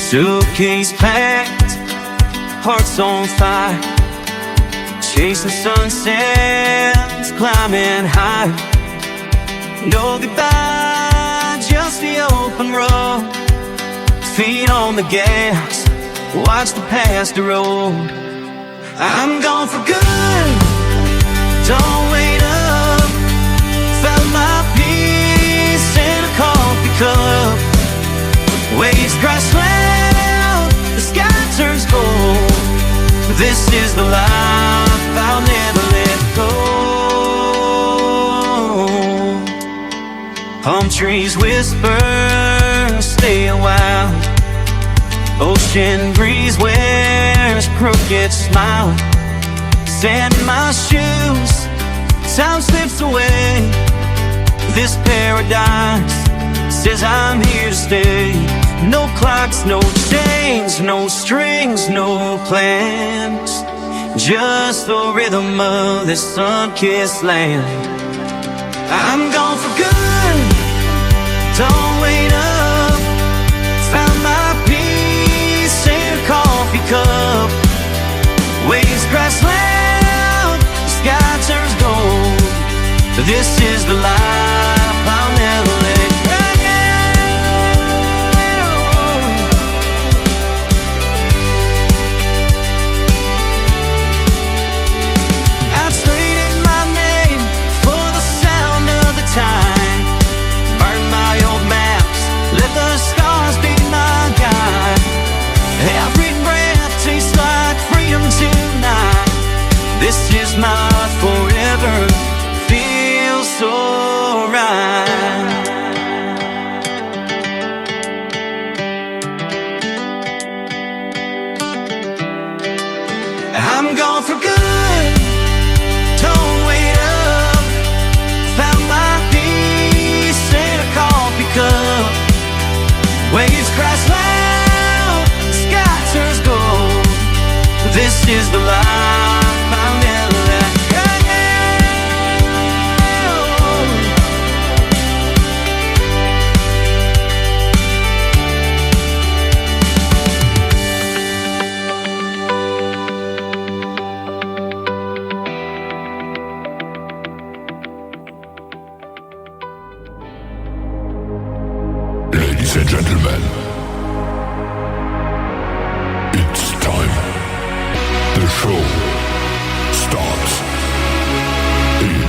Suitcase packed, hearts on fire, chasing sunsets, climbing high. No goodbye, just the open road. Feet on the gas, watch the past erode. I'm gone for good, don't wait up. Found my peace in a coffee cup. Waves crash loud, the sky turns cold. This is the life I'll never let go. Palm trees whisper, stay a while. Ocean breeze wears crooked smile. Sand in my shoes, time slips away. This paradise says I'm here to stay. No clocks, no chains, no strings, no plans. Just the rhythm of this sun-kissed land. I'm gone for good, don't wait up. Found my peace in a coffee cup. Waves crash loud, the sky turns gold. This is the life I'll never let go. I've traded my name for the sound of the time. Burn my old maps, let the stars be my guide. Every breath tastes like freedom tonight. This is my forever, feels so right. I'm gone for good, don't wait up. Found my peace in a coffee cup. Waves crash loud, the sky turns gold. This is the life I'll never let go. Ladies and gentlemen, it's time. The show starts in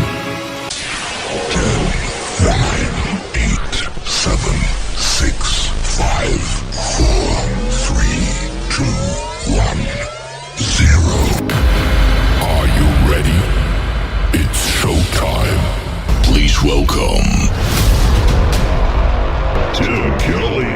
10, 9, 8, 7, 6, 5, 4, 3, 2, 1, 0. Are you ready? It's showtime. Please welcome Tim Kelly.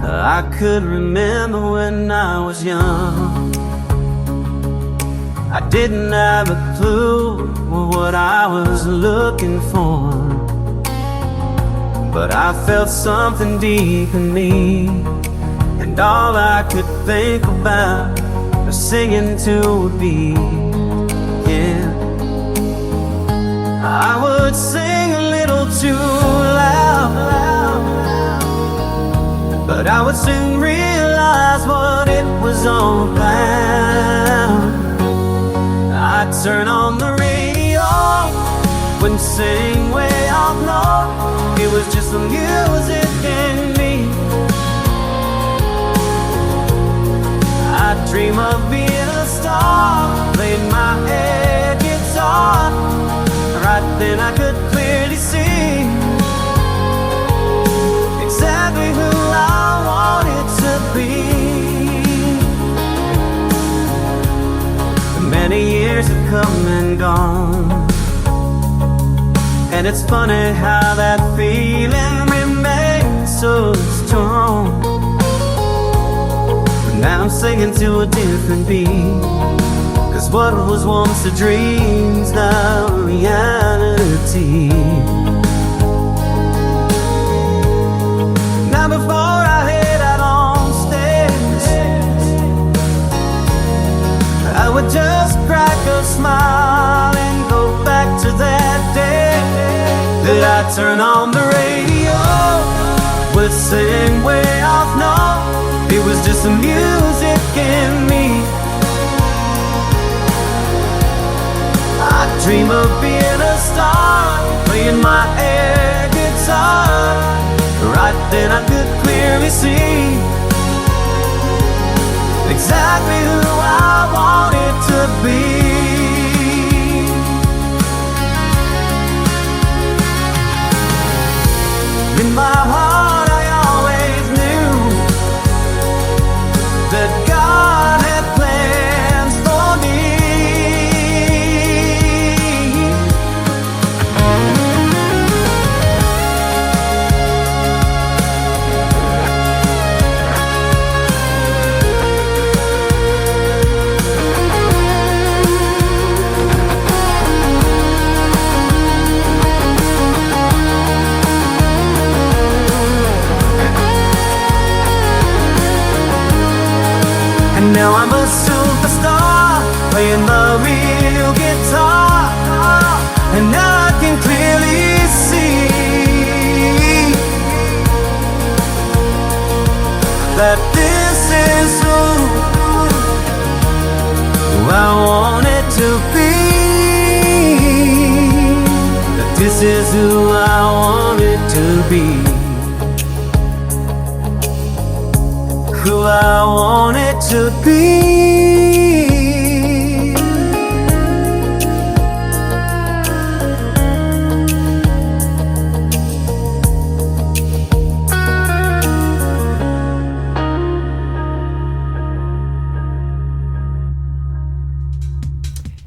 I could remember when I was young. I didn't have a clue what I was looking for, but I felt something deep in me, and all I could think about was singing to a beat. Yeah, I would sing a little too loud, but I would soon realize what it was all about. I'd turn on the radio when sing way out loud. It was just the music in me. I'd dream of being a star, playing my air guitar. Right then I could clearly see exactly who I wanted to be. Many years have come and gone, and it's funny how that feeling remains so strong. But now I'm singing to a different beat, 'Cause what was once a dream's now a reality. Now before I head out on stage, I would just crack a smile and go back to that day that I turn on the radio with sing way off note. It was just the music in me. I dream of being a star, playing my air guitar. Right then I could clearly see exactly who I wanted to be. In my heart I always knew that God had plans for me. And now I'm a superstar, playing the real guitar. And now I can clearly see that this is who I wanted to be. That this is who I wanted to be. Who I wanted to be.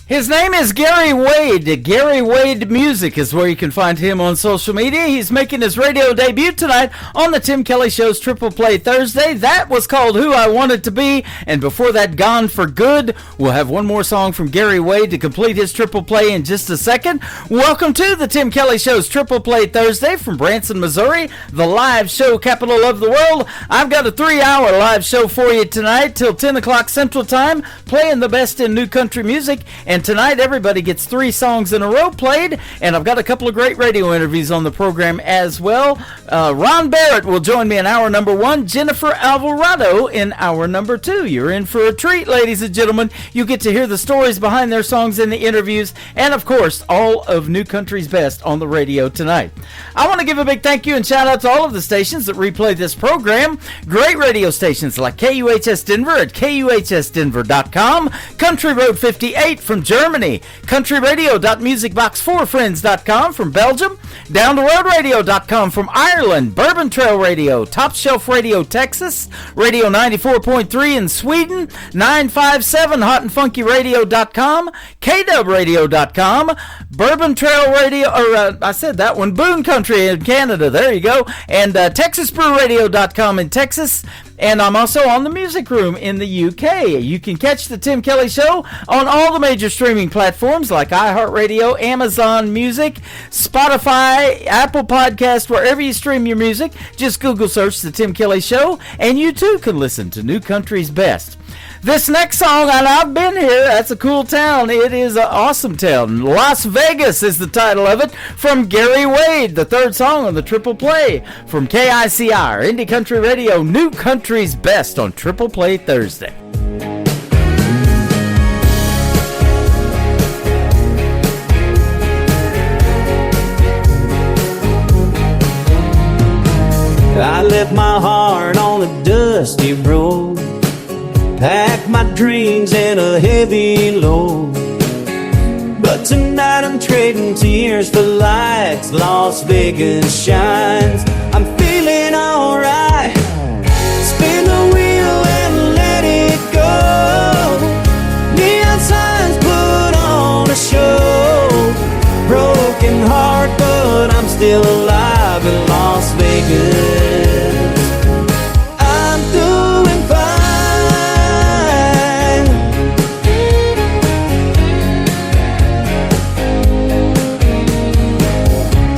His name is Gary Wade. Gary Wade Music is where you can find him on social media. He's making his radio debut tonight on the Tim Kelly Show's Triple Play Thursday. That was called Who I Wanted to Be. And before that, Gone for Good. We'll have one more song from Gary Wade to complete his Triple Play in just a second. Welcome to the Tim Kelly Show's Triple Play Thursday from Branson, Missouri, the live show capital of the world. I've got a 3-hour live show for you tonight till 10 o'clock Central Time, playing the best in new country music. And tonight, everybody gets 3 songs in a row played, and I've got a couple of great radio interviews on the program as well. Ron Barrett will join me in hour number 1, Jennifer Alvarado in hour number 2. You're in for a treat, ladies and gentlemen. You get to hear the stories behind their songs in the interviews, and of course, all of New Country's best on the radio tonight. I want to give a big thank you and shout out to all of the stations that replay this program. Great radio stations like KUHS Denver at KUHSdenver.com, Country Road 58 from Germany, countryradio.musicbox4friends.com from Belgium, downtheroadradio.com from Ireland, Bourbon Trail Radio, Top Shelf Radio Texas, Radio 94.3 in Sweden, 957hotandfunkyradio.com, KWradio.com, Bourbon Trail Radio, I said that one, Boone Country in Canada, there you go, and TexasBrewRadio.com in Texas. And I'm also on the Music Room in the UK. You can catch the Tim Kelly Show on all the major streaming platforms like iHeartRadio, Amazon Music, Spotify, Apple Podcast, wherever you stream your music. Just Google search the Tim Kelly Show, and you too can listen to New Country's best. This next song, and I've been here, that's a cool town. It is an awesome town. Las Vegas is the title of it, from Gary Wade, the third song on the Triple Play from KICR, Indie Country Radio, New Country's best on Triple Play Thursday. I left my heart on a dusty road, packed my dreams in a heavy load. But tonight I'm trading tears for lights. Las Vegas shines, I'm feeling alright. Spin the wheel and let it go. Neon signs put on a show. Broken heart, but I'm still alive in Las Vegas. I'm doing fine.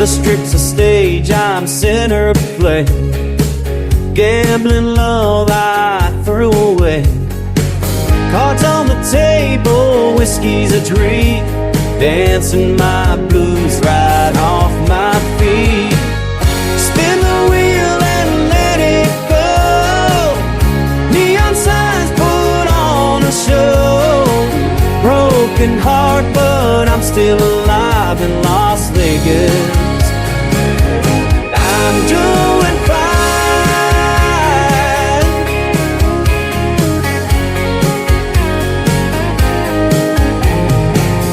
The strip's a stage, I'm center of play. Gambling love I threw away. Cards on the table, whiskey's a drink. Dancing my blues right off my feet. Spin the wheel and let it go. Neon signs put on a show. Broken heart, but I'm still alive in Las Vegas. I'm doing fine.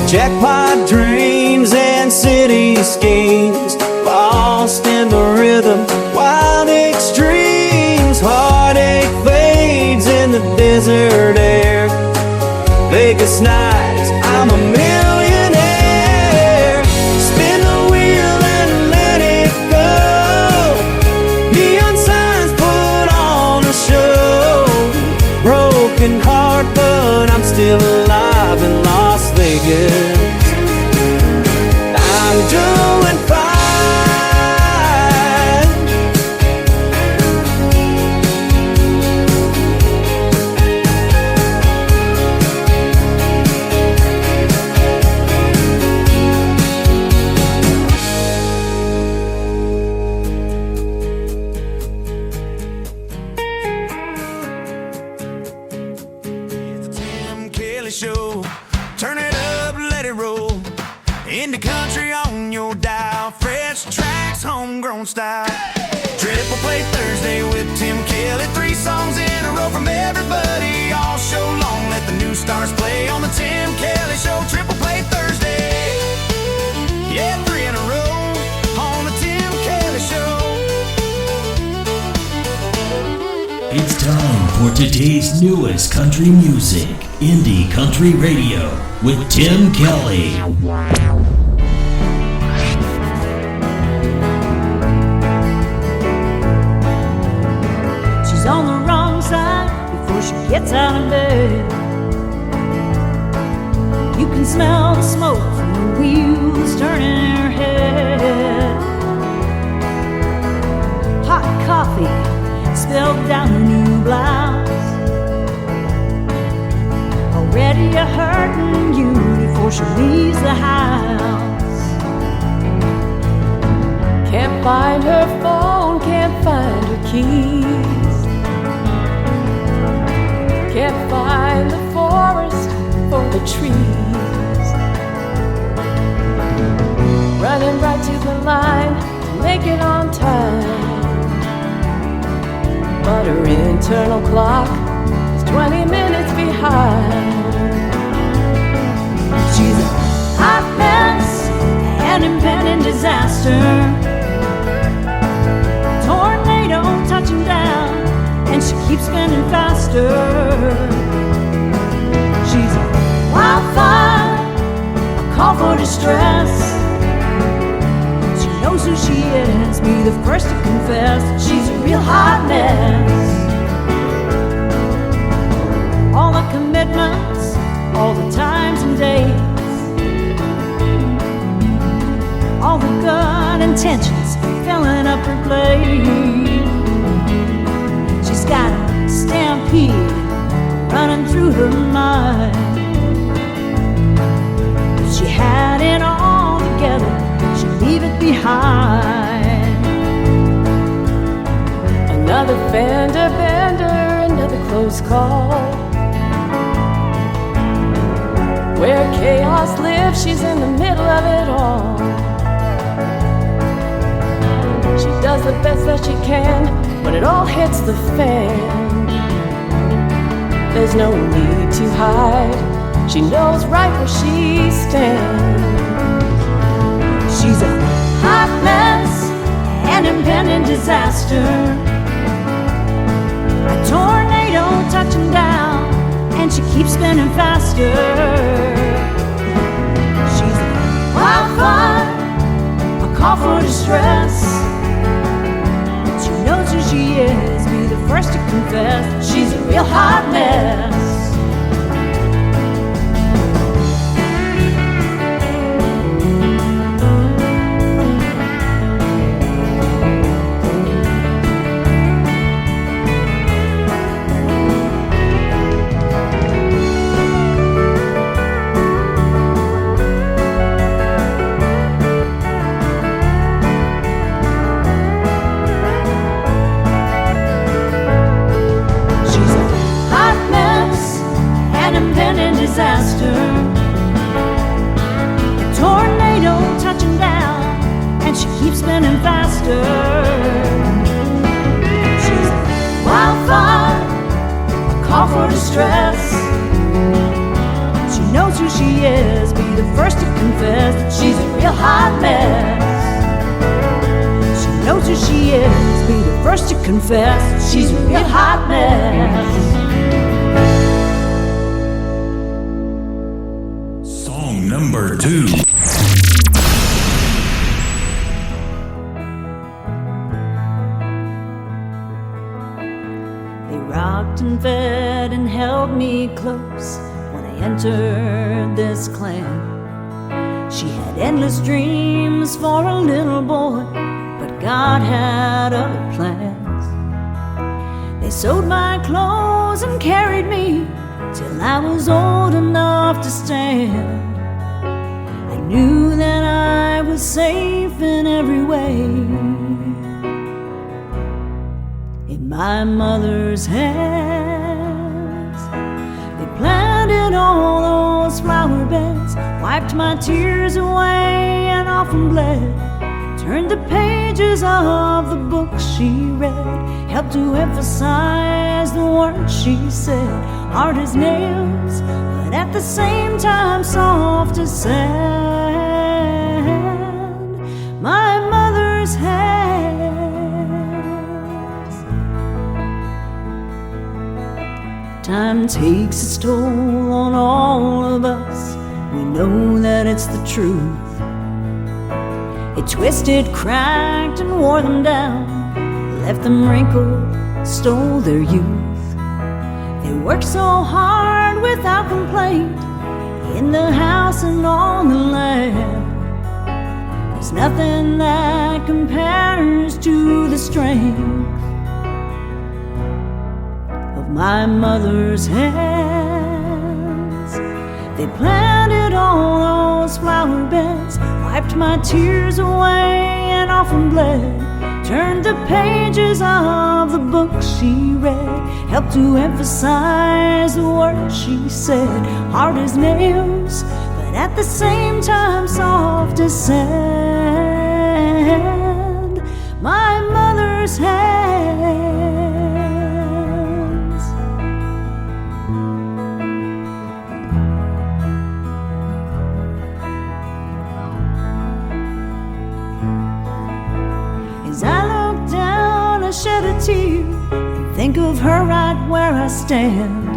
Jackpot dreams and city schemes, lost in the rhythm, wild extremes. Heartache fades in the desert air. Vegas nights, I'm a millionaire. Spin the wheel and let it go. Neon signs put on a show. Broken heart, but I'm still alive in Las Vegas. I'm doing fine. Show. Turn it up, let it roll. In the country on your dial. Fresh tracks, homegrown style. Triple Play Thursday with Tim Kelly. 3 songs in a row from everybody all show long. Let the new stars play on the Tim Kelly Show. Triple Play Thursday. Yeah, 3 in a row on the Tim Kelly Show. It's time for today's newest country music, Indie Country Radio, with Tim Kelly. She's on the wrong side before she gets out of bed. You can smell the smoke from the wheels turning in her head. Hot coffee spilled down her new blouse. Already a hurting you before she leaves the house. Can't find her phone, can't find her keys. Can't find the forest for the trees. Running right to the line to make it on time. But her internal clock is 20 minutes behind. She's a hot mess, an impending disaster. Tornado touching down, and she keeps spinning faster. She's a wildfire, a call for distress. She knows who she is, be the first to confess. She's a real hot mess. All the commitments, all the times and days, all the good intentions filling up her plate. She's got a stampede running through her mind. If she had it all together, she'd leave it behind. Another fender bender, another close call. Where chaos lives, she's in the middle of it all. She does the best that she can when it all hits the fan. There's no need to hide, she knows right where she stands. She's a hot mess, an impending disaster. A tornado touching down, and she keeps spinning faster. She's a wildfire, a call for distress. She knows who she is, be the first to confess. She's a real hot mess. she keeps spinning faster. She's a wildfire, a call for distress. She knows who she is, be the first to confess that she's a real hot mess. She knows who she is, be the first to confess that she's a real hot mess. Song number 2. They rocked and fed and held me close when I entered this clan. She had endless dreams for a little boy, but God had other plans. They sewed my clothes and carried me till I was old enough to stand. I knew that I was safe in every way, in my mother's hands. They planted all those flower beds, wiped my tears away and often bled, turned the pages of the book she read, helped to emphasize the words she said. Hard as nails, but at the same time soft as sand. My mother's hands. Time takes its toll on all of us. We know that it's the truth. It twisted, cracked, and wore them down, left them wrinkled, stole their youth. They worked so hard without complaint, in the house and on the land. There's nothing that compares to the strength of my mother's hands. They planted all those flower beds, wiped my tears away and often bled, turned the pages of the book she read, helped to emphasize the words she said. Hard as nails, but at the same time soft as sand. My mother's hands. As I look down, I shed a tear and think of her right where I stand.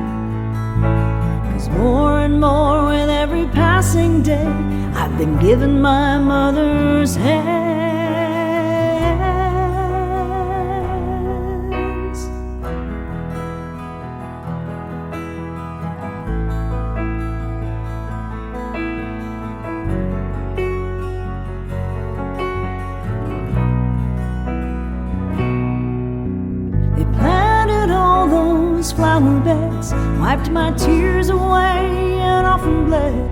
'Cause more and more with every passing day, I've been given my mother's hands. They planted all those flower beds, wiped my tears away and often bled,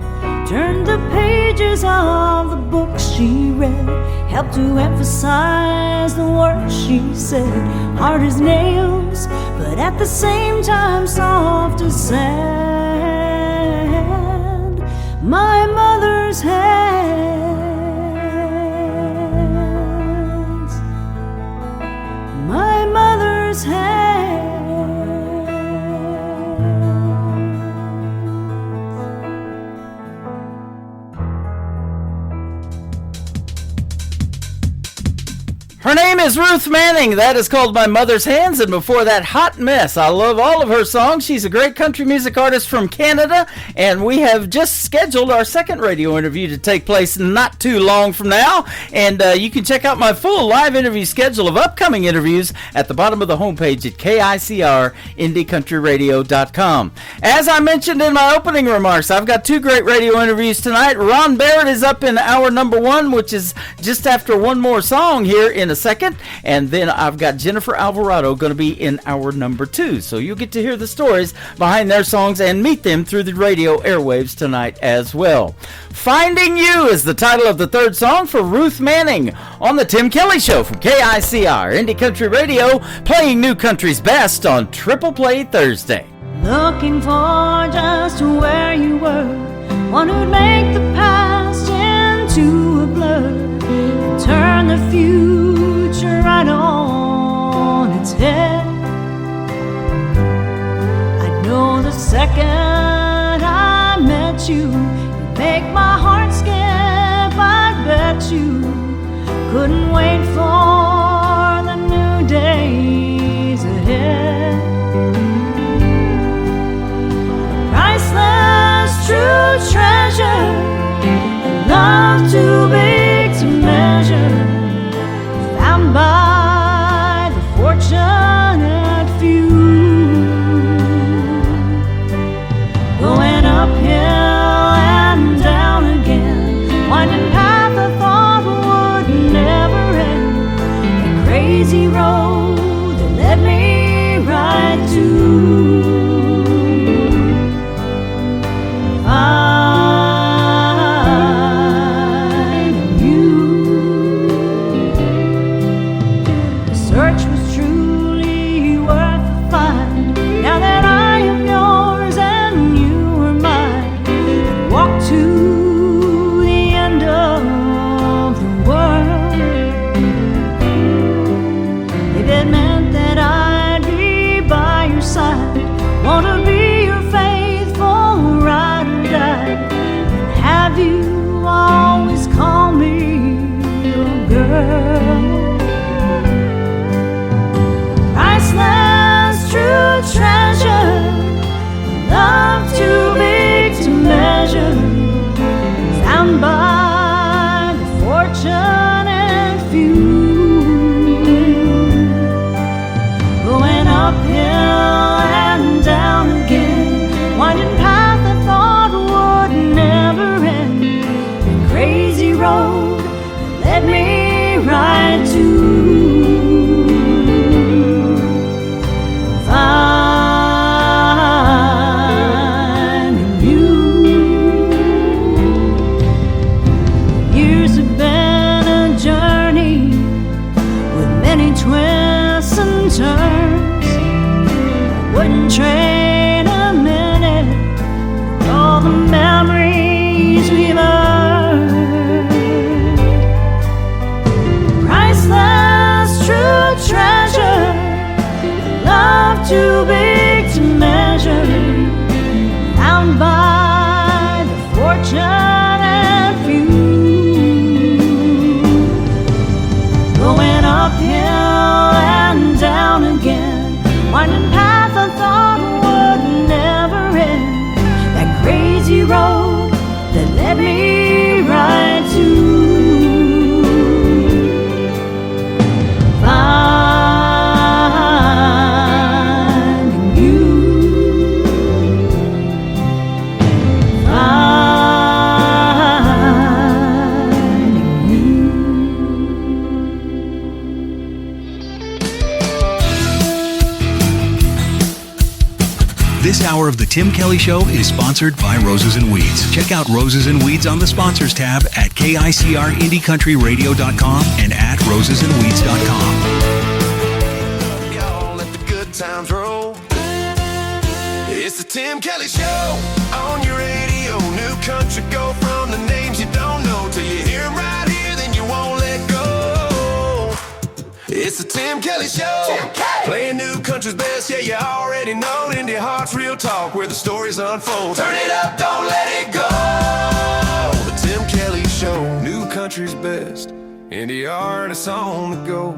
turned the pages of the book she read, helped to emphasize the words she said. Hard as nails, but at the same time soft as sand. My mother's hands. My mother's hands. Her name is Ruth Manning. That is called My Mother's Hands. And before that, Hot Mess. I love all of her songs. She's a great country music artist from Canada. And we have just scheduled our second radio interview to take place not too long from now. And you can check out my full live interview schedule of upcoming interviews at the bottom of the homepage at KICRIndieCountryRadio.com. As I mentioned in my opening remarks, I've got two great radio interviews tonight. Ron Barrett is up in hour number 1, which is just after one more song here in a second, and then I've got Jennifer Alvarado going to be in hour number 2, so you'll get to hear the stories behind their songs and meet them through the radio airwaves tonight as well. Finding You is the title of the third song for Ruth Manning on the Tim Kelly Show from KICR Indie Country Radio, playing new country's best on Triple Play Thursday. Looking for just where you were, one who'd make the past into a blur, and turn the future right on its head. I know the second I met you, you'd make my heart skip. I bet you couldn't wait for the new days ahead. Priceless, true treasure, love too big to measure, found by the fortunate few. Going uphill and down again, winding path I thought would never end, a crazy road that led me right to too big to measure, found by the fortunate few. Going uphill and down again, winding path I thought would never end, that crazy road that led me right to This hour of The Tim Kelly Show is sponsored by Roses and Weeds. Check out Roses and Weeds on the Sponsors tab at KICRIndieCountryRadio.com and at rosesandweeds.com. Y'all let the good times roll. It's the Tim Kelly Show on your radio. New country, go from the names you don't know till you hear them right here, then you won't let go. It's the Tim Kelly Show. Playing new country's best, yeah, you already know. Indie Heart's real talk, where the stories unfold. Turn it up, don't let it go. The Tim Kelly Show, new country's best. Indie artists on the go,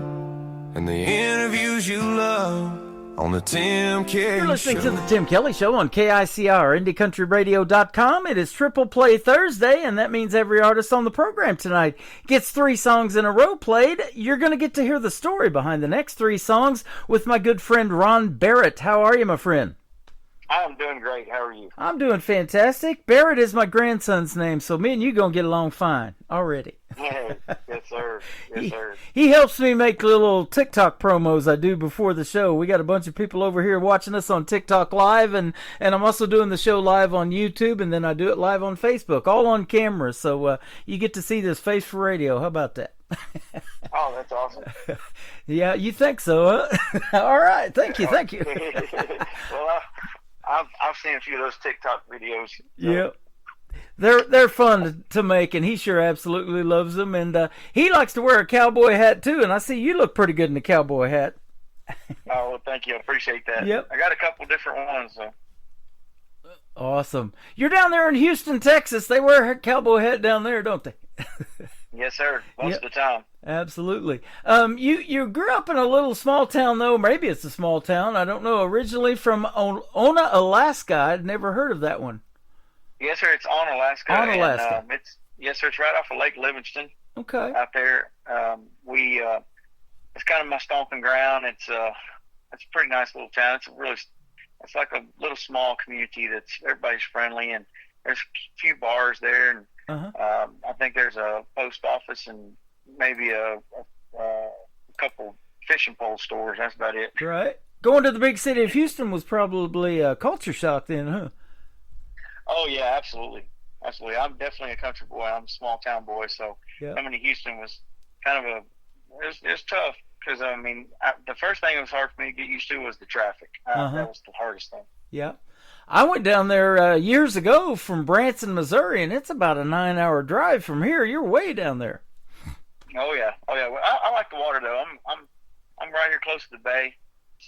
and the interviews you love on the Tim Kelly Show. You're listening to the Tim Kelly Show on KICR, IndieCountryRadio.com. It is Triple Play Thursday, and that means every artist on the program tonight gets 3 songs in a row played. You're going to get to hear the story behind the next 3 songs with my good friend Ron Barrett. How are you, my friend? I'm doing great. How are you? I'm doing fantastic. Barrett is my grandson's name, so me and you going to get along fine already. Yes, sir. Yes, sir. He helps me make little TikTok promos I do before the show. We got a bunch of people over here watching us on TikTok Live, and I'm also doing the show live on YouTube, and then I do it live on Facebook, all on camera. So you get to see this face for radio. How about that? Oh, that's awesome. Yeah, you think so, huh? All right. Thank you. Well, I've seen a few of those TikTok videos. Yeah. They're fun to make, and he sure absolutely loves them. And he likes to wear a cowboy hat too. And I see you look pretty good in the cowboy hat. Oh, well, thank you. I appreciate that. Yep. I got a couple different ones. So. Awesome. You're down there in Houston, Texas. They wear a cowboy hat down there, don't they? Yes, sir. Most of the time. Absolutely. You grew up in a little small town, though. Maybe it's a small town. I don't know. Originally from Ona, Alaska. I'd never heard of that one. Yes, sir. It's on Alaska. On Alaska. And, yes, sir. It's right off of Lake Livingston. Okay. Out there. It's kind of my stomping ground. It's a pretty nice little town. It's like a little small community that's everybody's friendly, and there's a few bars there, and I think there's a post office and maybe a couple fishing pole stores. That's about it. Right. Going to the big city of Houston was probably a culture shock then, huh? Oh yeah, absolutely. Absolutely. I'm definitely a country boy. I'm a small town boy, so coming to Houston was kind of it was tough because the first thing that was hard for me to get used to was the traffic. That was the hardest thing. Yeah. I went down there years ago from Branson, Missouri, and it's about a 9-hour drive from here. You're way down there. Oh yeah. Well, I like the water though. I'm right here close to the bay,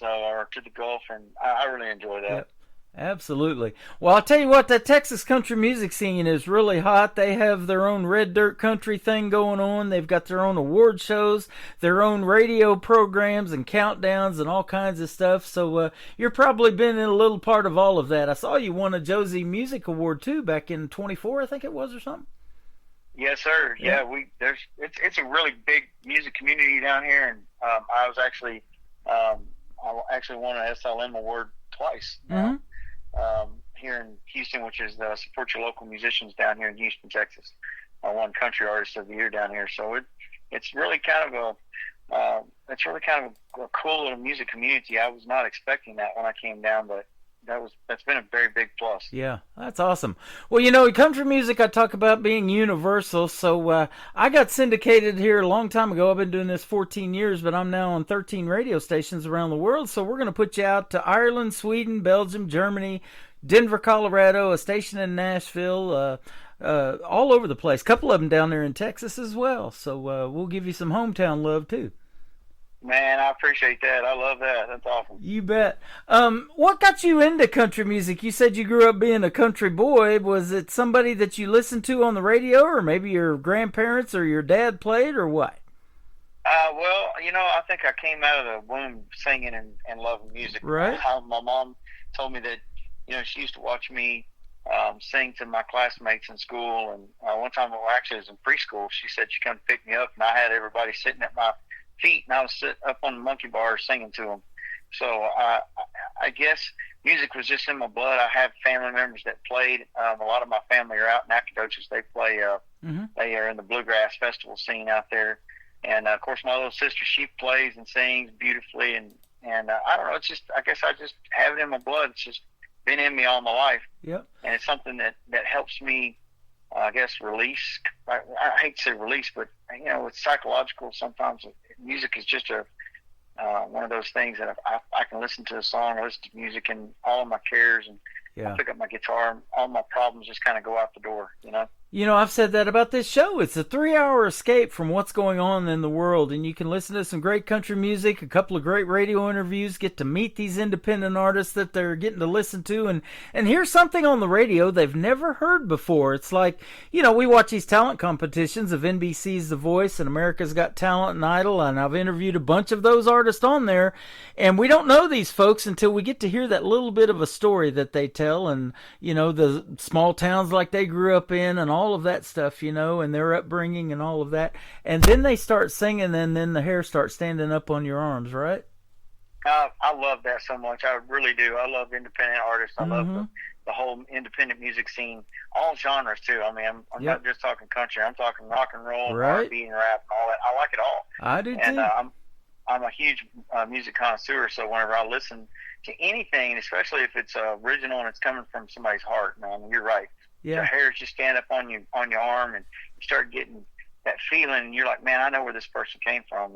or to the Gulf, and I really enjoy that. Yep. Absolutely. Well, I'll tell you what, the Texas country music scene is really hot. They have their own red dirt country thing going on. They've got their own award shows, their own radio programs and countdowns and all kinds of stuff. So you're probably been in a little part of all of that. I saw you won a Josie Music Award too back in 24, I think it was, or something. Yes, sir. Yeah, it's a really big music community down here, and I actually won an SLM award twice. Here in Houston, which is the Support Your Local Musicians down here in Houston, Texas. I won Country Artist of the Year down here, so it's really kind of a cool little music community. I was not expecting that when I came down, but that's been a very big plus. Yeah, that's awesome. Well, country music I talk about being universal, so I got syndicated here a long time ago. I've been doing this 14 years, but I'm now on 13 radio stations around the world, so we're going to put you out to Ireland, Sweden, Belgium, Germany, Denver, Colorado, a station in Nashville, all over the place. A couple of them down there in Texas as well, so we'll give you some hometown love too. Man, I appreciate that. I love that. That's awesome. You bet. What got you into country music? You said you grew up being a country boy. Was it somebody that you listened to on the radio, or maybe your grandparents or your dad played, or what? Well, I think I came out of the womb singing and loving music. Right. My mom told me that, she used to watch me sing to my classmates in school. And one time, actually, it was in preschool, she said she come pick me up, and I had everybody sitting at my feet, and I was sitting up on the monkey bar singing to them. So I guess music was just in my blood. I have family members that played. A lot of my family are out in Nacogdoches. They play. They are in the bluegrass festival scene out there. And of course, my little sister, she plays and sings beautifully. And I don't know. It's just, I guess I just have it in my blood. It's just been in me all my life. Yep. And it's something that helps me, I guess, release. I hate to say release, but it's psychological. Sometimes music is just one of those things that I can listen to a song or listen to music, and all of my cares, and I pick up my guitar, and all my problems just kind of go out the door. I've said that about this show. It's a 3-hour escape from what's going on in the world, and you can listen to some great country music, a couple of great radio interviews, get to meet these independent artists that they're getting to listen to, and hear something on the radio they've never heard before. It's like, we watch these talent competitions of NBC's The Voice and America's Got Talent and Idol, and I've interviewed a bunch of those artists on there, and we don't know these folks until we get to hear that little bit of a story that they tell, and, the small towns like they grew up in, and all of that stuff, and their upbringing and all of that. And then they start singing, and then the hair starts standing up on your arms, right? I love that so much. I really do. I love independent artists. I love the whole independent music scene, all genres too. I mean, I'm not just talking country. I'm talking rock and roll, right, R&B and rap and all that. I like it all. I do and, too. I'm a huge music connoisseur, so whenever I listen to anything, especially if it's original and it's coming from somebody's heart, man, you're right. Yeah. The hairs just stand up on your arm, and you start getting that feeling, and you're like, man, I know where this person came from,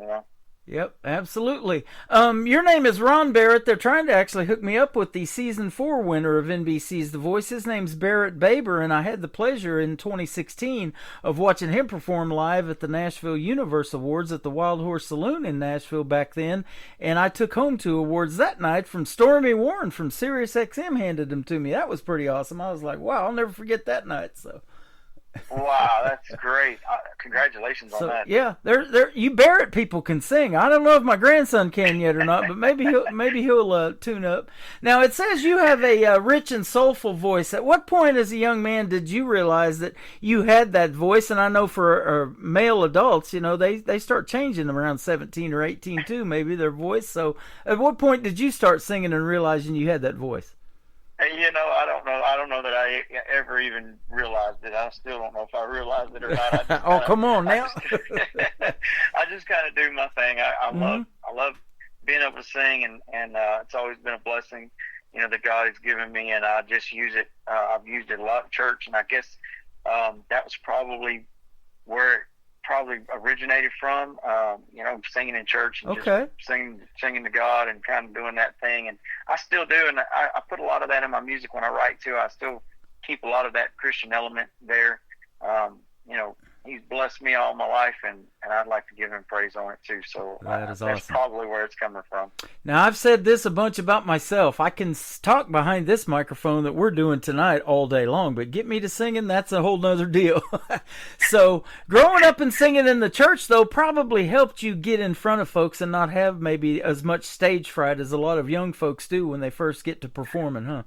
Yep, absolutely. Your name is Ron Barrett. They're trying to actually hook me up with the season 4 winner of NBC's The Voice. His name's Barrett Baber, and I had the pleasure in 2016 of watching him perform live at the Nashville Universe Awards at the Wild Horse Saloon in Nashville back then. And I took home 2 awards that night from Stormy Warren from SiriusXM handed them to me. That was pretty awesome. I was like, wow, I'll never forget that night. So. Wow, that's great! Congratulations on that. Yeah, you Barrett people can sing. I don't know if my grandson can yet or not, but maybe he'll tune up. Now it says you have a rich and soulful voice. At what point, as a young man, did you realize that you had that voice? And I know for male adults, they start changing them around 17 or 18 too, maybe their voice. So at what point did you start singing and realizing you had that voice? I don't know. I don't know that I ever even realized it. I still don't know if I realized it or not. Come on now. I just kind of do my thing. I love being able to sing, and it's always been a blessing, that God has given me, and I just use it. I've used it a lot in church, and I guess that was probably where it probably originated from, singing in church and just singing to God and kind of doing that thing. And I still do, and I put a lot of that in my music when I write too. I still keep a lot of that Christian element there. He's blessed me all my life, and I'd like to give him praise on it too. So that's awesome. Probably where it's coming from. Now, I've said this a bunch about myself. I can talk behind this microphone that we're doing tonight all day long, but get me to singing, that's a whole nother deal. So growing up and singing in the church, though, probably helped you get in front of folks and not have maybe as much stage fright as a lot of young folks do when they first get to performing, huh?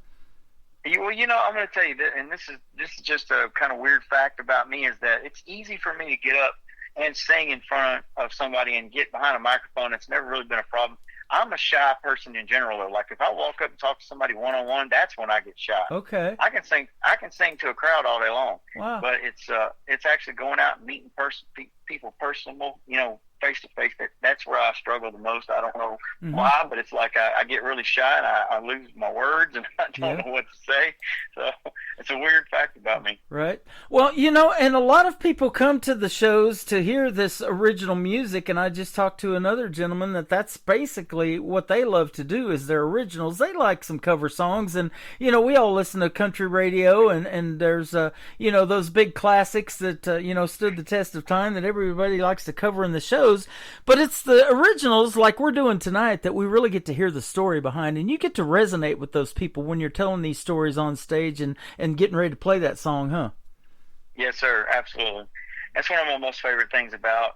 Well, I'm going to tell you that, and this is just a kind of weird fact about me, is that it's easy for me to get up and sing in front of somebody and get behind a microphone. It's never really been a problem. I'm a shy person in general, though. Like if I walk up and talk to somebody one-on-one, that's when I get shy. Okay. I can sing to a crowd all day long. Wow. But it's actually going out and meeting people personal, face to face. That's where I struggle the most. I don't know why, but it's like I get really shy and I lose my words and I don't know what to say. So it's a weird fact about me. Right. Well, and a lot of people come to the shows to hear this original music, and I just talked to another gentleman that's basically what they love to do is their originals. They like some cover songs, and we all listen to country radio, and there's those big classics that stood the test of time that everybody likes to cover in the shows. But it's the originals like we're doing tonight that we really get to hear the story behind, and you get to resonate with those people when you're telling these stories on stage and getting ready to play that song, huh? Yes, sir, absolutely. That's one of my most favorite things about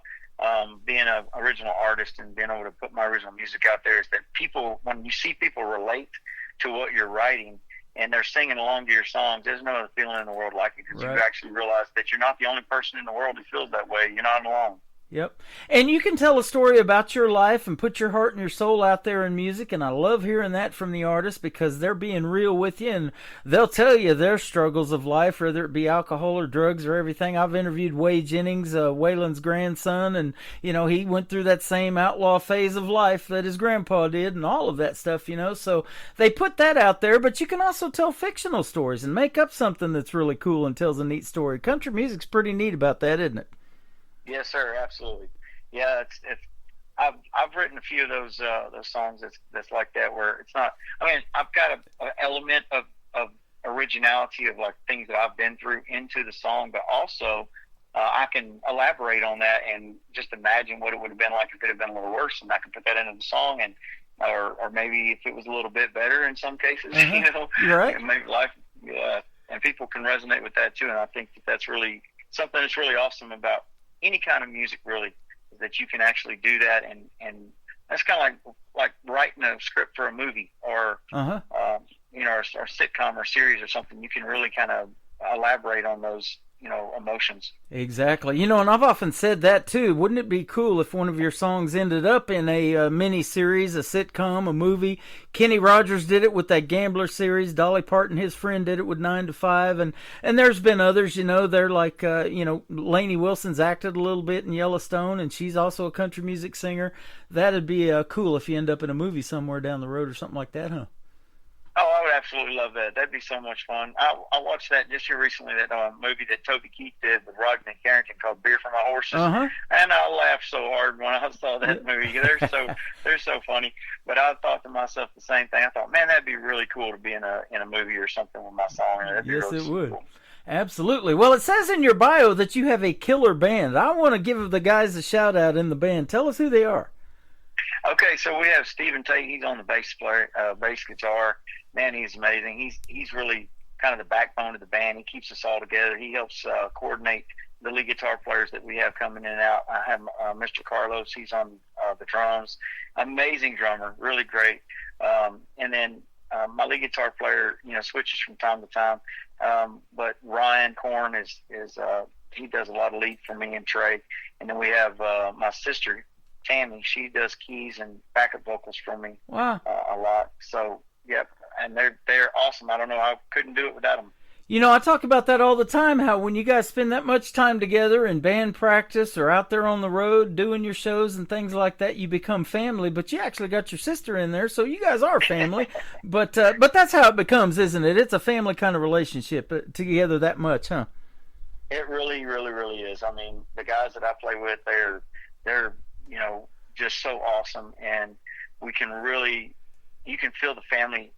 being an original artist and being able to put my original music out there is that people, when you see people relate to what you're writing and they're singing along to your songs, there's no other feeling in the world like it, because you actually realize that you're not the only person in the world who feels that way. You're not alone. Yep. And you can tell a story about your life and put your heart and your soul out there in music, and I love hearing that from the artists because they're being real with you, and they'll tell you their struggles of life, whether it be alcohol or drugs or everything. I've interviewed Wade Jennings, Waylon's grandson, and, he went through that same outlaw phase of life that his grandpa did and all of that stuff, So they put that out there, but you can also tell fictional stories and make up something that's really cool and tells a neat story. Country music's pretty neat about that, isn't it? Yes, sir. Absolutely. Yeah, I've written a few of those songs that's like that, where it's not. I mean, I've got an element of originality of like things that I've been through into the song, but also I can elaborate on that and just imagine what it would have been like if it had been a little worse, and I can put that into the song, and or maybe if it was a little bit better in some cases, You're right. And make life, and people can resonate with that too. And I think that's really something that's really awesome about any kind of music, really, is that you can actually do that, and that's kind of like writing a script for a movie or or sitcom or series or something. You can really kind of elaborate on those emotions. Exactly. And I've often said that too. Wouldn't it be cool if one of your songs ended up in a mini series, a sitcom, a movie? Kenny Rogers did it with that Gambler series. Dolly Parton, his friend, did it with 9 to 5, and there's been others. They're like Lainey Wilson's acted a little bit in Yellowstone, and she's also a country music singer. That'd be cool if you end up in a movie somewhere down the road or something like that, huh? Oh, I would absolutely love that. That'd be so much fun. I watched that just here recently, that movie that Toby Keith did with Rodney Carrington called Beer for My Horses. Uh-huh. And I laughed so hard when I saw that movie. They're so funny. But I thought to myself the same thing. I thought, man, that'd be really cool to be in a movie or something with my song. That'd be Yes, really it would. cool. Absolutely. Well, it says in your bio that you have a killer band. I want to give the guys a shout out in the band. Tell us who they are. Okay, so we have Stephen Tate. He's on the bass guitar. Man, he's amazing. He's really kind of the backbone of the band. He keeps us all together. He helps coordinate the lead guitar players that we have coming in and out. I have Mr. Carlos. He's on the drums. Amazing drummer, really great. And then my lead guitar player, switches from time to time. But Ryan Korn is he does a lot of lead for me and Trey. And then we have my sister Tammy. She does keys and backup vocals for me. Wow. A lot. So yep, and they're awesome. I don't know, I couldn't do it without them. I talk about that all the time, how when you guys spend that much time together in band practice or out there on the road doing your shows and things like that, you become family, but you actually got your sister in there, so you guys are family. but that's how it becomes, isn't it? It's a family kind of relationship together that much, huh? It really, really, really is. I mean, the guys that I play with, they're just so awesome, and you can feel the family,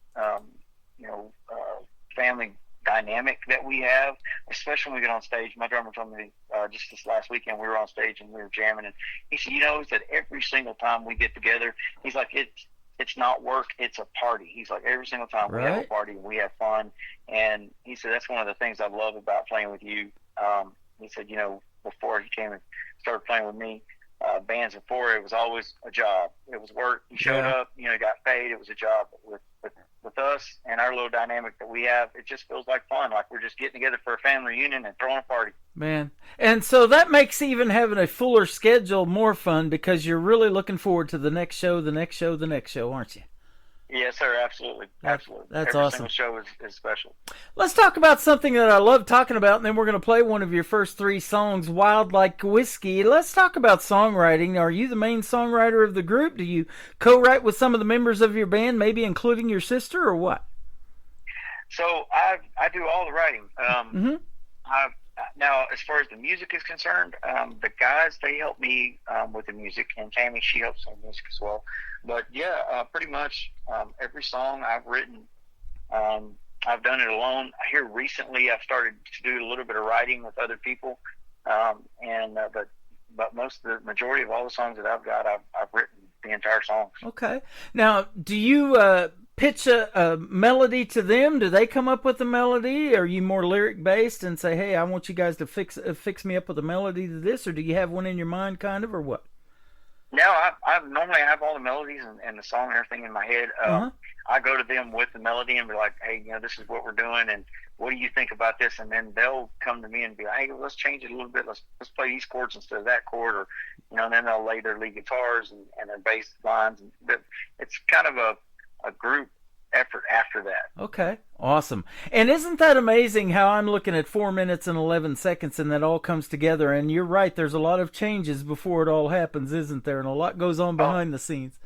family dynamic that we have, especially when we get on stage. My drummer told me just this last weekend we were on stage and we were jamming, and he said, he said every single time we get together, he's like, it's not work, it's a party. He's like, every single time we have a party, we have fun. And he said, that's one of the things I love about playing with you. He said, before he came and started playing with me, bands before, it was always a job. It was work. You showed up, got paid. It was a job. With us and our little dynamic that we have, it just feels like fun. Like we're just getting together for a family reunion and throwing a party. Man. And so that makes even having a fuller schedule more fun, because you're really looking forward to the next show, aren't you? Yes, sir. Absolutely. Absolutely. That's Every awesome. single show is special. Let's talk about something that I love talking about, and then we're going to play one of your first 3 songs, Wild Like Whiskey. Let's talk about songwriting. Are you the main songwriter of the group? Do you co-write with some of the members of your band, maybe including your sister, or what? So I do all the writing. Now, as far as the music is concerned, the guys, they help me with the music, and Tammy, she helps on music as well. But yeah, pretty much every song I've written, I've done it alone. Here recently, I've started to do a little bit of writing with other people, but the majority of all the songs that I've got, I've written the entire songs. Okay. Now, do you pitch a melody to them? Do they come up with a melody? Are you more lyric based and say, hey, I want you guys to fix me up with a melody to this, or do you have one in your mind, kind of, or what? No, I normally have all the melodies and the song and everything in my head. I go to them with the melody and be like, hey, this is what we're doing, and what do you think about this? And then they'll come to me and be like, hey, let's change it a little bit. Let's play these chords instead of that chord, or and then they'll lay their lead guitars and their bass lines. And it's kind of a group effort after that. Okay, awesome. And isn't that amazing how I'm looking at 4 minutes and 11 seconds and that all comes together? And you're right, there's a lot of changes before it all happens, isn't there? And a lot goes on behind the scenes.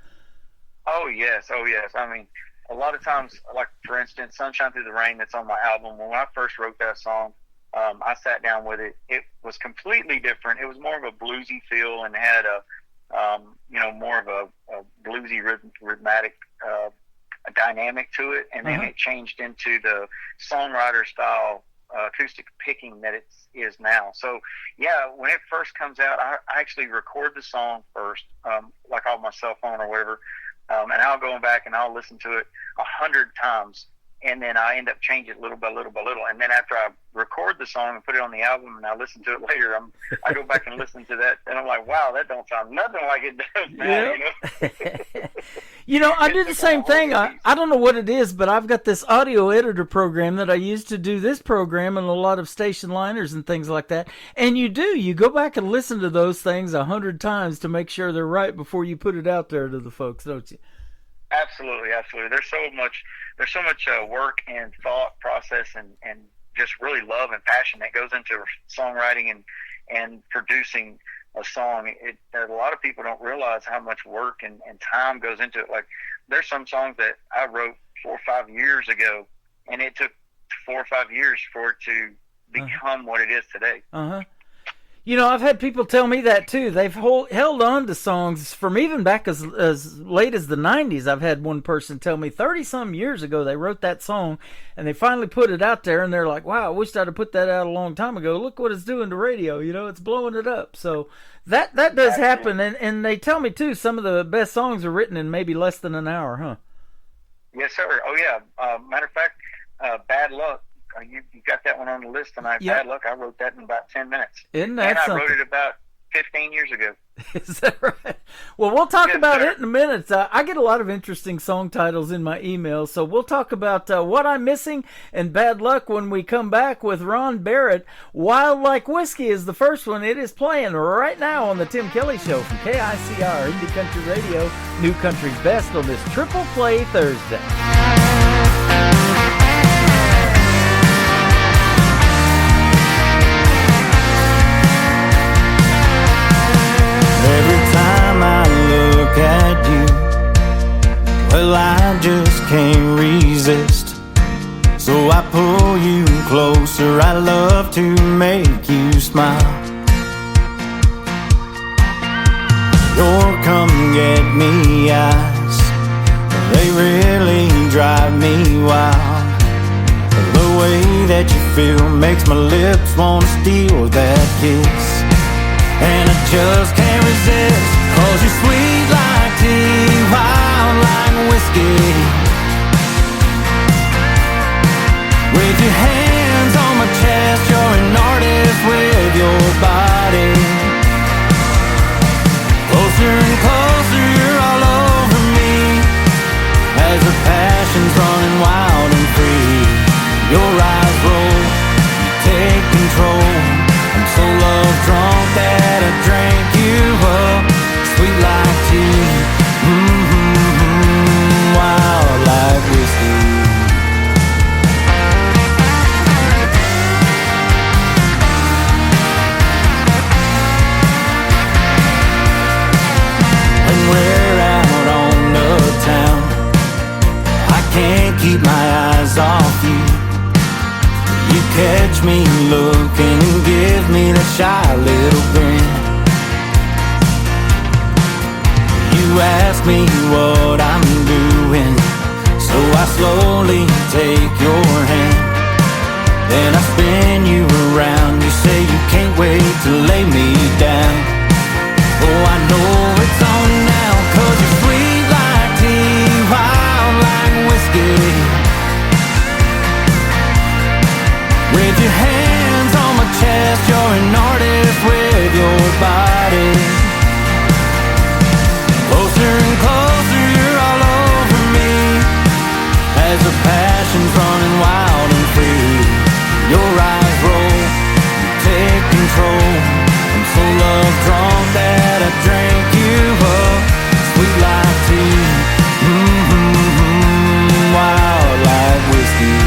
Oh yes. I mean, a lot of times, like for instance, Sunshine Through the Rain, that's on my album. When I first wrote that song, I sat down with it. It was completely different. It was more of a bluesy feel and had more of a bluesy rhythmic a dynamic to it, and then it changed into the songwriter style acoustic picking that it is now. So yeah, when it first comes out, I actually record the song first, like on my cell phone or whatever, and I'll go back and I'll listen to it 100 times, and then I end up changing it little by little by little. And then after I record the song and put it on the album and I listen to it later, I go back and listen to that, and I'm like, wow, that don't sound nothing like it does now. I do the same thing. I don't know what it is, but I've got this audio editor program that I use to do this program and a lot of station liners and things like that. And you go back and listen to those things 100 times to make sure they're right before you put it out there to the folks, don't you? Absolutely. There's so much work and thought process and just really love and passion that goes into songwriting and producing a song. A lot of people don't realize how much work and time goes into it. Like, there's some songs that I wrote 4 or 5 years ago, and it took 4 or 5 years for it to become what it is today. You know, I've had people tell me that too. They've held on to songs from even back as late as the 90s. I've had one person tell me 30-some years ago they wrote that song, and they finally put it out there, and they're like, wow, I wish I'd have put that out a long time ago. Look what it's doing to radio. You know, it's blowing it up. So that does happen, and they tell me too, some of the best songs are written in maybe less than an hour, huh? Yes, sir. Oh, yeah. Matter of fact, Bad Luck. You got that one on the list tonight. Yep. Bad Luck. I wrote that in about 10 minutes. Isn't that and I something? wrote it about 15 years ago. Is that right? Well, we'll talk Yes, about sir. it in a minute. I get a lot of interesting song titles in my emails, so we'll talk about What I'm Missing and Bad Luck when we come back with Ron Barrett. Wild Like Whiskey is the first one. It is playing right now on the Tim Kelly Show from KICR, Indie Country Radio, New Country's Best on this Triple Play Thursday. Every time I look at you, well, I just can't resist. So I pull you closer, I love to make you smile. Your come get me eyes, they really drive me wild. The way that you feel makes my lips wanna steal that kiss. And I just can't resist, 'cause you're sweet like tea, wild like whiskey. With your hands on my chest, you're an artist with your body. Closer and closer, you're all over me, as the passion's running wild and free. Your eyes roll, you take control. I'm so love drunk that I drank you up, sweet like tea, wild like whiskey. When we're out on the town, I can't keep my eyes off you. You catch me looking and give me that shy little grin. You ask me what I'm doing, so I slowly take your hand. Then I spin you around, you say you can't wait to lay me down. Oh, I know it's on now, 'cause you're sweet like tea, wild like whiskey. With your hands on my chest, you're an artist with your body. Closer and closer, you're all over me, as the passion's running wild and free. Your eyes roll, you take control. I'm so love drunk that I drank you up, sweet like tea, wild like whiskey.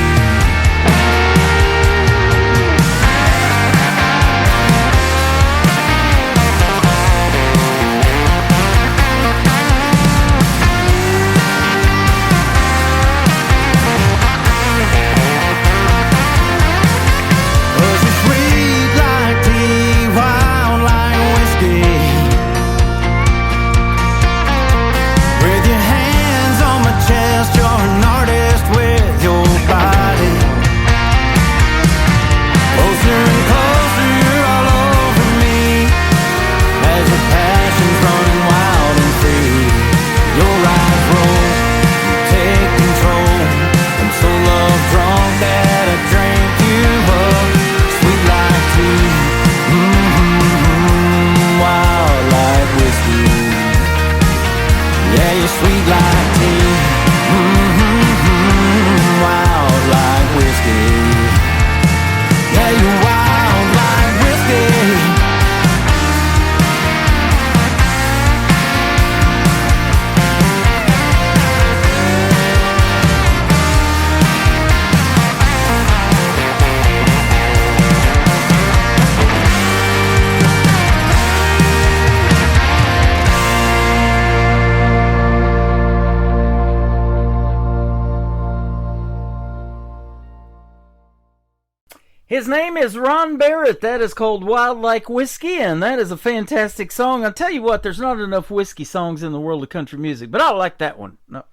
His name is Ron Barrett. That is called Wild Like Whiskey, and that is a fantastic song. I'll tell you what, there's not enough whiskey songs in the world of country music, but I like that one. No.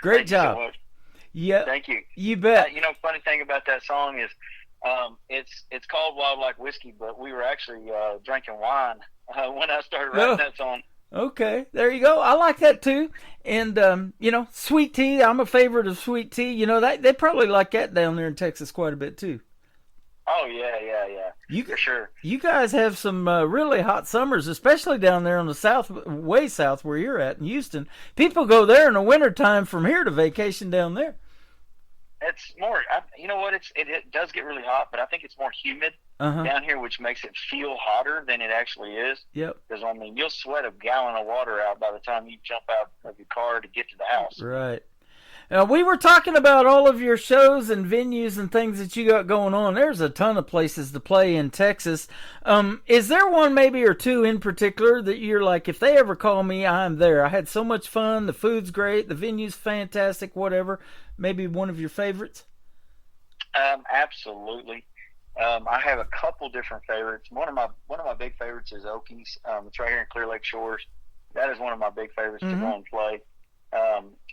Great job. So much. Yeah. Thank you. You bet. Funny thing about that song is it's called Wild Like Whiskey, but we were actually drinking wine when I started writing that song. Okay, there you go. I like that too. And, sweet tea, I'm a favorite of sweet tea. They probably like that down there in Texas quite a bit too. Oh, yeah. For sure. You guys have some really hot summers, especially down there on the way south where you're at in Houston. People go there in the wintertime from here to vacation down there. It's more, it does get really hot, but I think it's more humid down here, which makes it feel hotter than it actually is. Yep. Because, you'll sweat a gallon of water out by the time you jump out of your car to get to the house. Right. Now, we were talking about all of your shows and venues and things that you got going on. There's a ton of places to play in Texas. Is there one maybe or two in particular that you're like, if they ever call me, I'm there? I had so much fun. The food's great. The venue's fantastic, whatever. Maybe one of your favorites? Absolutely. I have a couple different favorites. One of my big favorites is Okies. It's right here in Clear Lake Shores. That is one of my big favorites to go and play.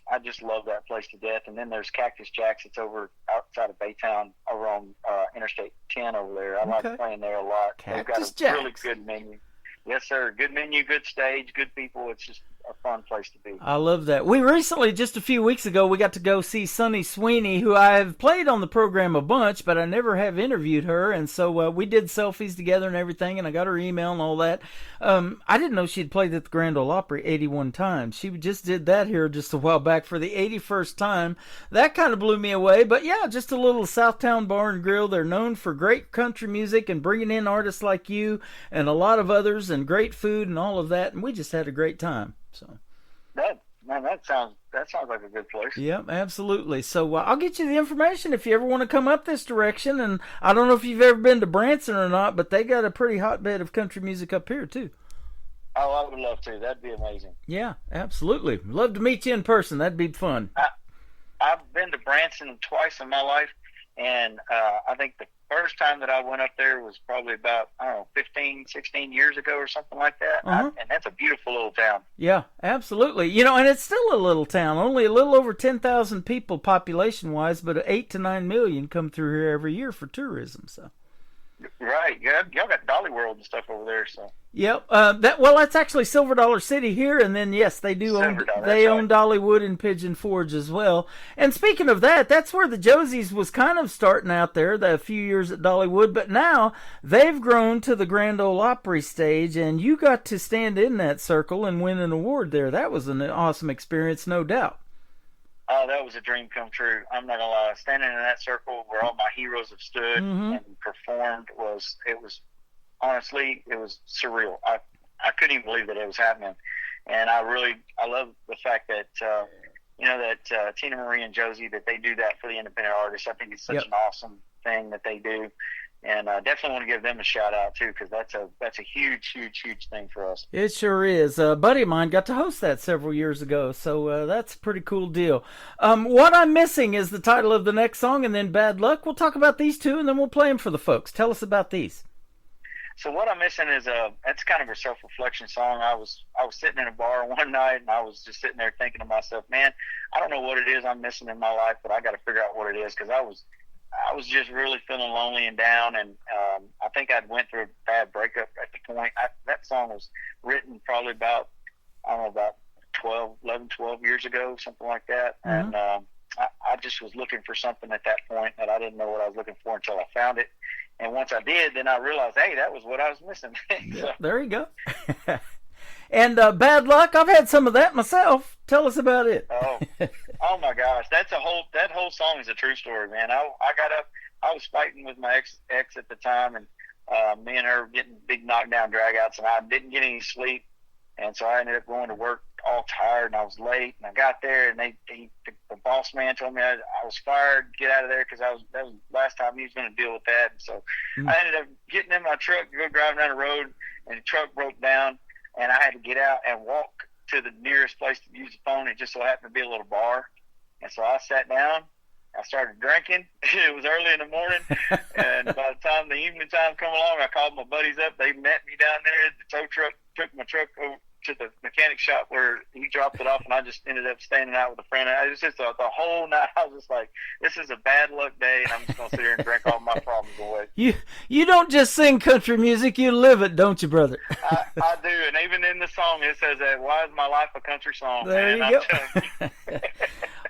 I just love that place to death. And then there's Cactus Jack's. It's over outside of Baytown, over on Interstate 10 over there. I like playing there a lot. Cactus They've got a Jack's. really good menu. Yes, sir. Good menu, good stage, good people. It's just a fun place to be. I love that. We recently, just a few weeks ago, we got to go see Sunny Sweeney, who I have played on the program a bunch, but I never have interviewed her. And so we did selfies together and everything, and I got her email and all that. I didn't know she'd played at the Grand Ole Opry 81 times. She just did that here just a while back for the 81st time. That kind of blew me away. But yeah, just a little Southtown Bar and Grill. They're known for great country music and bringing in artists like you and a lot of others and great food and all of that. And we just had a great time. So that sounds like a good place. Yep, absolutely. So I'll get you the information if you ever want to come up this direction. And I don't know if you've ever been to Branson or not, but they got a pretty hotbed of country music up here too. Oh, I would love to. That'd be amazing. Yeah, absolutely. Love to meet you in person. That'd be fun. I've been to Branson twice in my life, and I think the first time that I went up there was probably about, 15, 16 years ago or something like that. And that's a beautiful little town. Yeah, absolutely. And it's still a little town. Only a little over 10,000 people population-wise, but 8 to 9 million come through here every year for tourism. So. Right. Yeah, y'all got Dolly World and stuff over there. So. Yep. That's actually Silver Dollar City here, and then yes, they do own Dollywood and Pigeon Forge as well. And speaking of that, that's where the Josies was kind of starting out there, a few years at Dollywood, but now they've grown to the Grand Ole Opry stage, and you got to stand in that circle and win an award there. That was an awesome experience, no doubt. Oh, that was a dream come true. I'm not gonna lie. Standing in that circle where all my heroes have stood and performed was honestly surreal. I couldn't even believe that it was happening, and I love the fact that that Tina Marie and Josie, that they do that for the independent artists. I think it's such an awesome thing that they do. And I definitely want to give them a shout out too, because that's a huge, huge, huge thing for us. It sure is. A buddy of mine got to host that several years ago, so that's a pretty cool deal. What I'm Missing is the title of the next song, and then Bad Luck. We'll talk about these two, and then we'll play them for the folks. Tell us about these. So What I'm Missing is that's kind of a self-reflection song. I was sitting in a bar one night, and I was just sitting there thinking to myself, man, I don't know what it is I'm missing in my life, but I got to figure out what it is, because I was just really feeling lonely and down, and I think I'd went through a bad breakup at the point. That song was written probably about 12 years ago, something like that. And I just was looking for something at that point that I didn't know what I was looking for until I found it. And once I did, then I realized, hey, that was what I was missing. So, there you go. And Bad Luck, I've had some of that myself. Tell us about it. Oh my gosh, that whole song is a true story, man. I got up, I was fighting with my ex at the time, and me and her were getting big knockdown dragouts, and I didn't get any sleep, and so I ended up going to work all tired, and I was late, and I got there, and the boss man told me I was fired, get out of there, because that was the last time he was going to deal with that. And so I ended up getting in my truck to go driving down the road, and the truck broke down, and I had to get out and walk to the nearest place to use the phone. It just so happened to be a little bar. And so I sat down, I started drinking. It was early in the morning, and by the time the evening time come along, I called my buddies up. They met me down there at the tow truck, took my truck over to the mechanic shop where he dropped it off, and I just ended up standing out with a friend. It was just the whole night. I was just like, this is a bad luck day, and I'm just going to sit here and drink all my problems away. You don't just sing country music, you live it, don't you, brother? I do, and even in the song it says that, why is my life a country song? There man, you go.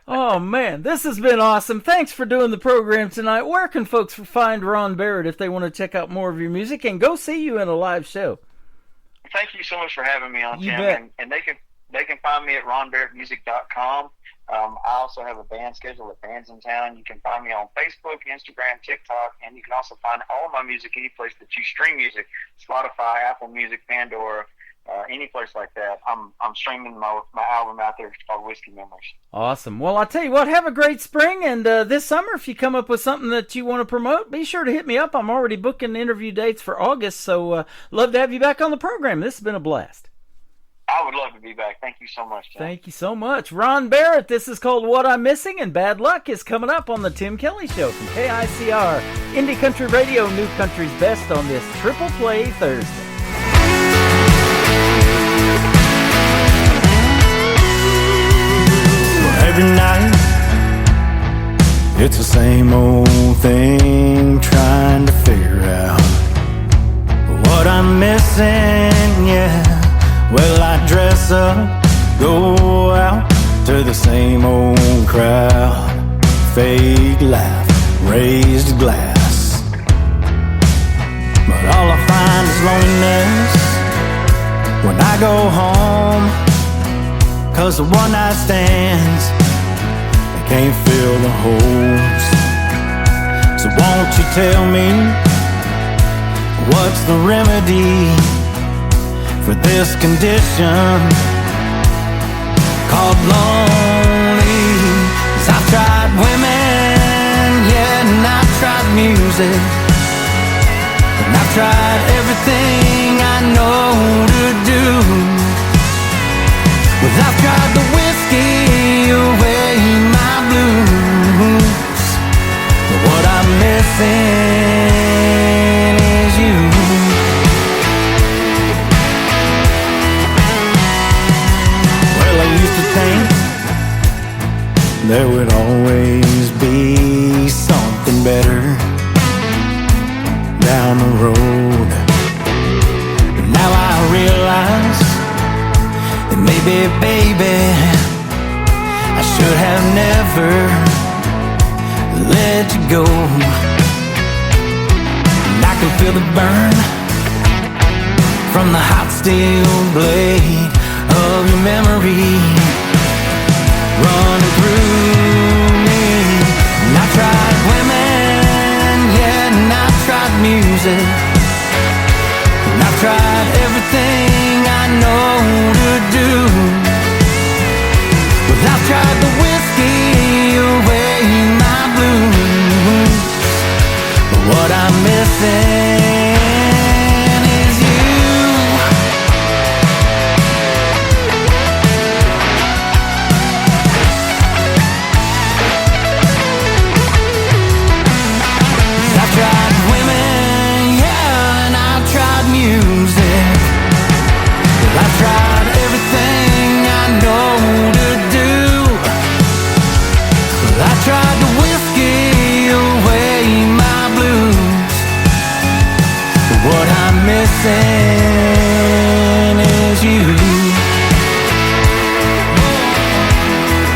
Oh, man, this has been awesome. Thanks for doing the program tonight. Where can folks find Ron Barrett if they want to check out more of your music and go see you in a live show? Thank you so much for having me on, You Tim. bet. And they can find me at ronbarrettmusic.com. I also have a band schedule at Bands in Town. You can find me on Facebook, Instagram, TikTok, and you can also find all of my music any place that you stream music: Spotify, Apple Music, Pandora, any place like that. I'm streaming my album out there. It's called Whiskey Memories. Awesome. Well, I'll tell you what, have a great spring, and this summer, if you come up with something that you want to promote, be sure to hit me up. I'm already booking interview dates for August, so love to have you back on the program. This has been a blast. I would love to be back. Thank you so much, Tim. Thank you so much. Ron Barrett, this is called What I'm Missing, and Bad Luck is coming up on the Tim Kelly Show from KICR. Indie Country Radio, New Country's Best on this Triple Play Thursday. Every night, it's the same old thing, trying to figure out what I'm missing, yeah. Well, I dress up, go out to the same old crowd, fake laugh, raised glass. But all I find is loneliness when I go home, 'cause the one night stands, they can't fill the holes. So won't you tell me, what's the remedy for this condition called lonely? 'Cause I've tried women, yeah, and I've tried music, and I've tried everything I know to do. Well, I've tried the whiskey away my blues, but what I'm missing is you. Well, I used to think there would always be something better down the road, but now I realize that maybe, baby, I should have never let you go. And I can feel the burn from the hot steel blade of your memory running through me. And I've tried women, yeah, and I've tried music, and I've tried everything I know to do. But I've tried the whiskey away my blues, but what I'm missing is you. I've tried women, yeah, and I've tried music, but I've tried everything I know to do. Well, I tried the whiskey away my blues, but what I'm missing is you.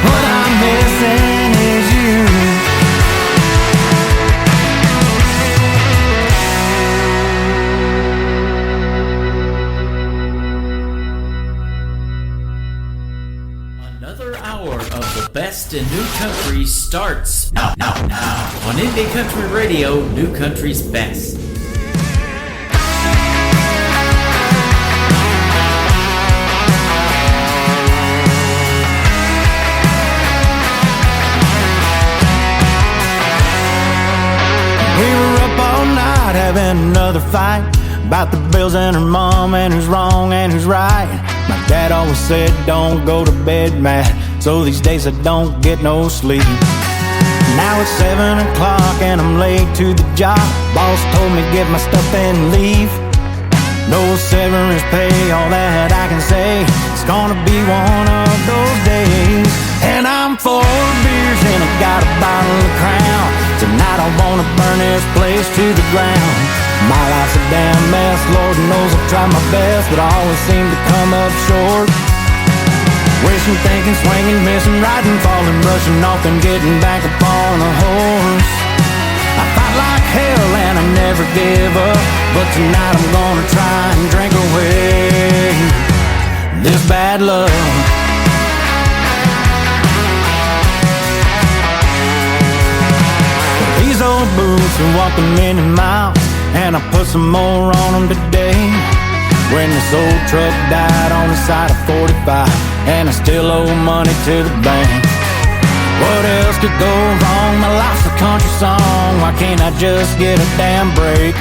What I'm missing is you. Another hour of the best in new country starts now on Indie Country Radio, New Country's Best. We were up all night having another fight about the bills and her mom and who's wrong and who's right. My dad always said don't go to bed mad, so these days I don't get no sleep. And Now it's 7 o'clock and I'm late to the job. Boss told me get my stuff and leave. No severance pay, all that I can say. It's gonna be one of those days. And I'm 4 beers and I got a bottle of Crown. Tonight I wanna burn this place to the ground. My life's a damn mess, Lord knows I've tried my best, but I always seem to come up short. Wishing, thinking, swinging, missing, riding, falling, brushing off and getting back upon a horse. I fight like hell and I never give up, but tonight I'm gonna try and drink away this bad luck. These old boots are walking many miles, and I put some more on them today. When this old truck died on the side of 45, and I still owe money to the bank. What else could go wrong? My life's a country song. Why can't I just get a damn break?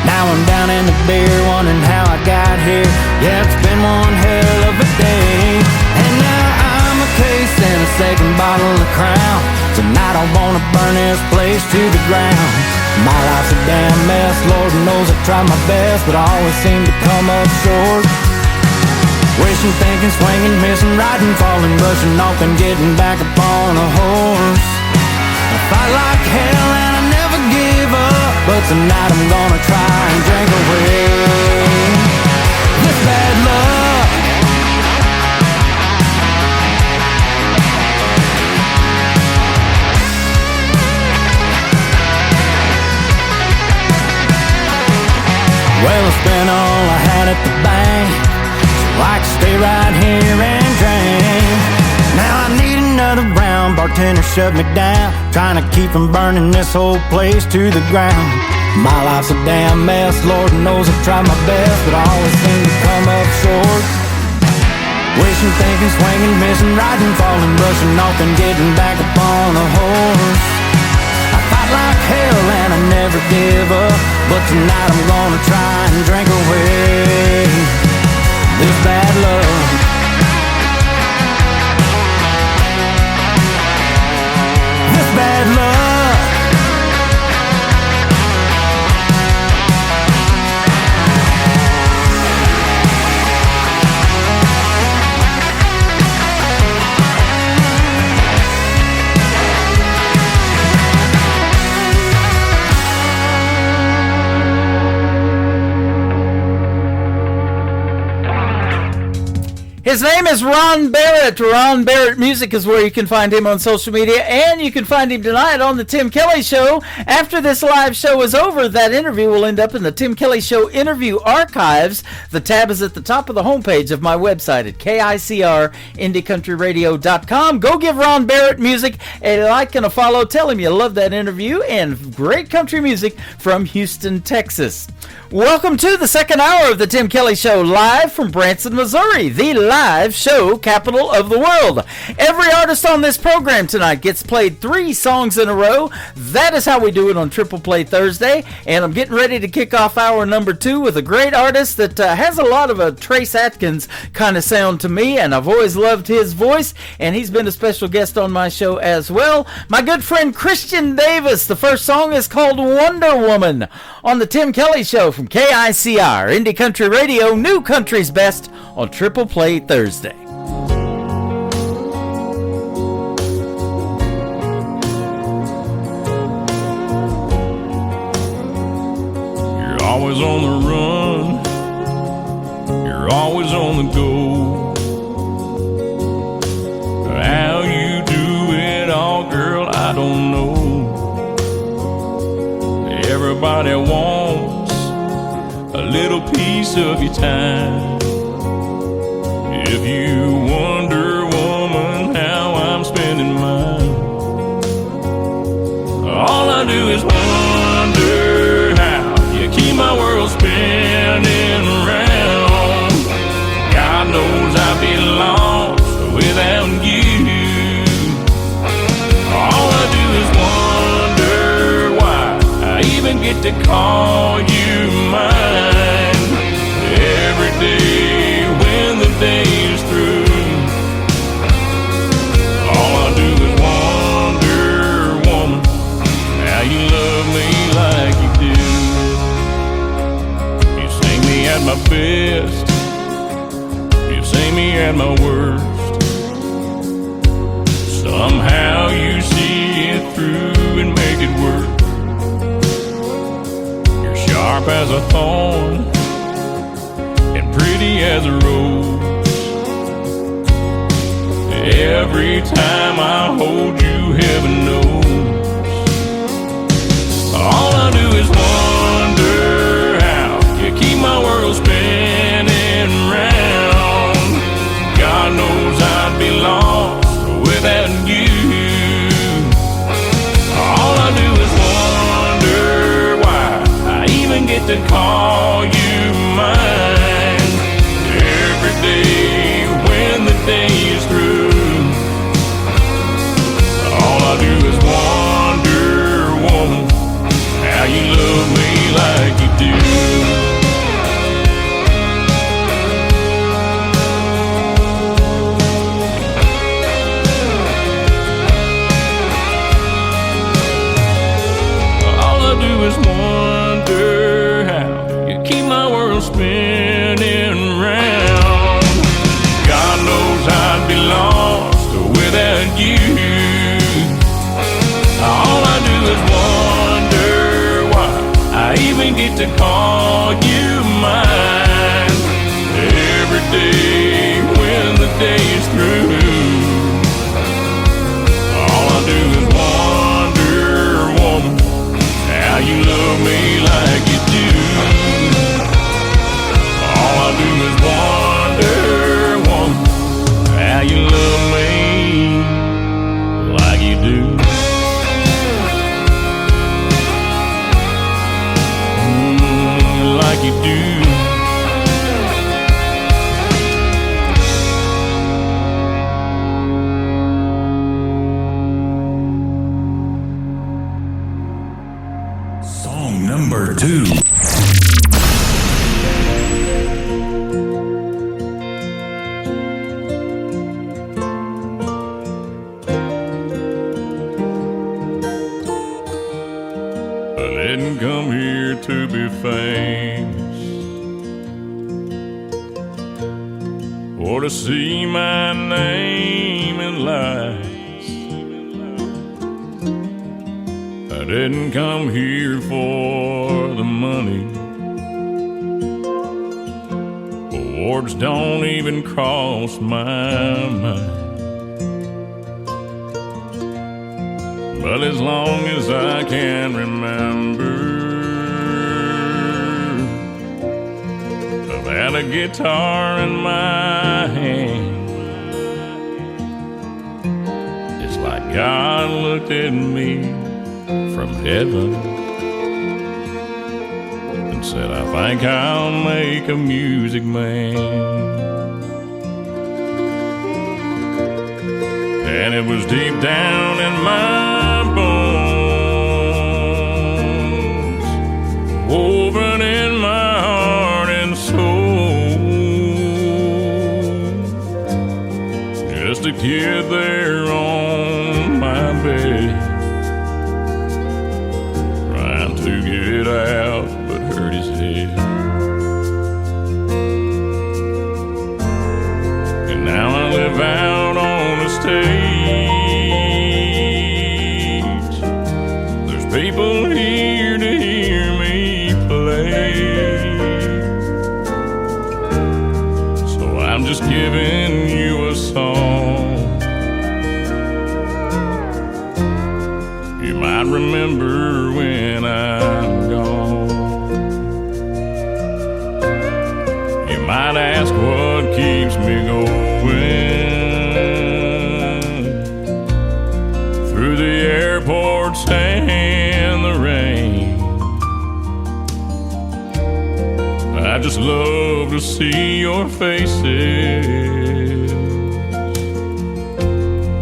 Now I'm down in the beer, wondering how I got here. Yeah, it's been one hell of a day. And now I'm a case and a second bottle of Crown. Tonight I wanna burn this place to the ground. My life's a damn mess, Lord knows I tried my best, but I always seem to come up short. Wishing, thinking, swinging, missing, riding, falling, rushing off and getting back upon a horse. I fight like hell and I never give up, but tonight I'm gonna try and drink away this bad luck. Well, I spent all I had at the bank, so I could stay right here and drink. Now I need another round, bartender shut me down, trying to keep from burning this whole place to the ground. My life's a damn mess, Lord knows I've tried my best, but I always seem to come up short. Wishing, thinking, swinging, missing, riding, falling, brushing off and getting back upon a horse. I fight like hell and I never give up, but tonight I'm gonna try and drink away this bad luck. This bad luck. His name is Ron Barrett. Ron Barrett Music is where you can find him on social media, and you can find him tonight on the Tim Kelly Show. After this live show is over, that interview will end up in the Tim Kelly Show interview archives. The tab is at the top of the homepage of my website at KICRIndieCountryRadio.com. Go give Ron Barrett Music a like and a follow. Tell him you love that interview and great country music from Houston, Texas. Welcome to the second hour of the Tim Kelly Show, live from Branson, Missouri, the live show capital of the world. Every artist on this program tonight gets played 3 songs in a row. That is how we do it on Triple Play Thursday, and I'm getting ready to kick off hour number 2 with a great artist that has a lot of a Trace Atkins kind of sound to me, and I've always loved his voice, and he's been a special guest on my show as well. My good friend Christian Davis. The first song is called Wonder Woman on the Tim Kelly Show from KICR, Indie Country Radio, New Country's Best on Triple Play Thursday. You're always on the run, you're always on the go. How you do it all, girl, I don't know. Everybody wants a little piece of your time. If you wonder, woman, how I'm spending mine, all I do is wonder how you keep my world spinning around. God knows I'd be lost without you. All I do is wonder why I even get to call you mine. Every day when the day is through, all I do is wonder, as a thorn and pretty as a rose. Every time I hold you, heaven knows. All I do is wonder how you keep my world spinning round. God knows I'd be lost without you. All I do is wonder why I even get to call you mine. Every day when the day is through, all I do is wonder, woman, how you love me like you do. All I do is wonder how you keep my world spinning round. God knows I'd be lost without you. All I do is wonder why I even get to call you mine. Every day when the day is through, all I do is wonder, woman, how you love me like you do. All I do is wonder, woman, how you love me like you do. Like you do. Song number 2. I didn't come here to be famous or to see my name in lights. I didn't come here for the money. Awards don't even cross my mind. But as long as I can remember, I've had a guitar in my hand. It's like God looked at me from heaven and said, I think I'll make a music man. And it was deep down in my bones, woven in my heart and soul. Just a kid there on my bed, trying to get out but hurt his head. And now I live out on the stage. There's people here to hear me play. So I'm just giving you a song you might remember when I'm gone. You might ask what keeps me going through the airports and the rain. I just love to see your faces,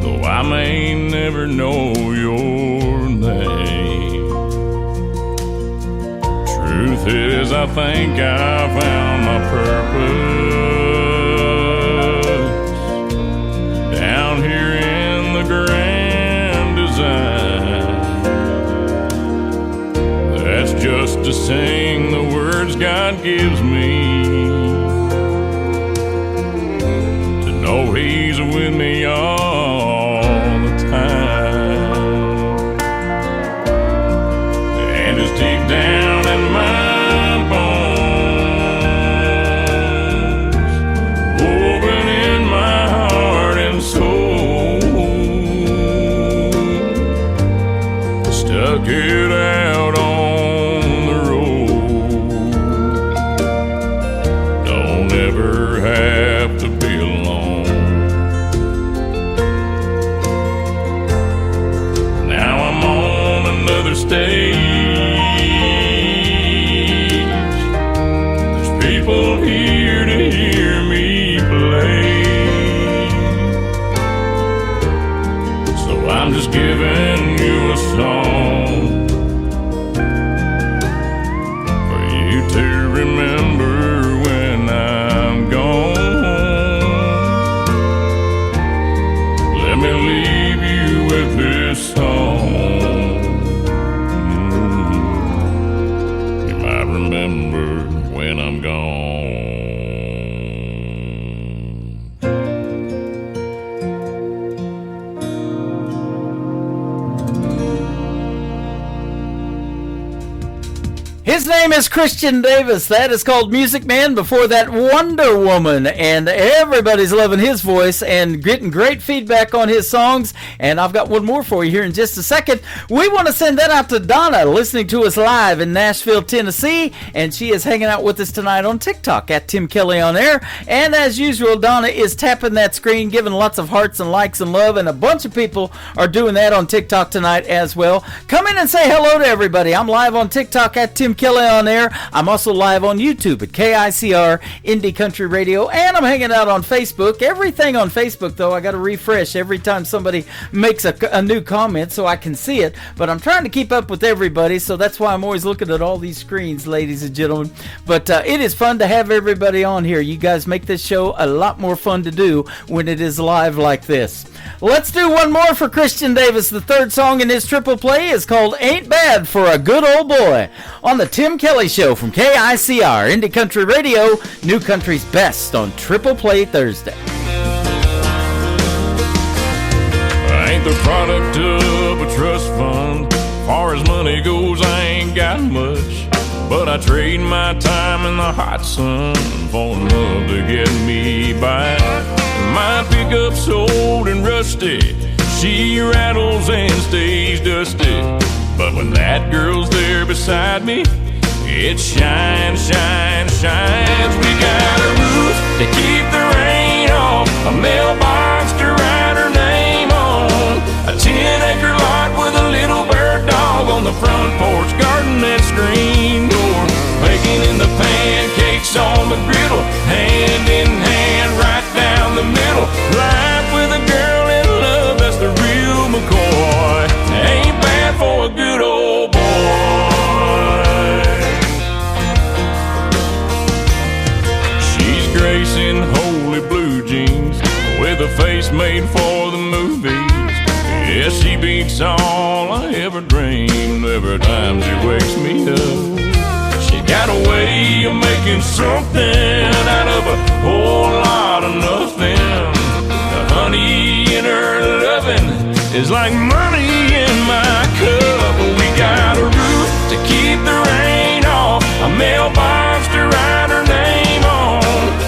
though I may never know your name. Truth is, I think I found my purpose down here in the grand design. That's just to sing the words God gives me, to know He's with me all the time. And it's deep down in my bones, get out on the road. Don't ever have to be alone. Now I'm on another stage. There's people here to hear me play. So I'm just giving you a song for you to remember when I'm gone. Let me leave you with this song. You might remember when I'm gone. His name is Christian Davis. That is called Music Man. Before that, Wonder Woman. And everybody's loving his voice and getting great feedback on his songs. And I've got one more for you here in just a second. We want to send that out to Donna, listening to us live in Nashville, Tennessee. And she is hanging out with us tonight on TikTok at Tim Kelly on Air. And as usual, Donna is tapping that screen, giving lots of hearts and likes and love. And a bunch of people are doing that on TikTok tonight as well. Come in and say hello to everybody. I'm live on TikTok at Tim Kelly on Air. I'm also live on YouTube at KICR Indie Country Radio, and I'm hanging out on Facebook. Everything on Facebook, though, I got to refresh every time somebody makes a new comment so I can see it, but I'm trying to keep up with everybody, so that's why I'm always looking at all these screens, ladies and gentlemen. But it is fun to have everybody on here. You guys make this show a lot more fun to do when it is live like this. Let's do one more for Christian Davis. The third song in his triple play is called Ain't Bad for a Good Old Boy on the Tim Kelly Show from KICR Indie Country Radio, New Country's best on Triple Play Thursday. I ain't the product of a trust fund. Far as money goes, I ain't got much. But I trade my time in the hot sun for love to get me by. My pickup's old and rusty. She rattles and stays dusty. But when that girl's there beside me, it shines, shines, shines. We got a roof to keep the rain off, a mailbox to write her name on, a 10-acre lot with a little bird dog on the front porch, garden that screen door, baking in the pancakes on the griddle, hand in hand right down the middle. Life with a girl in love, that's the real McCoy. Ain't bad for a good old boy. She's gracing holy blue jeans with a face made for the movies. Yeah, she beats all I ever dreamed every time she wakes me up. She got a way of making something out of a whole lot of nothing. The honey in her loving is like money in my cup. We got a roof to keep the rain off, a mailbox to write her name on,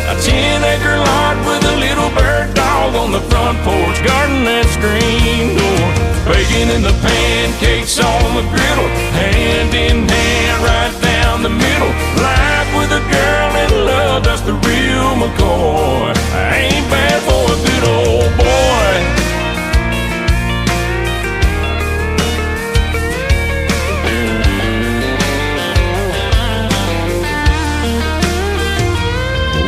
a 10-acre lot with a little bird dog on the front porch, garden that screen door, baking in the pancakes on the griddle, hand in hand right down the middle. Life with a girl in love, that's the real McCoy. Ain't bad for a good old boy.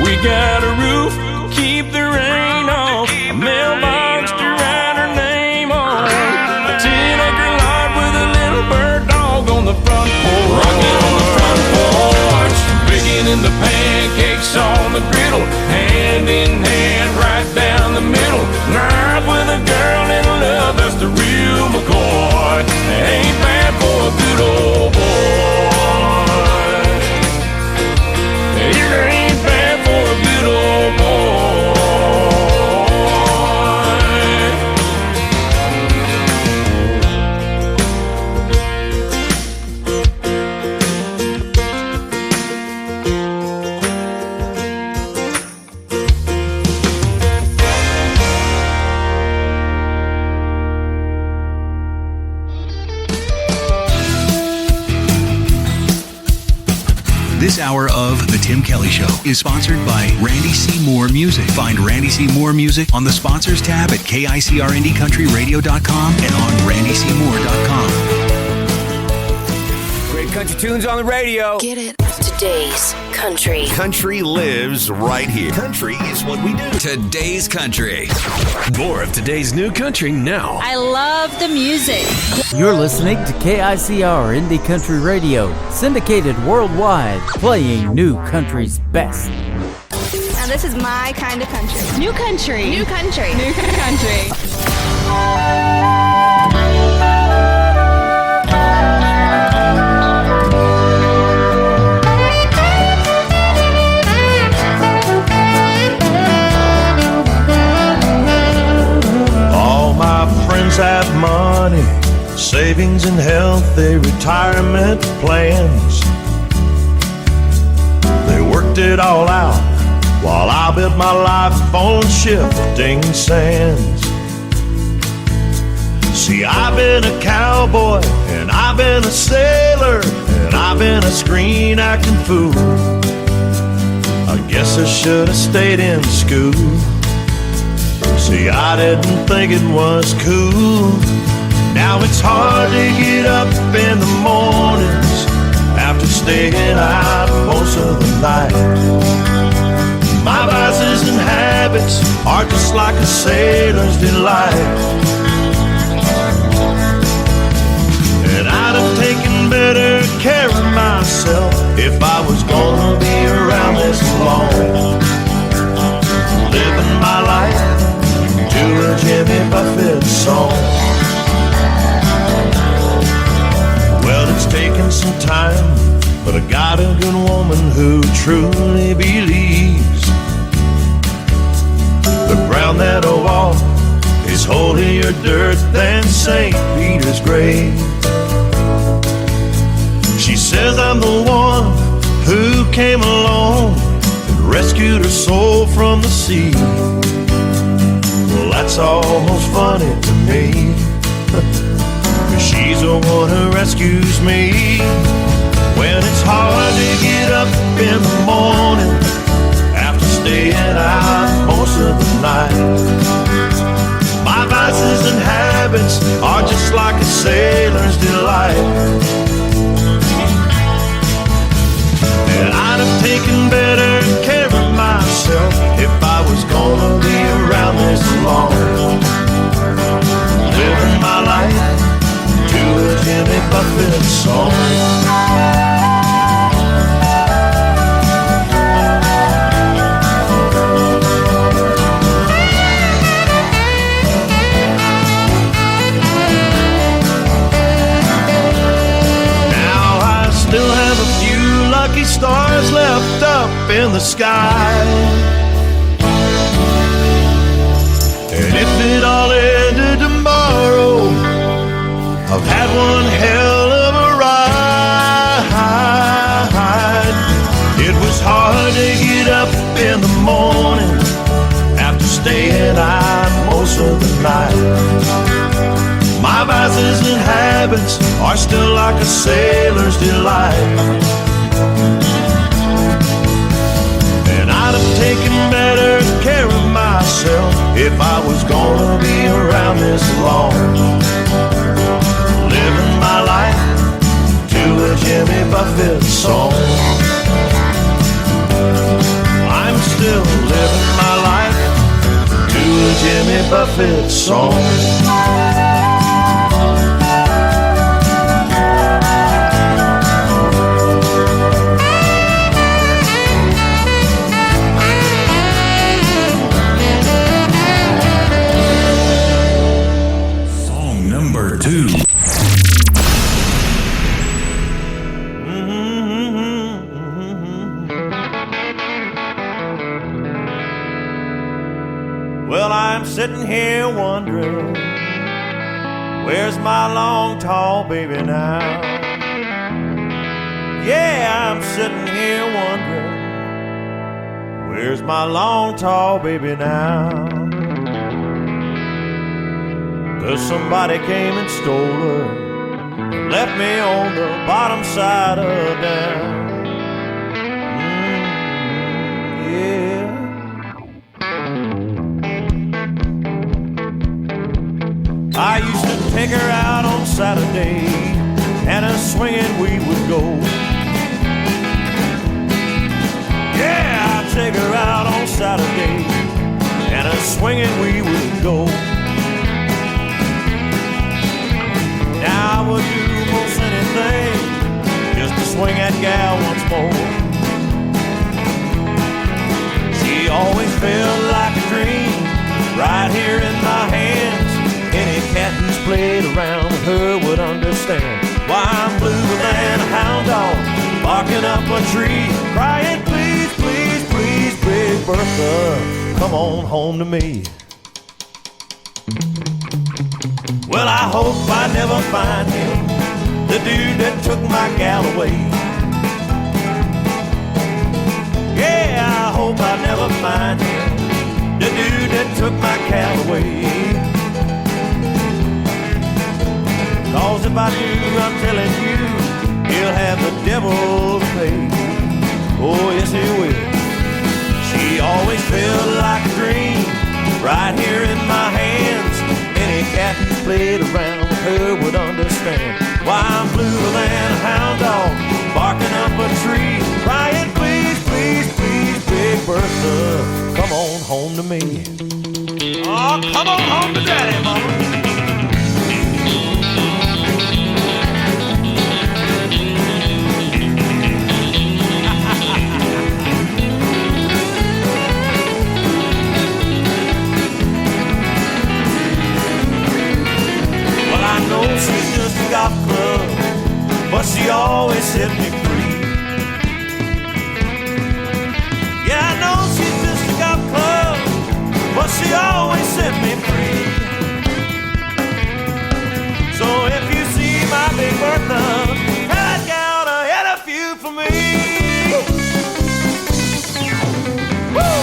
We got a roof, keep the rain off, a mailbox to write her name on, a 10-acre lot with a little bird dog on the front porch, rocking on the front porch, baking in the pancakes on the griddle, hand in hand right down the middle. Night with a girl in love, that's the real McCoy. Ain't bad for a good old boy. It ain't bad for a good old boy. This hour of The Tim Kelly Show is sponsored by Randy C. Moore Music. Find Randy C. Moore Music on the Sponsors tab at KICRNDCountryRadio.com and on RandyCMoore.com. Great country tunes on the radio. Get it. Today's country. Country lives right here. Country is what we do. Today's country. More of today's new country now. I love the music. You're listening to KICR Indie Country Radio, syndicated worldwide, playing new country's best. Now this is my kind of country. New country. New country. New country. Have money, savings and healthy retirement plans. They worked it all out while I built my life on shifting sands. See, I've been a cowboy and I've been a sailor and I've been a screen acting fool. I guess I should have stayed in school. See, I didn't think it was cool. Now it's hard to get up in the mornings after staying out most of the night. My vices and habits are just like a sailor's delight. And I'd have taken better care of myself if I was gonna be around this long. Living my life to a Jimmy Buffett song. Well, it's taken some time, but I got a good woman who truly believes the ground that I walk is holier dirt than St. Peter's grave. She says I'm the one who came along and rescued her soul from the sea. Well, that's almost funny to me, 'cause she's the one who rescues me. When it's hard to get up in the morning after staying out most of the night. My vices and habits are just like a sailor's delight. And I'd have taken better care of myself if I was gonna be around this long. Living my life to a Jimmy Buffett song. Still have a few lucky stars left up in the sky. And if it all ended tomorrow, I've had one hell of a ride. It was hard to get up in the morning after staying out most of the night. My vices and habits are still like a sailor's delight. And I'd have taken better care of myself if I was gonna be around this long. Living my life to a Jimmy Buffett song. I'm still living my life to a Jimmy Buffett song. Well, I'm sitting here wondering, where's my long, tall baby now? Yeah, I'm sitting here wondering, where's my long, tall baby now? 'Cause somebody came and stole her, left me on the bottom side of down. yeah. I used to take her out on Saturday, and a swinging we would go. Yeah, I'd take her out on Saturday, and a swinging we would go. Now I would do most anything just to swing that gal once more. She always felt like a dream right here in my hands. Any cat who's played around with her would understand why I'm bluer than a hound dog, barking up a tree, crying, please, please, please, Big Bertha, come on home to me. Well, I hope I never find him, the dude that took my gal away. Yeah, I hope I never find him, the dude that took my gal away. 'Cause if I do, I'm telling you, he'll have the devil to pay. Oh, yes, he will. She always felt like a dream right here in my hands. Any cat who played around with her would understand why I'm bluer than a hound dog, barking up a tree, crying, please, please, please, Big Bertha, come on home to me. Oh, come on home to Daddy, Mama. I know she's just a golf club, but she always set me free. Yeah, I know she's just a golf club, but she always set me free. So if you see my Big Bertha, tell that gal to hit a few for me. Woo!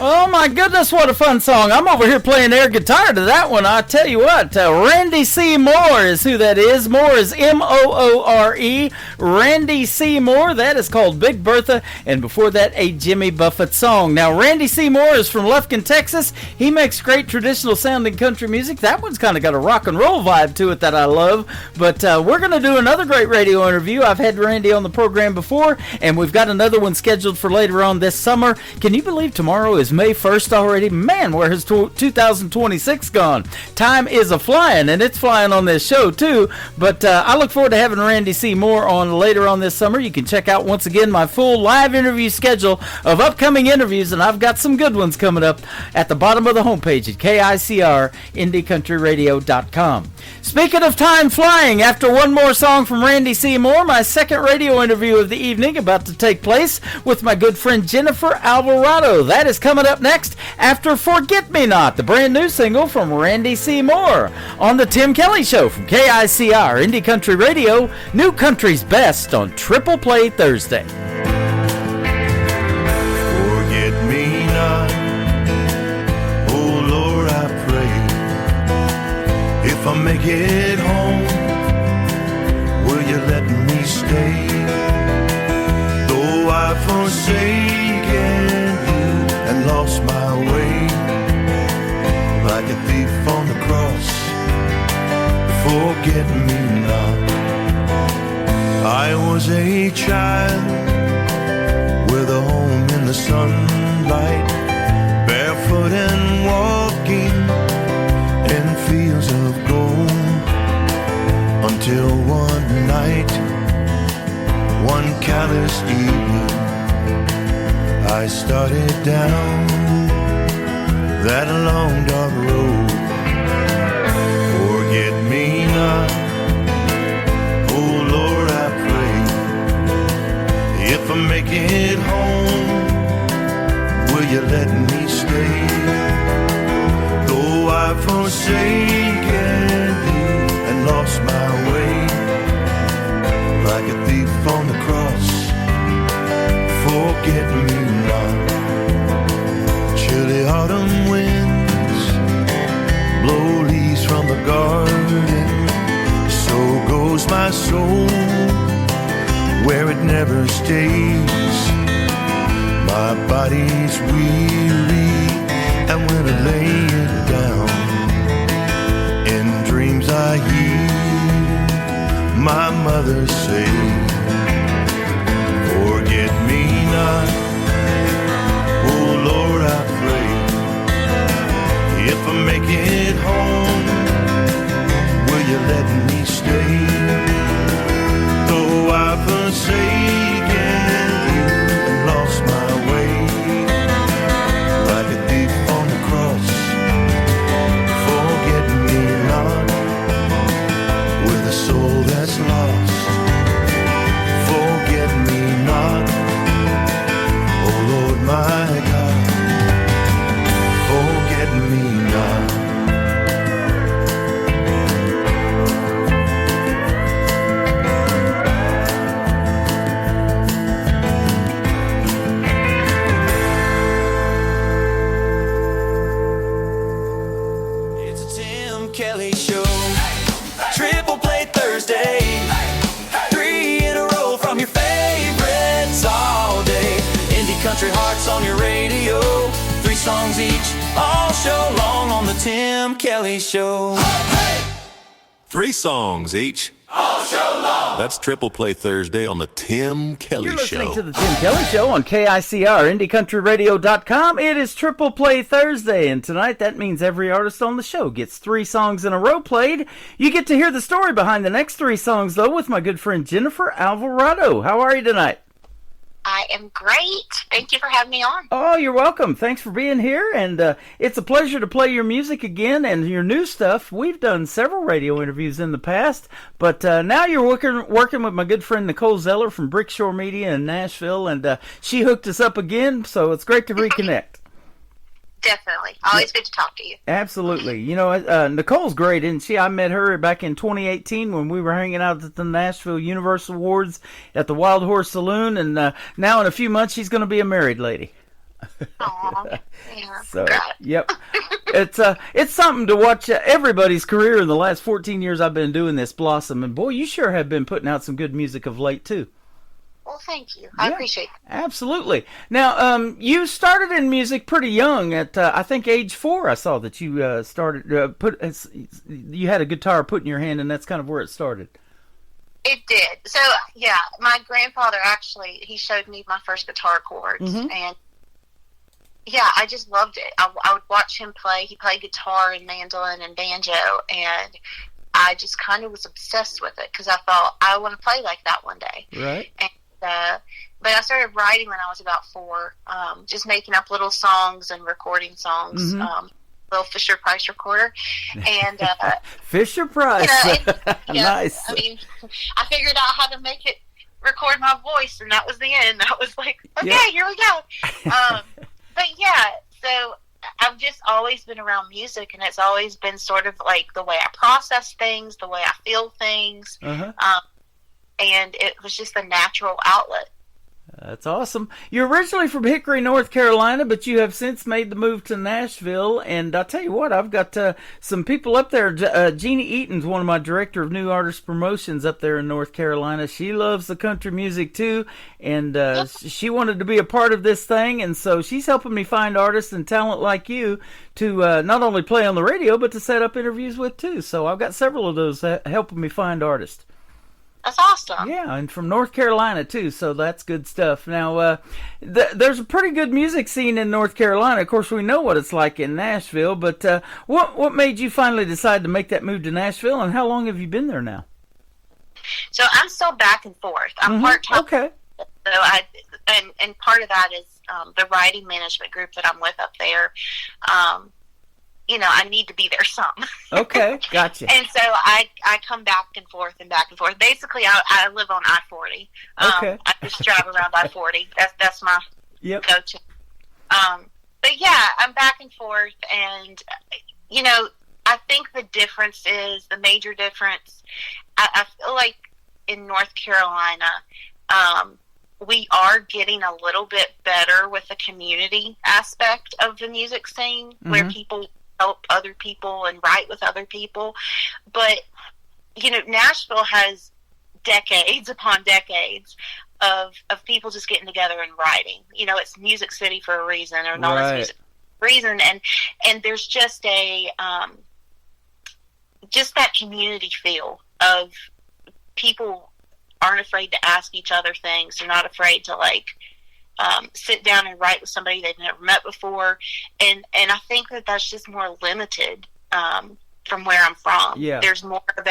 Oh my goodness, what a fun song. I'm over here playing air guitar to that one. I tell you what, Randy C. Moore is who that is. Moore is M-O-O-R-E. Randy C. Moore, that is called Big Bertha. And before that, a Jimmy Buffett song. Now, Randy C. Moore is from Lufkin, Texas. He makes great traditional sounding country music. That one's kind of got a rock and roll vibe to it that I love. But we're going to do another great radio interview. I've had Randy on the program before, and we've got another one scheduled for later on this summer. Can you believe tomorrow is May 1st already? Man, where has 2026 gone? Time is a-flying, and it's flying on this show too. But I look forward to having Randy C. Moore on later on this summer. You can check out once again my full live interview schedule of upcoming interviews, and I've got some good ones coming up at the bottom of the homepage at KICRIndieCountryRadio.com. Speaking of time flying, after one more song from Randy C. Moore, my second radio interview of the evening about to take place with my good friend Jennifer Alvarado. That is coming up next after Forget Me Not, the brand new single from Randy C. Moore on the Tim Kelly Show from KICR Indie Country Radio, New Country's Best on Triple Play Thursday. Forget me not, oh Lord, I pray. If I make it home, will you let me stay? Though I've forsaken you and lost my way, like a thief on the cross, forget me not. I was a child with a home in the sunlight, barefoot and walking in fields of gold, until one night, one callous evening, I started down that long dark road. Forget me not, oh Lord, I pray. If I make it home, will you let me stay? Though I've forsaken you and lost my way, like a thief on the cross, forget me not. Chilly autumn winds blow leaves from the garden, so goes my soul never stays. My body's weary, and when I lay it down, in dreams I hear my mother say, forget me not, oh Lord, I pray. If I make it home, will you let me stay? Though I've forsaken you and lost my way, like a thief on the cross, forget me not, with a soul that's lost, forget me not, oh Lord my God, forget me not. It's a Tim Kelly Show. Triple Play Thursday. 3 in a row from your favorites all day. Indie country hearts on your radio. 3 songs each, all show long on the Tim Kelly Show. 3 songs each. All show long. That's Triple Play Thursday on the Tim Kelly You're listening Show. to the Tim Kelly Show on KICR, IndieCountryRadio.com. It is Triple Play Thursday, and tonight that means every artist on the show gets 3 songs in a row played. You get to hear the story behind the next 3 songs, though, with my good friend Jennifer Alvarado. How are you tonight? I am great. Thank you for having me on. Oh, you're welcome. Thanks for being here, and it's a pleasure to play your music again and your new stuff. We've done several radio interviews in the past, but now you're working with my good friend Nicole Zeller from Brickshore Media in Nashville, and she hooked us up again, so it's great to reconnect. Definitely. Always good to talk to you. Absolutely. You know, Nicole's great, isn't she? I met her back in 2018 when we were hanging out at the Nashville Universal Awards at the Wild Horse Saloon, and now in a few months she's going to be a married lady. Aww. Yeah. So, yep. It's something to watch everybody's career in the last 14 years I've been doing this blossom, and boy, you sure have been putting out some good music of late, too. Well, thank you. I appreciate it. Absolutely. Now, you started in music pretty young at, I think, age 4. I saw that you started, you had a guitar put in your hand, and that's kind of where it started. It did. So, yeah, my grandfather actually, he showed me my first guitar chords, and yeah, I just loved it. I would watch him play. He played guitar and mandolin and banjo, and I just kind of was obsessed with it because I thought, I want to play like that one day. Right. And, but I started writing when I was about 4, just making up little songs and recording songs, little Fisher-Price recorder. And Fisher-Price. Nice. I mean, I figured out how to make it record my voice, and that was the end. That was like, okay, here we go. But yeah, so I've just always been around music, and it's always been sort of like the way I process things, the way I feel things. And it was just a natural outlet. That's awesome. You're originally from Hickory, North Carolina, but you have since made the move to Nashville. And I'll tell you what, I've got some people up there. Jeannie Eaton's one of my director of new artist promotions up there in North Carolina. She loves the country music too, and she wanted to be a part of this thing. And so she's helping me find artists and talent like you to not only play on the radio, but to set up interviews with too. So I've got several of those helping me find artists. That's awesome. Yeah, and from North Carolina, too, so that's good stuff. Now, there's a pretty good music scene in North Carolina. Of course, we know what it's like in Nashville, but what made you finally decide to make that move to Nashville, and how long have you been there now? So I'm still back and forth. I'm part-time. Okay. So and part of that is the writing management group that I'm with up there. You know, I need to be there some. Okay, gotcha. And so I come back and forth and back and forth. Basically, I live on I-40. Okay. I just drive around I-40. That's my go-to. But yeah, I'm back and forth, and you know, I think the difference is the major difference. I feel like in North Carolina, we are getting a little bit better with the community aspect of the music scene, where people help other people and write with other people. But, you know, Nashville has decades upon decades of people just getting together and writing. You know, it's Music City for a reason, or known as Music for a reason, and there's just just that community feel of people aren't afraid to ask each other things. They're not afraid to sit down and write with somebody they've never met before, and I think that's just more limited from where I'm from. Yeah. There's more of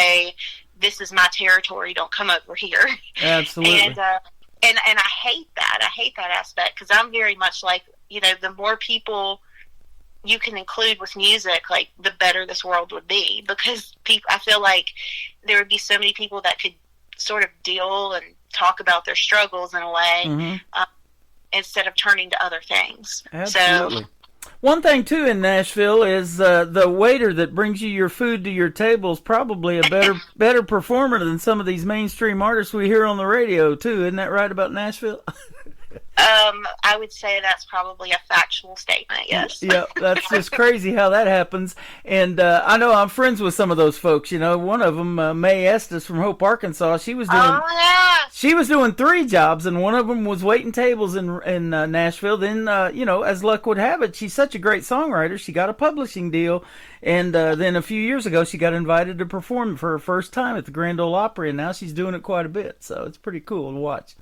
this is my territory, don't come over here. Absolutely. And I hate that. I hate that aspect, because I'm very much like, you know, the more people you can include with music, like, the better this world would be, because I feel like there would be so many people that could sort of deal and talk about their struggles in a way, instead of turning to other things. Absolutely. So, one thing, too, in Nashville is the waiter that brings you your food to your table is probably a better performer than some of these mainstream artists we hear on the radio, too. Isn't that right about Nashville? I would say that's probably a factual statement, yes. Yeah, that's just crazy how that happens. And I know I'm friends with some of those folks. You know, one of them, Mae Estes from Hope, Arkansas, she was doing 3 jobs, and one of them was waiting tables in Nashville. Then, you know, as luck would have it, she's such a great songwriter, she got a publishing deal. And then a few years ago, she got invited to perform for her first time at the Grand Ole Opry, and now she's doing it quite a bit. So it's pretty cool to watch.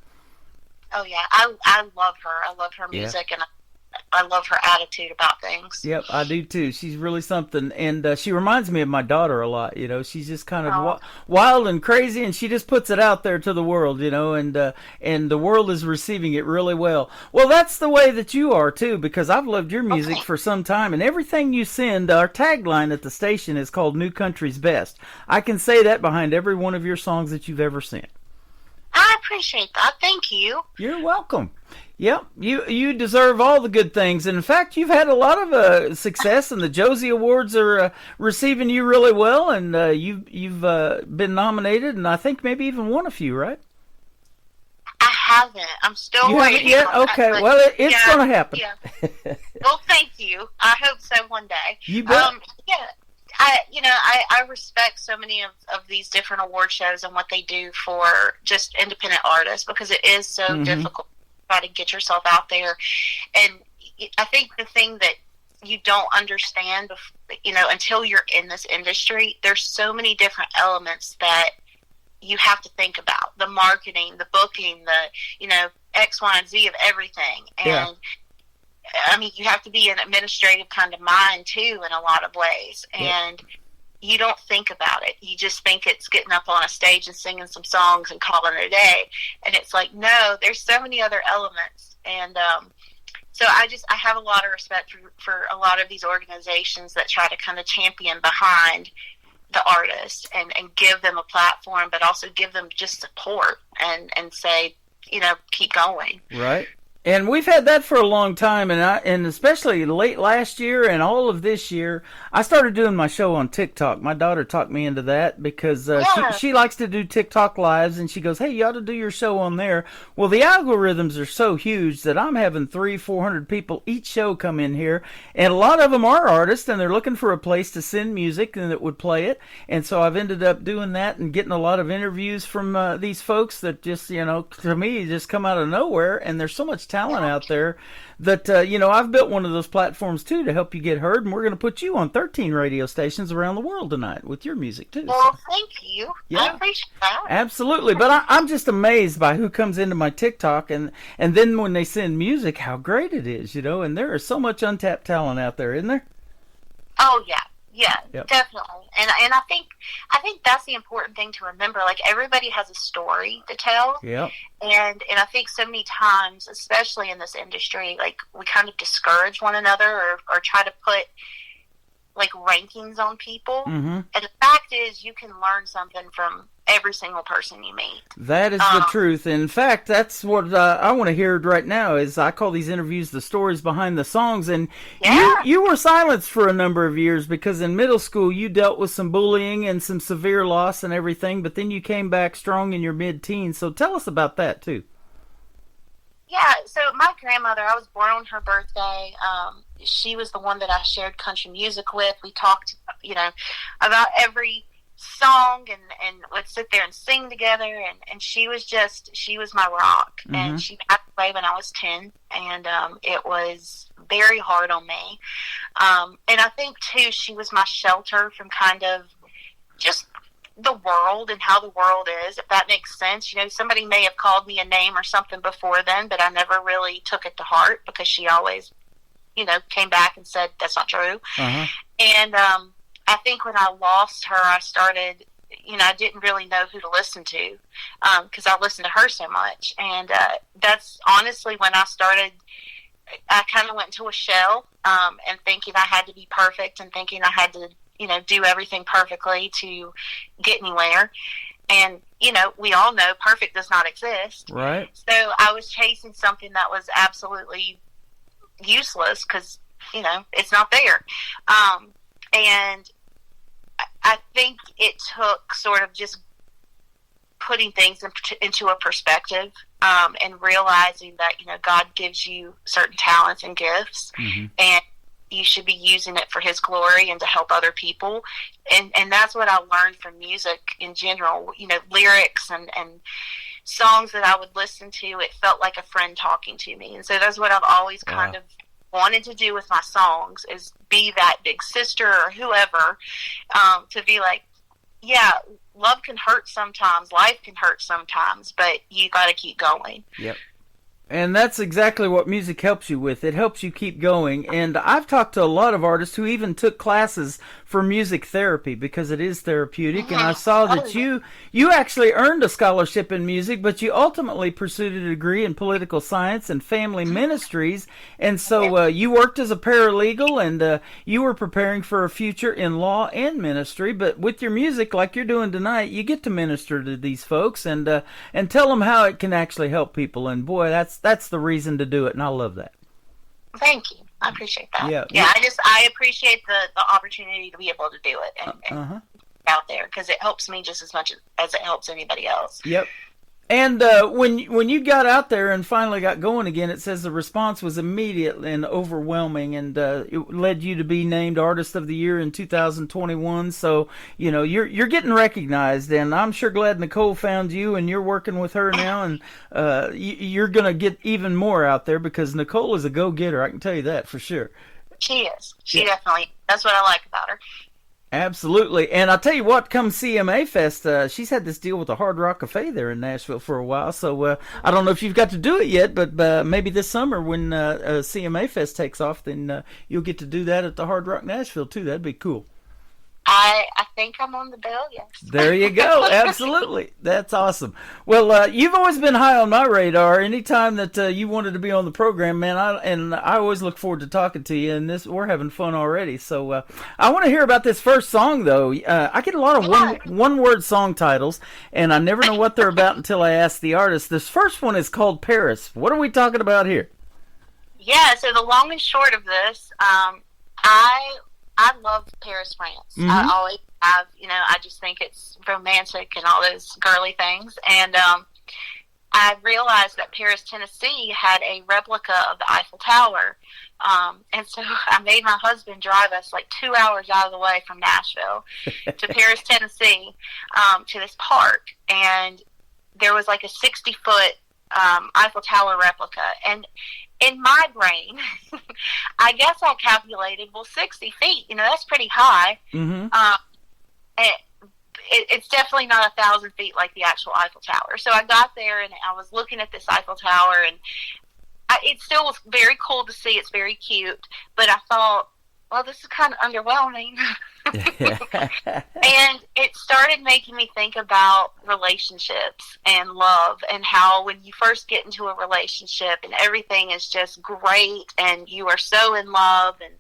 Oh, yeah. I love her. I love her music, and I love her attitude about things. Yep, I do, too. She's really something. And she reminds me of my daughter a lot, you know. She's just kind of wild and crazy, and she just puts it out there to the world, you know, and the world is receiving it really well. Well, that's the way that you are, too, because I've loved your music for some time, and everything you send, our tagline at the station is called New Country's Best. I can say that behind every one of your songs that you've ever sent. I appreciate that. Thank you. You're welcome. Yep, you deserve all the good things. And in fact, you've had a lot of success, and the Josie Awards are receiving you really well. And you've been nominated, and I think maybe even won a few, right? I haven't. I'm still waiting. Yeah. Okay. That, well, it's going to happen. Yeah. Well, thank you. I hope so one day. You bet. Yeah. I respect so many of these different award shows and what they do for just independent artists, because it is so difficult to try to get yourself out there. And I think the thing that you don't understand, you know, until you're in this industry, there's so many different elements that you have to think about. The marketing, the booking, the, you know, X, Y, and Z of everything. And I mean, you have to be an administrative kind of mind, too, in a lot of ways. And you don't think about it. You just think it's getting up on a stage and singing some songs and calling it a day. And it's like, no, there's so many other elements. And so I have a lot of respect for a lot of these organizations that try to kind of champion behind the artists and give them a platform, but also give them just support and say, you know, keep going. Right. And we've had that for a long time, and especially late last year and all of this year, I started doing my show on TikTok. My daughter talked me into that because she likes to do TikTok lives, and she goes, "Hey, you ought to do your show on there." Well, the algorithms are so huge that I'm having 300-400 people each show come in here, and a lot of them are artists, and they're looking for a place to send music and that would play it. And so I've ended up doing that and getting a lot of interviews from these folks that just, you know, to me, just come out of nowhere, and there's so much talent out there that, you know, I've built one of those platforms, too, to help you get heard, and we're going to put you on 13 radio stations around the world tonight with your music, too. Well, thank you. Yeah. I appreciate that. Absolutely. But I'm just amazed by who comes into my TikTok, and then when they send music, how great it is, you know, and there is so much untapped talent out there, isn't there? Oh, yeah. Yeah, Yep. definitely. And I think that's the important thing to remember. Like, everybody has a story to tell. Yep. And I think so many times, especially in this industry, like, we kind of discourage one another or try to put, like, rankings on people. Mm-hmm. And the fact is, you can learn something from every single person you meet. That is the truth. In fact, that's what I want to hear right now. Is I call these interviews the stories behind the songs. And you were silenced for a number of years because in middle school you dealt with some bullying and some severe loss and everything, but then you came back strong in your mid-teens. So tell us about that too. Yeah, so my grandmother, I was born on her birthday. She was the one that I shared country music with. We talked, you know, about every song and would sit there and sing together, and she was my rock. Mm-hmm. And she passed away when I was 10, and it was very hard on me. And I think too, she was my shelter from kind of just the world and how the world is, if that makes sense. You know, somebody may have called me a name or something before then, but I never really took it to heart, because she always, you know, came back and said that's not true. Uh-huh. And I think when I lost her, I started, you know, I didn't really know who to listen to, because I listened to her so much. And that's honestly when I kind of went into a shell, and thinking I had to be perfect, and thinking I had to, you know, do everything perfectly to get anywhere. And, you know, we all know perfect does not exist. Right. So I was chasing something that was absolutely useless, because, you know, it's not there. And I think it took sort of just putting things into a perspective, and realizing that, you know, God gives you certain talents and gifts, mm-hmm. and you should be using it for His glory and to help other people. And that's what I learned from music in general. You know, lyrics and songs that I would listen to, it felt like a friend talking to me. And so that's what I've always kind of wanted to do with my songs, is be that big sister or whoever, to be like, yeah, love can hurt sometimes, life can hurt sometimes, but you got to keep going. Yep. And that's exactly what music helps you with. It helps you keep going. And I've talked to a lot of artists who even took classes for music therapy, because it is therapeutic. Mm-hmm. And I saw that you actually earned a scholarship in music, but you ultimately pursued a degree in political science and family ministries. And so you worked as a paralegal, and you were preparing for a future in law and ministry. But with your music, like you're doing tonight, you get to minister to these folks and tell them how it can actually help people. And boy, that's the reason to do it, and I love that. Thank you. I appreciate that. Yeah. I appreciate the opportunity to be able to do it and out there, because it helps me just as much as it helps anybody else. Yep. And when you got out there and finally got going again, it says the response was immediate and overwhelming, and it led you to be named Artist of the Year in 2021. So, you know, you're getting recognized, and I'm sure glad Nicole found you, and you're working with her now, and you're going to get even more out there, because Nicole is a go-getter. I can tell you that for sure. She is. She definitely. That's what I like about her. Absolutely. And I'll tell you what, come CMA Fest, she's had this deal with the Hard Rock Cafe there in Nashville for a while. So I don't know if you've got to do it yet, but maybe this summer when CMA Fest takes off, then you'll get to do that at the Hard Rock Nashville too. That'd be cool. I think I'm on the bill, yes. There you go. Absolutely. That's awesome. Well, you've always been high on my radar. Anytime that you wanted to be on the program, man, I always look forward to talking to you, and we're having fun already. So I want to hear about this first song, though. I get a lot of one-word song titles, and I never know what they're about until I ask the artist. This first one is called Paris. What are we talking about here? Yeah, so the long and short of this, I love Paris, France. Mm-hmm. I always have, you know, I just think it's romantic and all those girly things. And I realized that Paris, Tennessee had a replica of the Eiffel Tower. And so I made my husband drive us like 2 hours out of the way from Nashville to Paris, Tennessee, to this park. And there was like a 60-foot Eiffel Tower replica. And in my brain, I guess I calculated, 60 feet, you know, that's pretty high. Mm-hmm. It's definitely not 1,000 feet like the actual Eiffel Tower. So I got there and I was looking at this Eiffel Tower, and it still was very cool to see. It's very cute, but I thought, well, this is kind of underwhelming. And it started making me think about relationships and love, and how when you first get into a relationship and everything is just great and you are so in love and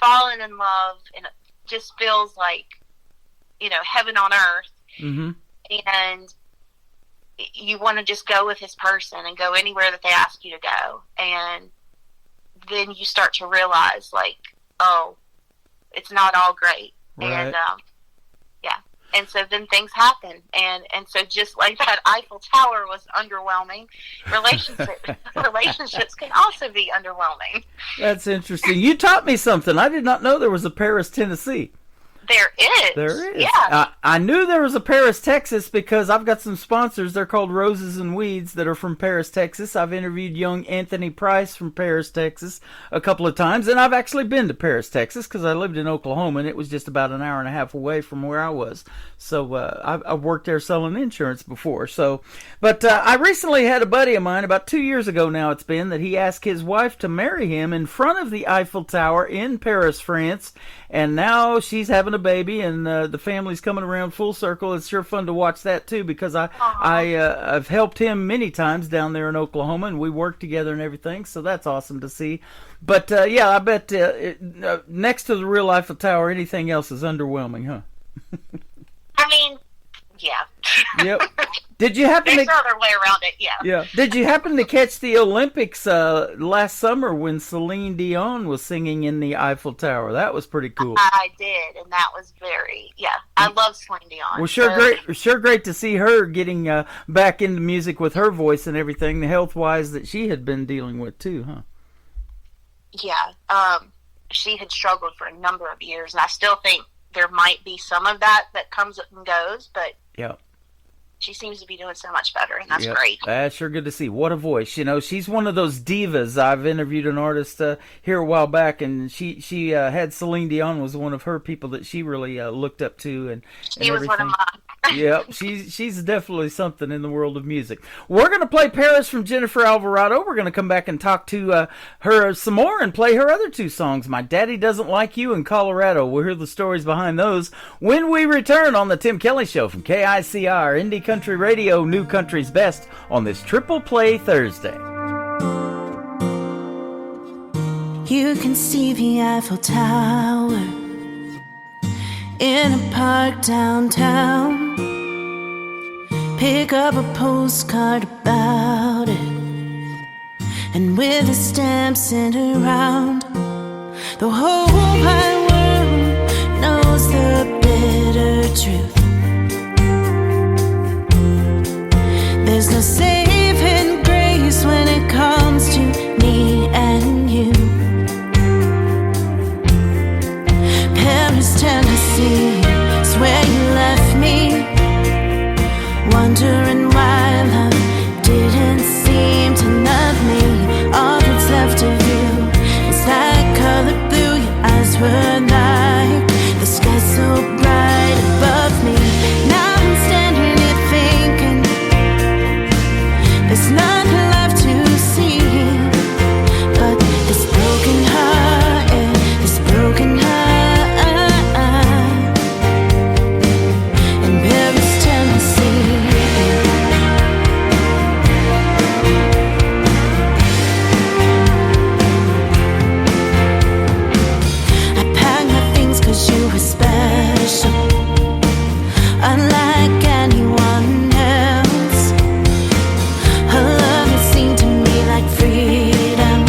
falling in love, and it just feels like, you know, heaven on earth. Mm-hmm. And you want to just go with this person and go anywhere that they ask you to go. And then you start to realize, like, oh, it's not all great. Right. And and so then things happen, and so just like that Eiffel Tower was underwhelming, relationships can also be underwhelming. That's interesting. You taught me something. I did not know there was a Paris, Tennessee. There is. There is. Yeah. I knew there was a Paris, Texas, because I've got some sponsors. They're called Roses and Weeds that are from Paris, Texas. I've interviewed young Anthony Price from Paris, Texas a couple of times, and I've actually been to Paris, Texas, because I lived in Oklahoma, and it was just about an hour and a half away from where I was. So I've worked there selling insurance before. But I recently had a buddy of mine, about 2 years ago now it's been, that he asked his wife to marry him in front of the Eiffel Tower in Paris, France, and now she's having a baby, and the family's coming around full circle. It's sure fun to watch that too, because I've helped him many times down there in Oklahoma, and we work together and everything, so that's awesome to see. But yeah, I bet next to the real Eiffel Tower, anything else is underwhelming, huh? I mean, yeah. Yep. Did you happen There's no other way around it, yeah. Yeah. Did you happen to catch the Olympics last summer when Celine Dion was singing in the Eiffel Tower? That was pretty cool. I did, and that was I love Celine Dion. Well, sure great to see her getting back into music with her voice and everything, the health-wise that she had been dealing with too, huh? Yeah. She had struggled for a number of years, and I still think there might be some of that comes and goes, but yeah, she seems to be doing so much better, and that's great. That's sure good to see. What a voice. You know, she's one of those divas. I've interviewed an artist here a while back, and she had Celine Dion was one of her people that she really looked up to. And she was one of mine. Yeah, she's definitely something in the world of music. We're going to play Paris from Jennifer Alvarado. We're going to come back and talk to her some more and play her other two songs, My Daddy Doesn't Like You and Colorado. We'll hear the stories behind those when we return on the Tim Kelly Show from KICR, Indie Country Radio, New Country's Best, on this Triple Play Thursday. You can see the Eiffel Tower in a park downtown. Pick up a postcard about it, and with a stamp sent around, the whole wide world knows the bitter truth. There's no saving grace when it comes to me and you. Paris, Tennessee is where you left me, wondering why love didn't seem to love me. All that's left of you is that color blue. Your eyes were like the sky so bright above me. Now I'm standing here thinking there's nothing left to see, but this broken heart, yeah, this broken heart. You were special, unlike anyone else. Her love had seemed to me like freedom,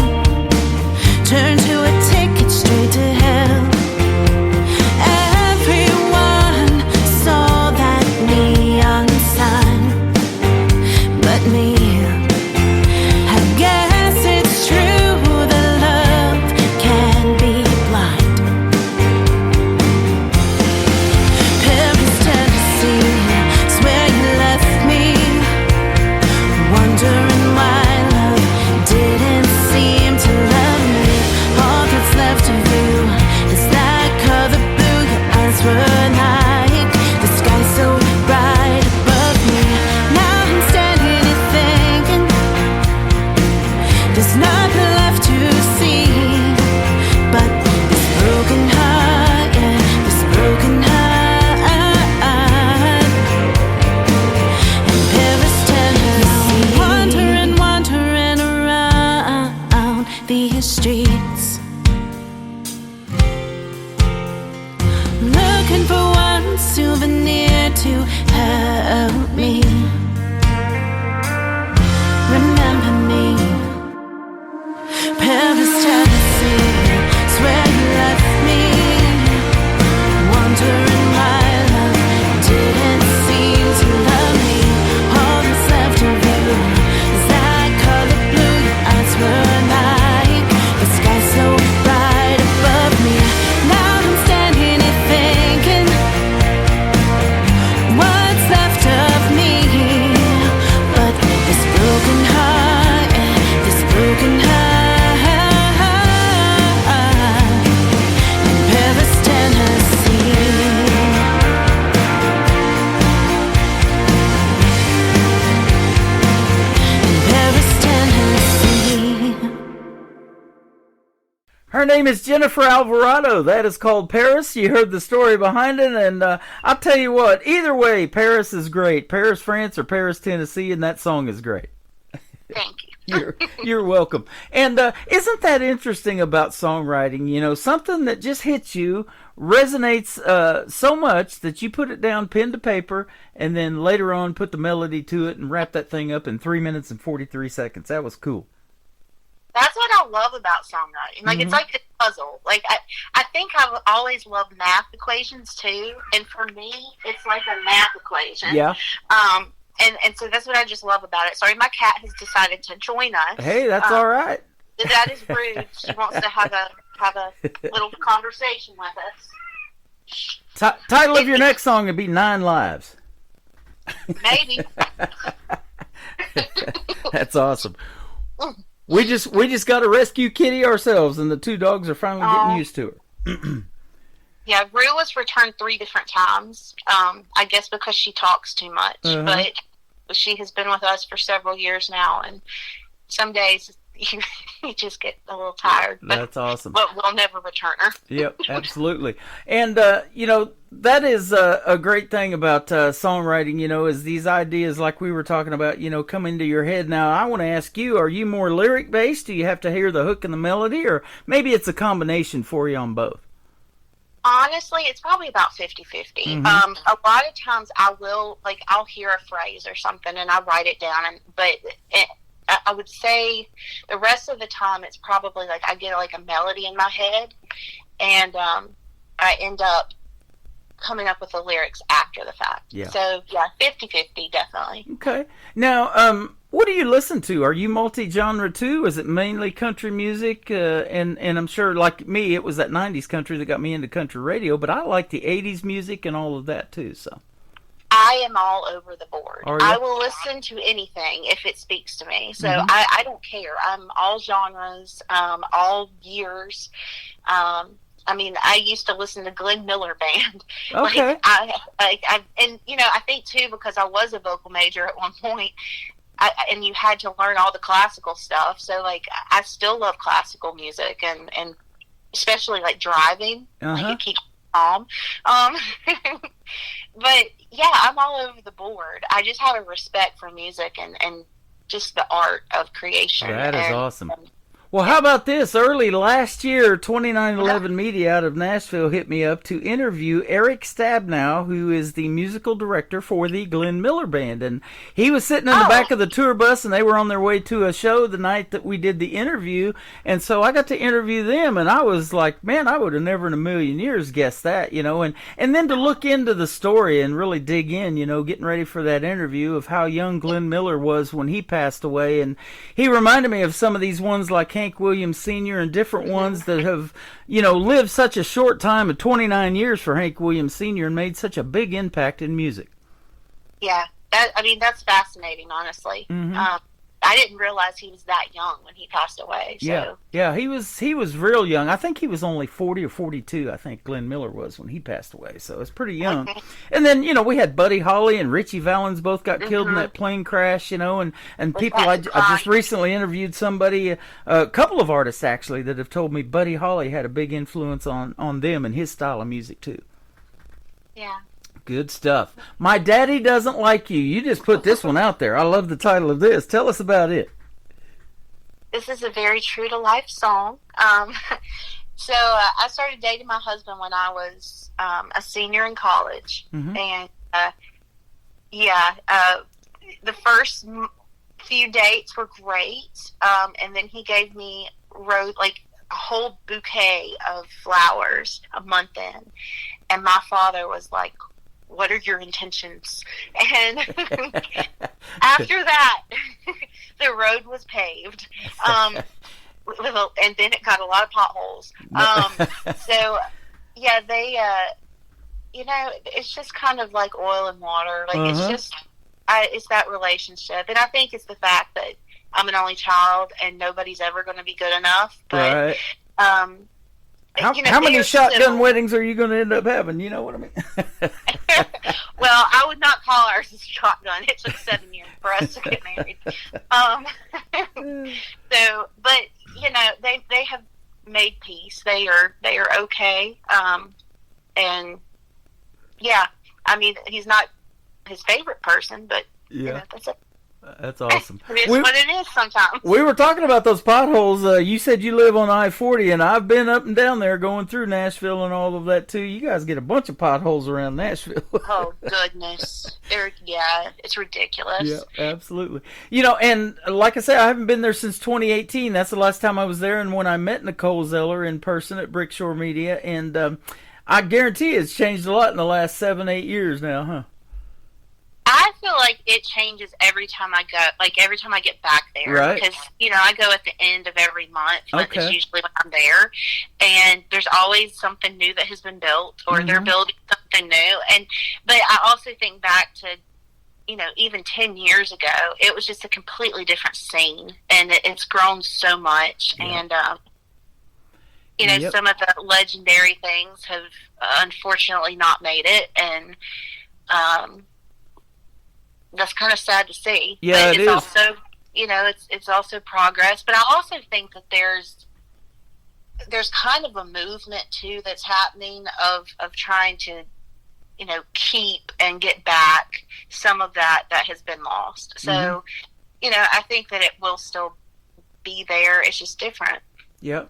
turned to a ticket straight to hell. Everyone saw that neon sign, but me. I guess it's true that love can be blind. Wondering why love didn't seem to love me. All that's left of you is that color blue. Your eyes were like the sky so bright above me. Now I'm standing here thinking there's nothing left to see, but this broken heart, yeah, this broken heart. These streets, looking for one souvenir to help me remember me. Paris, Tennessee is where you left me, wondering why love didn't seem to love me. All that's left of you is that color blue. Your eyes were like the sky so bright above me. Now I'm standing here thinking Her name is Jennifer Alvarado. That is called Paris. You heard the story behind it, and I'll tell you what, either way, Paris is great. Paris, France, or Paris, Tennessee, and that song is great. Thank you. You're welcome. And isn't that interesting about songwriting? You know, something that just hits you, resonates so much that you put it down pen to paper, and then later on put the melody to it and wrap that thing up in 3 minutes and 43 seconds. That was cool. That's what I love about songwriting. Like, it's like a puzzle. Like, I think I've always loved math equations, too. And for me, it's like a math equation. Yeah. And so that's what I just love about it. Sorry, my cat has decided to join us. Hey, that's all right. That is rude. She wants to have a little conversation with us. Title of your next song would be 9 Lives. Maybe. That's awesome. We just got to rescue Kitty ourselves, and the 2 dogs are finally getting used to her. Yeah, Rue was returned 3 different times. I guess because she talks too much, but she has been with us for several years now, and some days you just get a little tired. That's awesome. But we'll never return her. Yep, absolutely. And, you know, that is a great thing about songwriting, you know, is these ideas like we were talking about, you know, come into your head. Now, I want to ask you, are you more lyric-based? Do you have to hear the hook and the melody? Or maybe it's a combination for you on both? Honestly, it's probably about 50-50. A lot of times I'll hear a phrase or something and I write it down, I would say the rest of the time it's probably like I get like a melody in my head, and I end up coming up with the lyrics after the fact. Yeah. So, yeah, 50-50, definitely. Okay. Now, what do you listen to? Are you multi-genre too? Is it mainly country music? And I'm sure, like me, it was that 90s country that got me into country radio, but I like the 80s music and all of that too, so. I am all over the board. Are you? I will listen to anything if it speaks to me. So I don't care. I'm all genres, all years. I mean, I used to listen to Glenn Miller Band. Okay. And you know, I think too, because I was a vocal major at one point, and you had to learn all the classical stuff. So like, I still love classical music, and especially like driving, like it keeps me calm. But yeah, I'm all over the board. I just have a respect for music and just the art of creation. That is awesome. Well, how about this? Early last year, 2911 Media out of Nashville hit me up to interview Eric Stabnow, who is the musical director for the Glenn Miller Band. And he was sitting in the back of the tour bus, and they were on their way to a show the night that we did the interview. And so I got to interview them, and I was like, man, I would have never in a million years guessed that, you know. And then to look into the story and really dig in, you know, getting ready for that interview of how young Glenn Miller was when he passed away. And he reminded me of some of these ones like Hank Williams Sr. and different ones that have, you know, lived such a short time of 29 years for Hank Williams Sr. and made such a big impact in music. Yeah, that's fascinating, honestly. I didn't realize he was that young when he passed away. So. Yeah, he was real young. I think he was only 40 or 42, I think Glenn Miller was when he passed away, so it's pretty young. Okay. And then, you know, we had Buddy Holly and Richie Valens both got killed in that plane crash, you know, and people, I just recently interviewed somebody, a couple of artists actually, that have told me Buddy Holly had a big influence on them and his style of music too. Yeah. Good stuff. My Daddy Doesn't Like You. You just put this one out there. I love the title of this. Tell us about it. This is a very true to life song. So I started dating my husband when I was a senior in college. And the first few dates were great. And then he gave me a whole bouquet of flowers a month in. And my father was like, what are your intentions? And after that, the road was paved. And then it got a lot of potholes. So, yeah, they, you know, it's just kind of like oil and water. Like, it's just, it's that relationship. And I think it's the fact that I'm an only child and nobody's ever going to be good enough. But, How many shotgun weddings are you going to end up having? You know what I mean? Well, I would not call ours a shotgun. It took 7 years for us to get married. So, but you know, they have made peace. They are okay. And yeah, I mean, he's not his favorite person, but you know, that's it. That's awesome. It's what it is sometimes. We were talking about those potholes. You said you live on I-40, and I've been up and down there going through Nashville and all of that, too. You guys get a bunch of potholes around Nashville. Oh, goodness. It's ridiculous. Yeah, absolutely. You know, and like I said, I haven't been there since 2018. That's the last time I was there, and when I met Nicole Zeller in person at Brickshore Media, and I guarantee it's changed a lot in the last 7-8 years now, huh? I feel like it changes every time I go, like every time I get back there. Right. Because, you know, I go at the end of every month. Okay. It's usually when I'm there. And there's always something new that has been built, or they're building something new. But I also think back to, you know, even 10 years ago, it was just a completely different scene. And it's grown so much. Yeah. And, you know, some of the legendary things have unfortunately not made it. And, that's kind of sad to see. Yeah, but it's also, you know, it's also progress. But I also think that there's kind of a movement too that's happening of trying to, you know, keep and get back some of that has been lost. So, you know, I think that it will still be there. It's just different. Yep.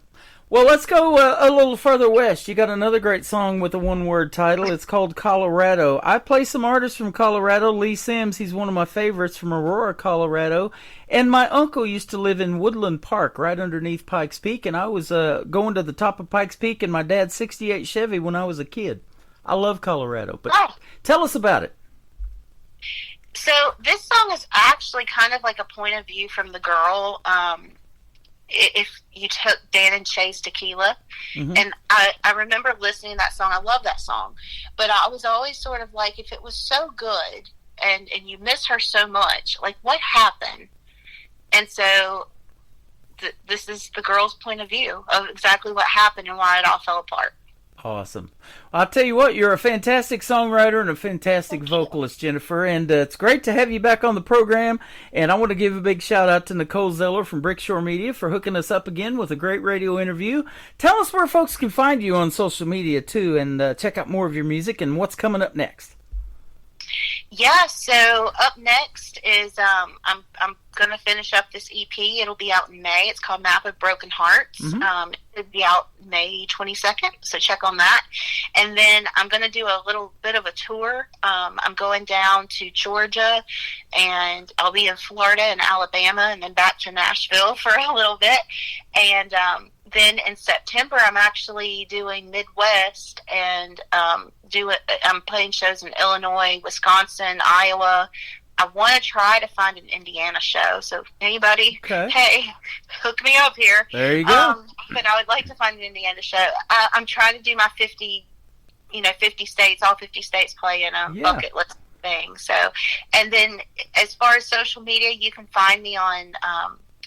Well, let's go a little further west. You got another great song with a one-word title. It's called Colorado. I play some artists from Colorado. Lee Sims, he's one of my favorites from Aurora, Colorado. And my uncle used to live in Woodland Park, right underneath Pikes Peak. And I was going to the top of Pikes Peak in my dad's 68 Chevy when I was a kid. I love Colorado. But tell us about it. So this song is actually kind of like a point of view from the girl. If you took Dan and Shay's Tequila, and I remember listening to that song. I love that song, but I was always sort of like, if it was so good and you miss her so much, like what happened? And so this is the girl's point of view of exactly what happened and why it all fell apart. Awesome. I'll tell you what, you're a fantastic songwriter and a fantastic vocalist, Jennifer, and it's great to have you back on the program. And I want to give a big shout out to Nicole Zeller from Brickshore Media for hooking us up again with a great radio interview. Tell us where folks can find you on social media too, and check out more of your music and what's coming up next. Yeah, so up next is I'm going to finish up this EP. It'll be out in May. It's called Map of Broken Hearts. It'll be out May 22nd, so check on that. And then I'm going to do a little bit of a tour. I'm going down to Georgia, and I'll be in Florida and Alabama, and then back to Nashville for a little bit. And then in September, I'm actually doing Midwest, and I'm playing shows in Illinois, Wisconsin, Iowa. I want to try to find an Indiana show. So anybody, hey, hook me up here. There you go. But I would like to find an Indiana show. I'm trying to do my 50 states, all 50 states play in a bucket list thing. So, and then as far as social media, you can find me on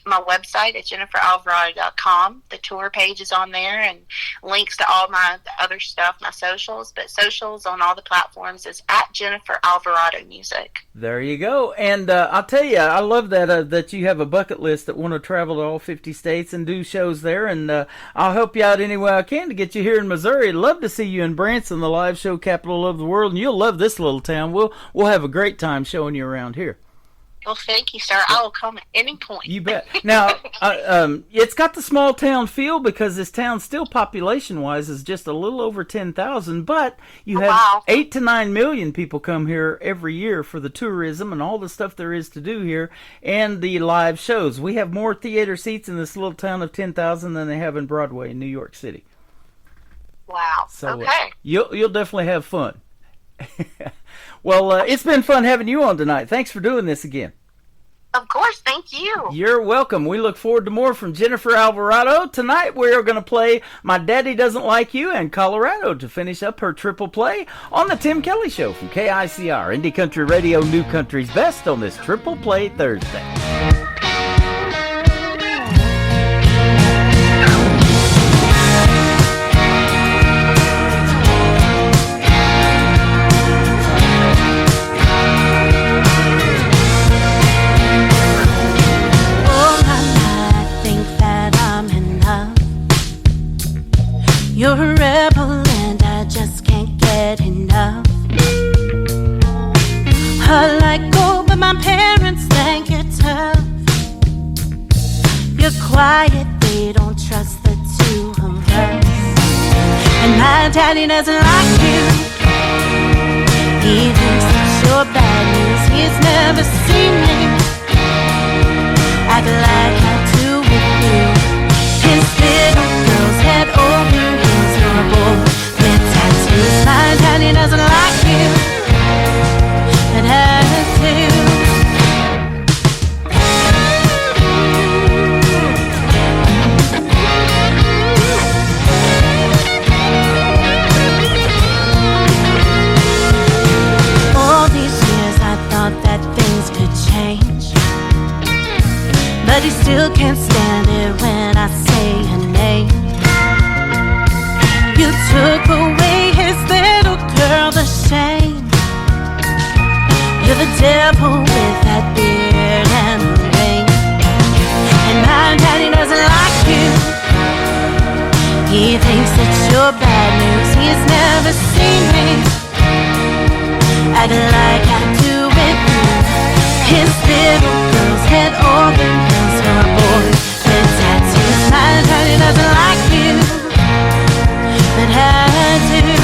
my website at jenniferalvarado.com. The tour page is on there, and links to all my other stuff, my socials. But socials on all the platforms is at Jennifer Alvarado Music. There you go. And I'll tell you, I love that that you have a bucket list that want to travel to all 50 states and do shows there. And I'll help you out any way I can to get you here in Missouri. I'd love to see you in Branson, the live show capital of the world. And you'll love this little town. We'll have a great time showing you around here. Well, thank you, sir. I will come at any point. You bet. Now, it's got the small town feel because this town still population-wise is just a little over 10,000, but you have 8 to 9 million people come here every year for the tourism and all the stuff there is to do here and the live shows. We have more theater seats in this little town of 10,000 than they have in Broadway in New York City. Wow. So, okay. You'll definitely have fun. Well, it's been fun having you on tonight. Thanks for doing this again. Of course, thank you. You're welcome. We look forward to more from Jennifer Alvarado. Tonight we are going to play My Daddy Doesn't Like You and Colorado to finish up her triple play on the Tim Kelly Show from KICR, Indie Country Radio, New Country's Best on this Triple Play Thursday. quiet, they don't trust the two of us. And my daddy doesn't like you. He thinks that you're bad news. He's never seen me act like I do with you. His little girl's head over heels for a boy with tattoos. My daddy doesn't like you, but I do. But he still can't stand it when I say her name. You took away his little girl, the shame. You're the devil with that beard and the ring. And my daddy doesn't like you. He thinks that you're bad news. He's never seen me act like I do with you. His little girl's head over heels for a boy with tattoos. My daddy doesn't like you, but I do.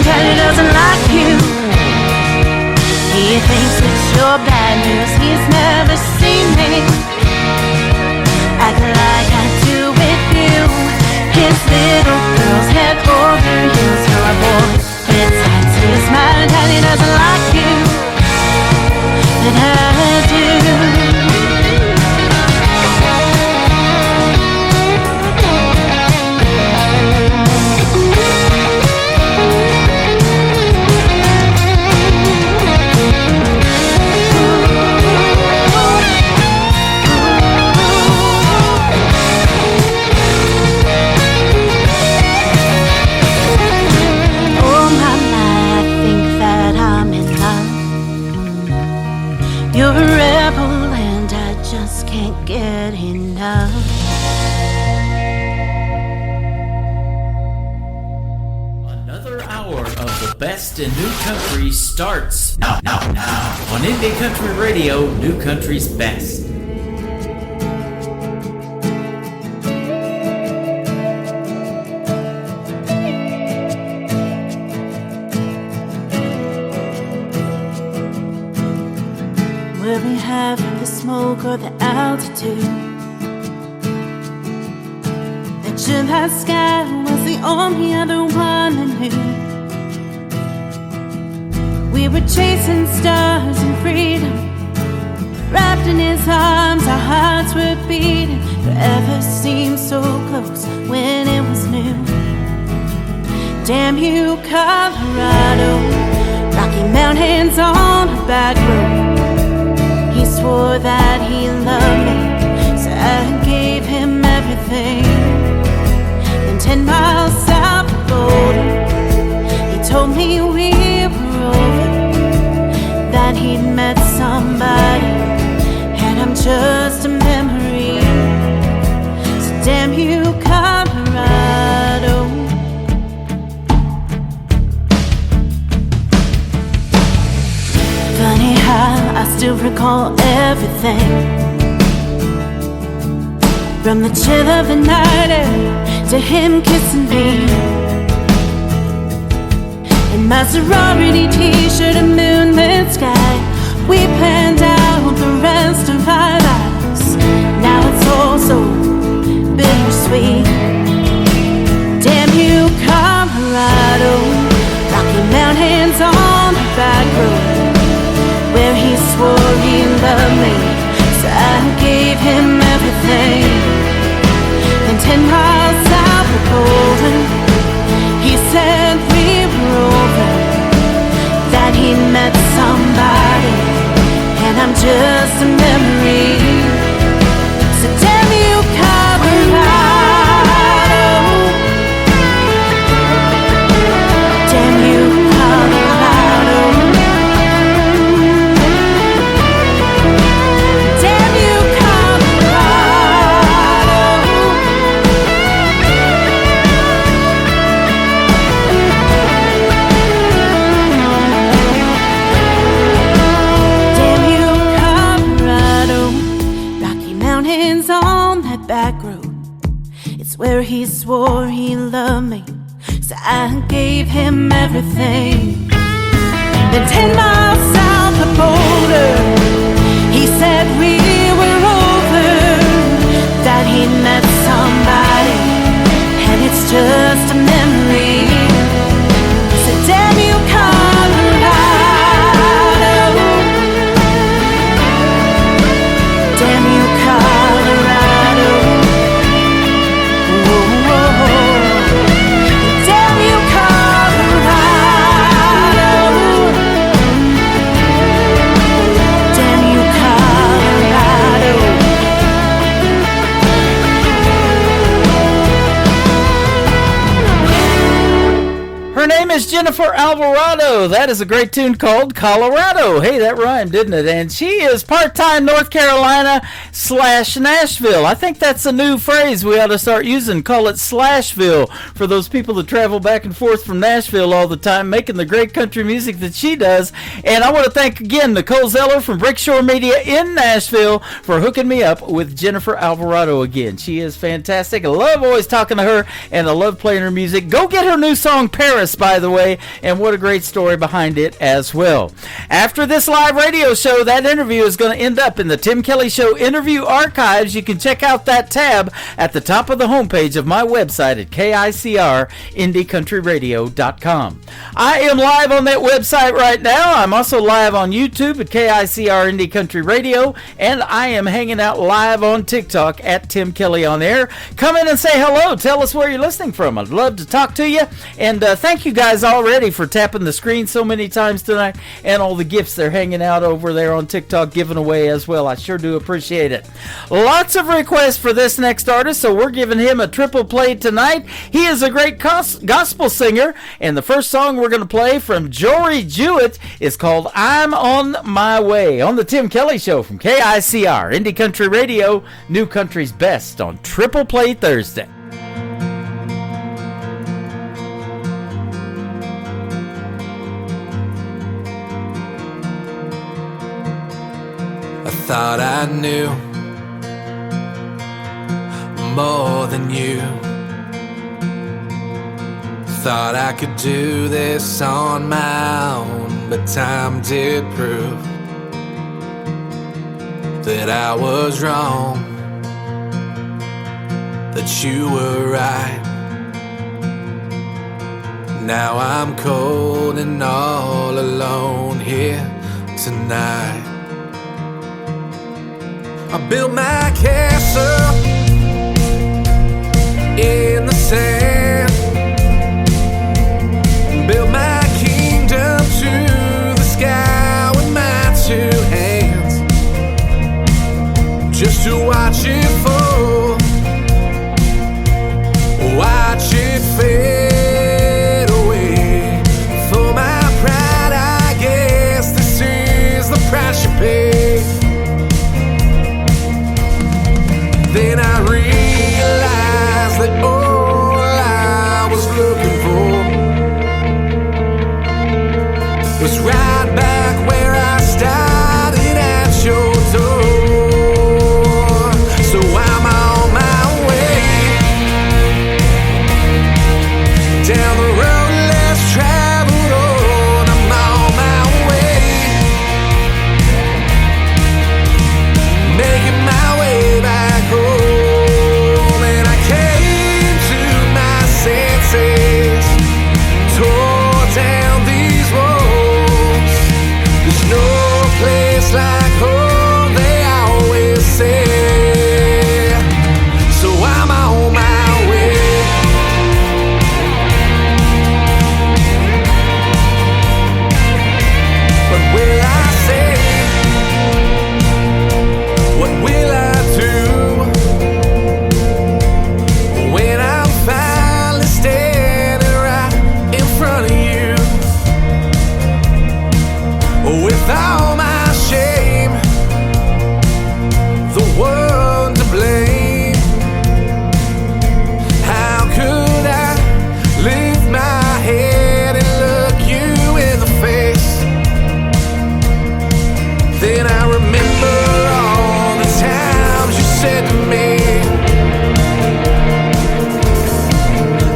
Daddy doesn't like you. He thinks that you're bad news. He's never seen me act like I do with you. His little girl's head over heels for a boy with tattoos. My daddy doesn't like you, but I do. You're a rebel and I just can't get enough. Another hour of the best in new country starts now on Indie Country Radio, New Country's Best. Will we have the smoke or the altitude? The July sky was the only other one I knew. We were chasing stars and freedom, wrapped in his arms, our hearts were beating. Forever seemed so close when it was new. Damn you, Colorado, Rocky Mountains on a back road. He swore that he loved me, so I gave him everything. Then 10 miles south of Boulder, he told me we were over, that he'd met somebody, and I'm just a memory. So damn you, Colorado. Funny how I still recall everything, from the chill of the night air to him kissing me. In my sorority t-shirt and moonlit sky, we planned out the rest of our lives. Now it's all so bittersweet. Damn you, Colorado, Rocky Mountains on the back road, where he swore he loved me, so I gave him everything. And 10 miles south of Golden, he said we were over, that he'd met somebody, and I'm just a memory. mornings on that back road. It's where he swore he loved me, so I gave him everything. Then 10 miles south of Boulder, he said we were over, that he met somebody, and it's just a memory. So damn you, Colorado. Damn you, Colorado. Whoa, whoa, whoa. Damn you, Colorado. Damn you, Colorado. Her name is Jennifer Alvarado. That is a great tune called Colorado. Hey, that rhymed, didn't it? And she is part-time North Carolina / Nashville. I think that's a new phrase we ought to start using. Call it Slashville for those people that travel back and forth from Nashville all the time, making the great country music that she does. And I want to thank again Nicole Zeller from Brickshore Media in Nashville for hooking me up with Jennifer Alvarado again. She is fantastic. I love always talking to her, and I love playing her music. Go get her new song, Paris, by the way, and what a great story behind it as well. After this live radio show, that interview is going to end up in the Tim Kelly Show interview archives. You can check out that tab at the top of the homepage of my website at KICRIndieCountryRadio.com. I am live on that website right now. I'm also live on YouTube at KICR Indie Country Radio, and I am hanging out live on TikTok at Tim Kelly on Air. Come in and say hello. Tell us where you're listening from. I'd love to talk to you, and thank you guys already for tapping the screen so many times tonight, and all the gifts they're hanging out over there on TikTok giving away as well. I sure do appreciate it. Lots of requests for this next artist, so we're giving him a triple play tonight. He is a great gospel singer, and the first song we're going to play from Jory Jewett is called I'm on My Way on the Tim Kelly Show from KICR Indie Country Radio, New Country's Best on Triple Play Thursday. I thought I knew more than you. Thought I could do this on my own, but time did prove that I was wrong, that you were right. Now I'm cold and all alone here tonight. I built my castle in the sand, built my kingdom to the sky with my two hands, just to watch it fall, watch it fade away. For my pride, I guess this is the price you pay. Then I realized that all I was looking for was right back where I started at your door. So I'm on my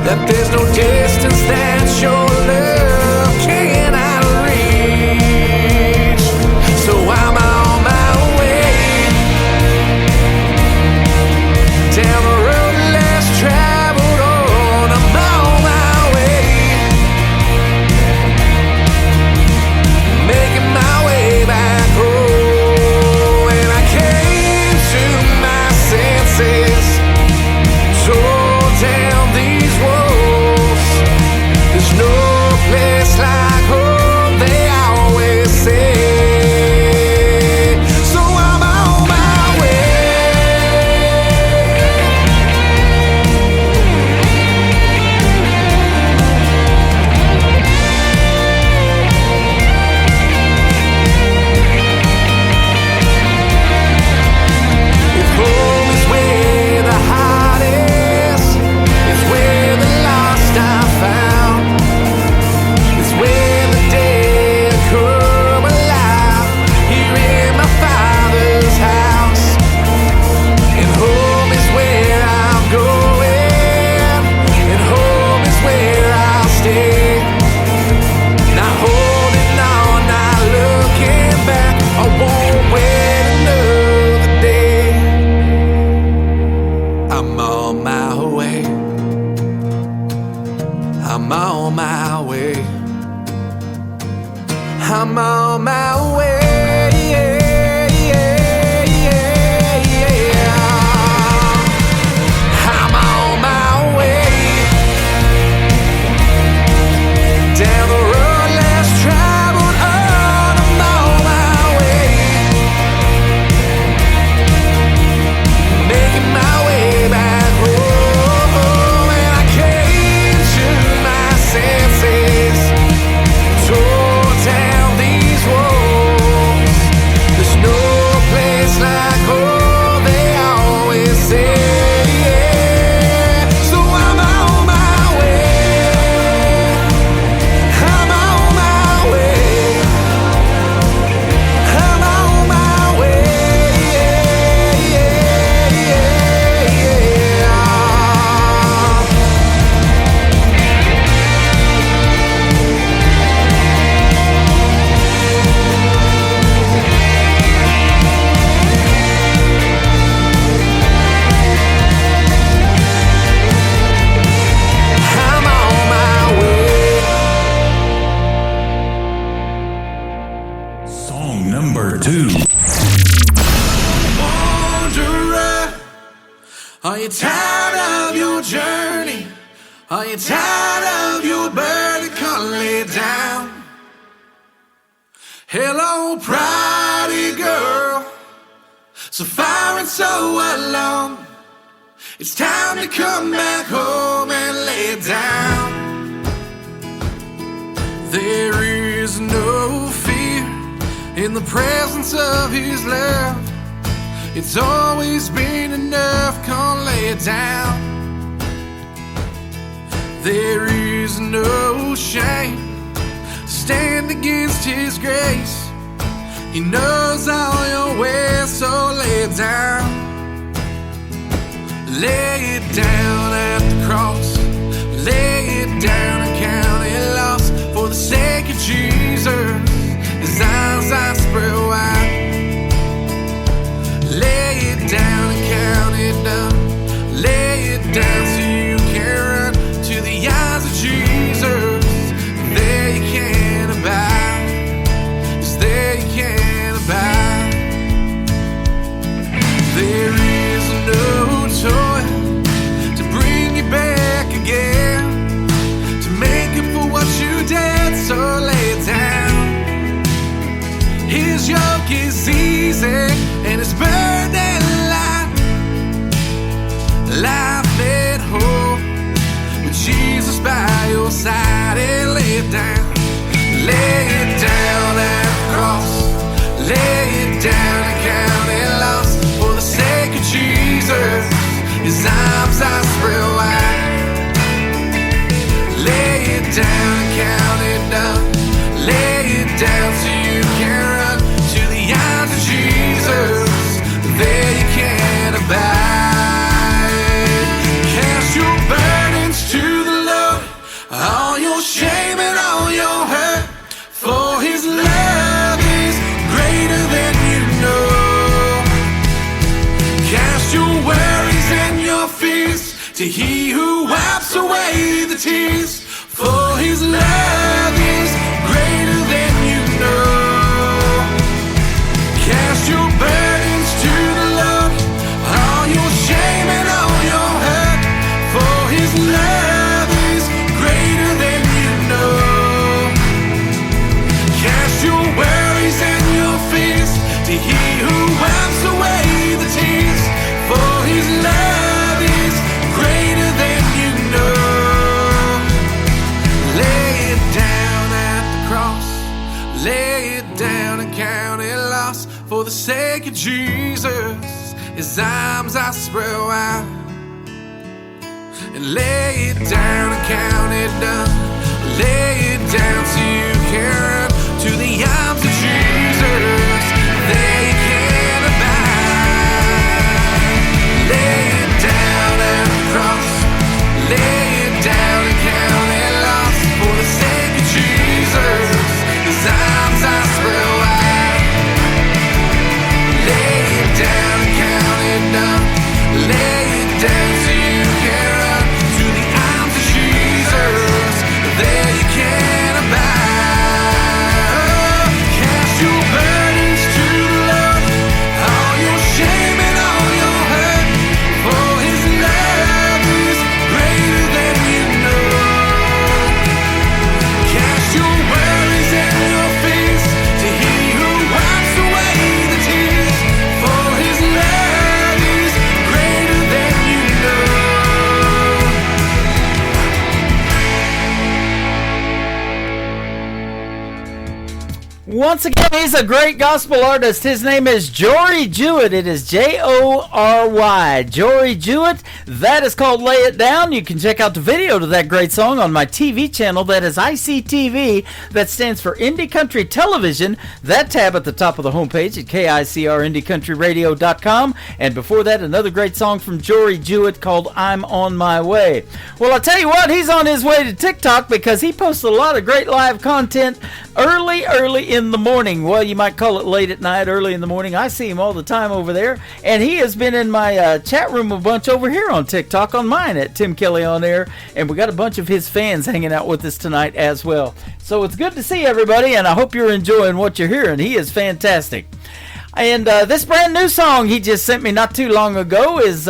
that there's no distance that your love cannot reach. So I'm on my way down the road less traveled on. I'm on my way, making my way back home. And I came to my senses, tore down these walls. There's no place like home, they always say. So I'm on my way. If home is where the heart is, it's where the lost are found. It's where the dead come alive, here in my Father's house. And home is where I'm going, and home is where I'll stay. Not holding on, not looking back, I won't wait another day. I'm on my way, I'm on my way, I'm on my way. I'm on my way down the road less traveled on. I'm on my way, making my way back home. And I came to my senses, tore down these walls. There's no place like home, they always say. So I'm on my way, I'm on my way, I'm on my way. I'm on my way. Song number 2. Wanderer, are you tired of your journey? Are you tired of your burden? Come lay down. Hello, pridey girl, so far and so alone. It's time to come back home and lay down. There is no fear in the presence of His love. It's always been enough, come lay it down. There is no shame, stand against His grace. He knows all your ways, so lay it down. Lay it down at the cross, lay it down and count it lost. For the sake of Jesus, His arms are spread wide. Lay it down and count it down. Lay it down so you can run to the eyes of Jesus. There you can abide, 'cause there you can abide. There is no toil to bring you back again, to make up for what you did, so lay it down. His yoke is easy and His burden light. Life made whole with Jesus by your side. And lay it down, lay it down at the cross, lay it down and count it lost. For the sake of Jesus, His arms are spread wide. Lay it down and count it down. Lay it down so you can run to the arms of Jesus. There you can abide. Cast your burdens to the to He who wipes away the tears. For His love is greater than you know. Cast your burdens to the Lord, all your shame and all your hurt. For His love is greater than you know. Cast your worries and your fears to He who wipes away the tears. For His love is greater than you know. Lay it down at the cross, lay it down and count it lost. For the sake of Jesus, His arms are spread wide. And lay it down and count it done. Lay it down so you can run to the arms of Jesus. There you can abide. Lay it down at the cross, lay it down and count it lost. For the sake of Jesus, His arms are spread wide. Lay it down and count it done. Lay it down so you can run to the arms of Jesus. There you can abide. Cast your burdens to the Lord, all your shame and all your hurt. For His love is greater than you know. Cast your worries and your fears to He who wipes away the tears. For His love is greater than you know. Once again, he's a great gospel artist. His name is Jory Jewett. It is Jory. Jory Jewett. That is called Lay It Down. You can check out the video to that great song on my TV channel. That is ICTV. That stands for Indie Country Television. That tab at the top of the homepage at KICRIndieCountryRadio.com. And before that, another great song from Jory Jewett called I'm on My Way. Well, I'll tell you what, he's on his way to TikTok because he posts a lot of great live content early in the morning. Well, you might call it late at night, early in the morning. I see him all the time over there, and he has been in my chat room a bunch over here on TikTok on mine at Tim Kelly On Air, and we got a bunch of his fans hanging out with us tonight as well. So it's good to see everybody, and I hope you're enjoying what you're hearing. He is fantastic. And this brand new song he just sent me not too long ago is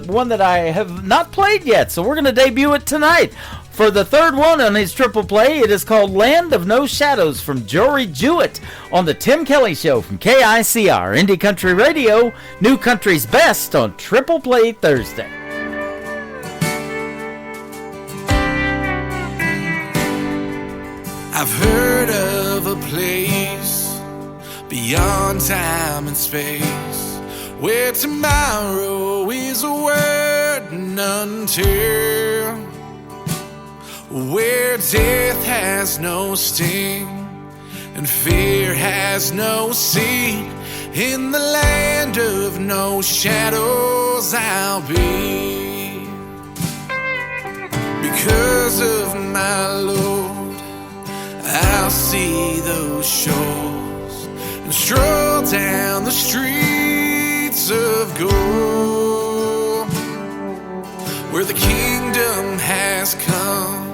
one that I have not played yet, so we're going to debut it tonight. For the third one on his triple play, it is called Land of No Shadows from Jory Jewett on the Tim Kelly Show from KICR Indie Country Radio, New Country's Best on Triple Play Thursday. I've heard of a place beyond time and space where tomorrow is a word until, where death has no sting and fear has no seat. In the land of no shadows I'll be, because of my Lord I'll see those shores and stroll down the streets of gold, where the kingdom has come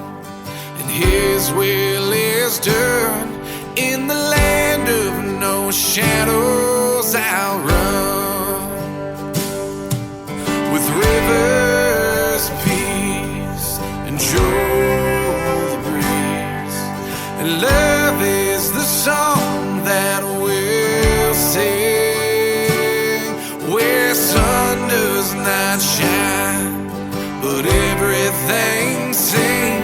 and His will is done. In the land of no shadows I'll run, with rivers of peace and joy the breeze, and love is the song that we'll sing, where sun does not shine but everything's seen.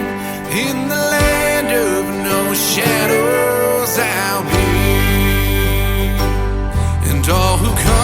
In the land of no shadows I'll be, and all who come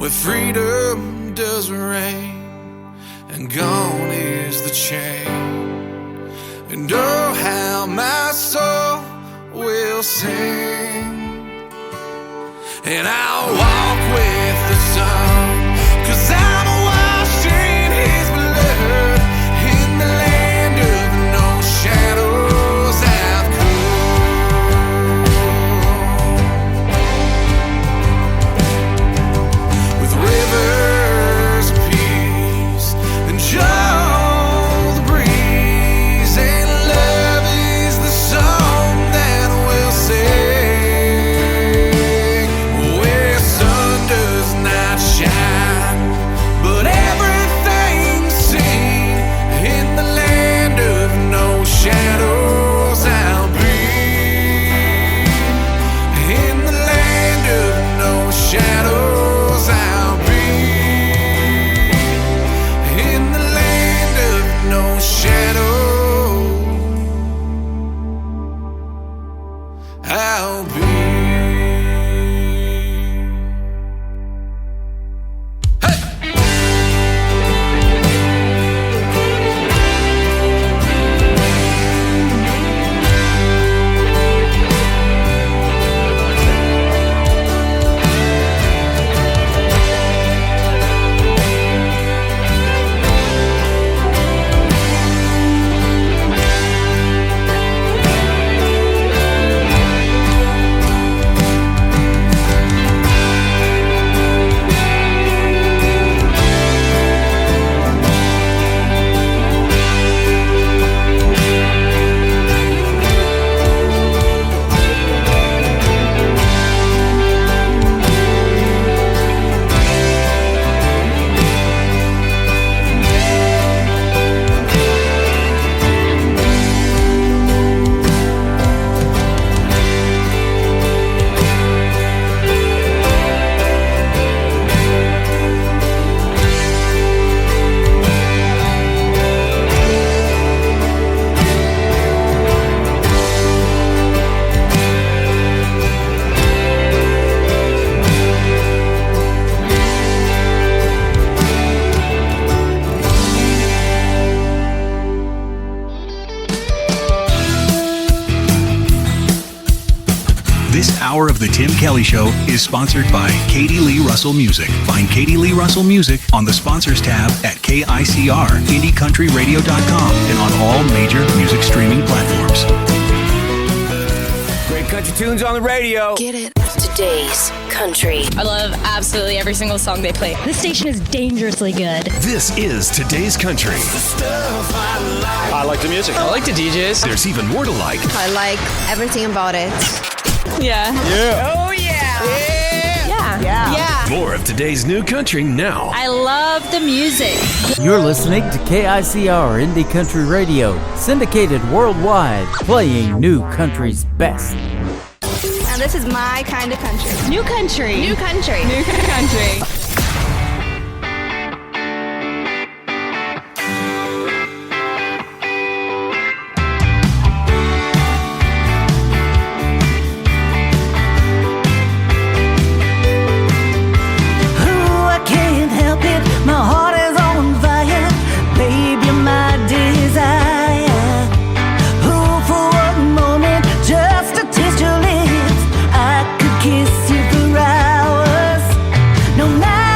where freedom does reign, and gone is the chain. And oh, how my soul will sing, and I'll walk with the sun, 'cause I'm washed in his blood, in the land of no shadows I've come, with rivers of peace and joy the breeze, and love is the song that will sing where sun does not shine, but everything's seen. In the land of no shadows I'll be, in the land of no shadows I'll be, in the land of no shadows I'll be. This hour of The Tim Kelly Show is sponsored by Katie Lee Russell Music. Find Katie Lee Russell Music on the Sponsors tab at KICR, IndieCountryRadio.com, and on all major music streaming platforms. Great country tunes on the radio. Get it. Today's country. I love absolutely every single song they play. This station is dangerously good. This is Today's Country. I like the music. I like the DJs. There's even more to like. I like everything about it. Yeah. Yeah. Oh, yeah. Yeah. More of today's new country now. I love the music. You're listening to KICR Indie Country Radio, syndicated worldwide, playing new country's best. Now this is my kind of country. New country. New country. New country. My heart is on fire, baby, my desire. Oh, for one moment, just to taste your lips, I could kiss you for hours. No matter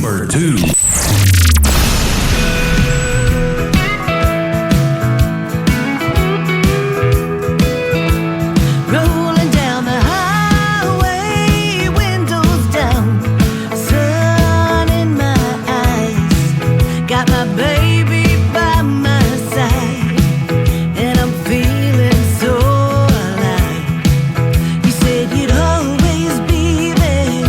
Number 2. Rolling down the highway, windows down, sun in my eyes. Got my baby by my side, and I'm feeling so alive. You said you'd always be there,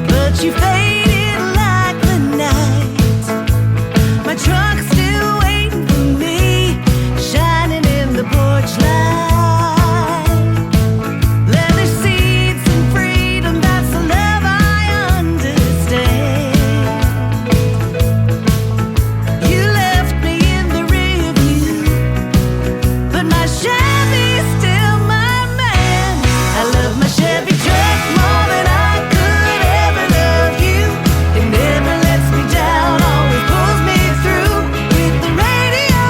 but you faded like the night. My truck's still waiting for me, shining in the porch light. Leather seats and freedom, that's the love I understand. You left me in the rear view, but my Chevy's still my man. I love my Chevy truck more than I could ever love you. It never lets me down, always pulls me through. With the radio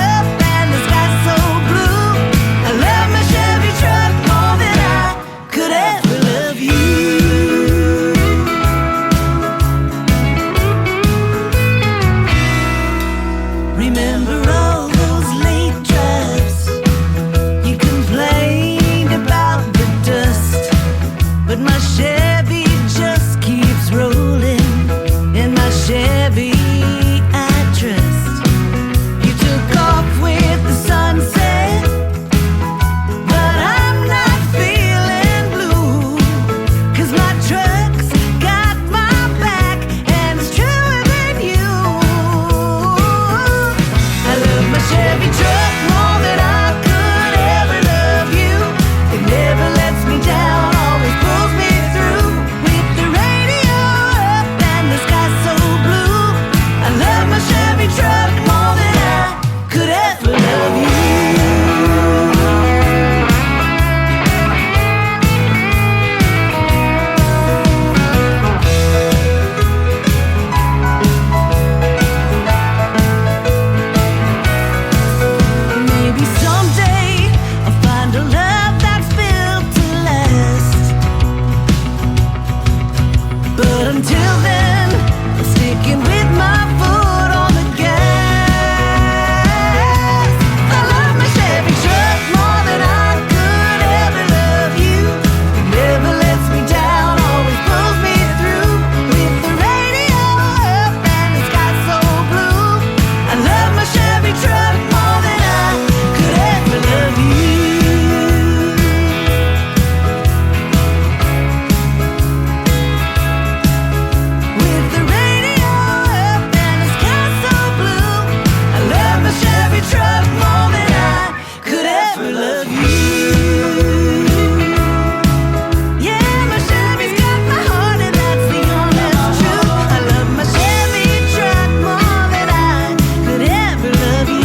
up and the sky so blue, I love my Chevy truck more than I could ever love you. Remember all those late drives? You complained about the dust, but my Chevy just keeps rolling. In my Chevy I trust. You took off with the sunset, but I'm not feeling blue, 'cause my truck's got my back and it's truer than you. I love my Chevy truck more than I could ever love you. It never lets me down, always pulls me through. With the radio up and the sky so blue, I love my Chevy truck more than I could ever love you. Maybe someday I'll find a love that's built to last, but until then I'm sticking with my foot on the gas. I love my Chevy truck more than I could ever love you. It never lets me down, always pulls me through. With the radio up and the sky so blue, I love my Chevy truck more than I could ever love you. With the radio up and the sky so blue, I love my Chevy truck more than I could ever love you. Yeah, my Chevy's got my heart and that's the honest truth. I love my Chevy truck more than I could ever love you.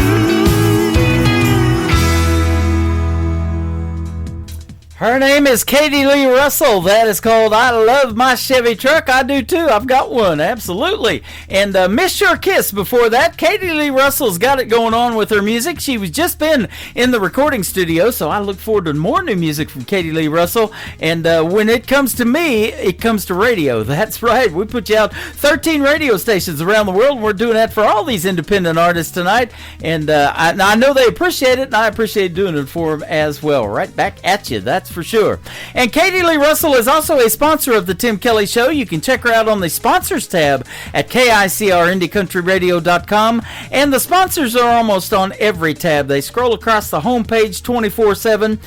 Her name is Katie Lee Russell. That is called I Love My Chevy Truck. I do too. I've got one. Absolutely. And Miss Your Kiss before that. Katie Lee Russell's got it going on with her music. She was just been in the recording studio, so I look forward to more new music from Katie Lee Russell. And when it comes to me, it comes to radio. That's right. We put you out 13 radio stations around the world. We're doing that for all these independent artists tonight. And I know they appreciate it, and I appreciate doing it for them as well. Right back at you. That's for sure. And Katie Lee Russell is also a sponsor of the Tim Kelly Show. You can check her out on the sponsors tab at KICRIndieCountryRadio.com. And the sponsors are almost on every tab. They scroll across the homepage 24/7.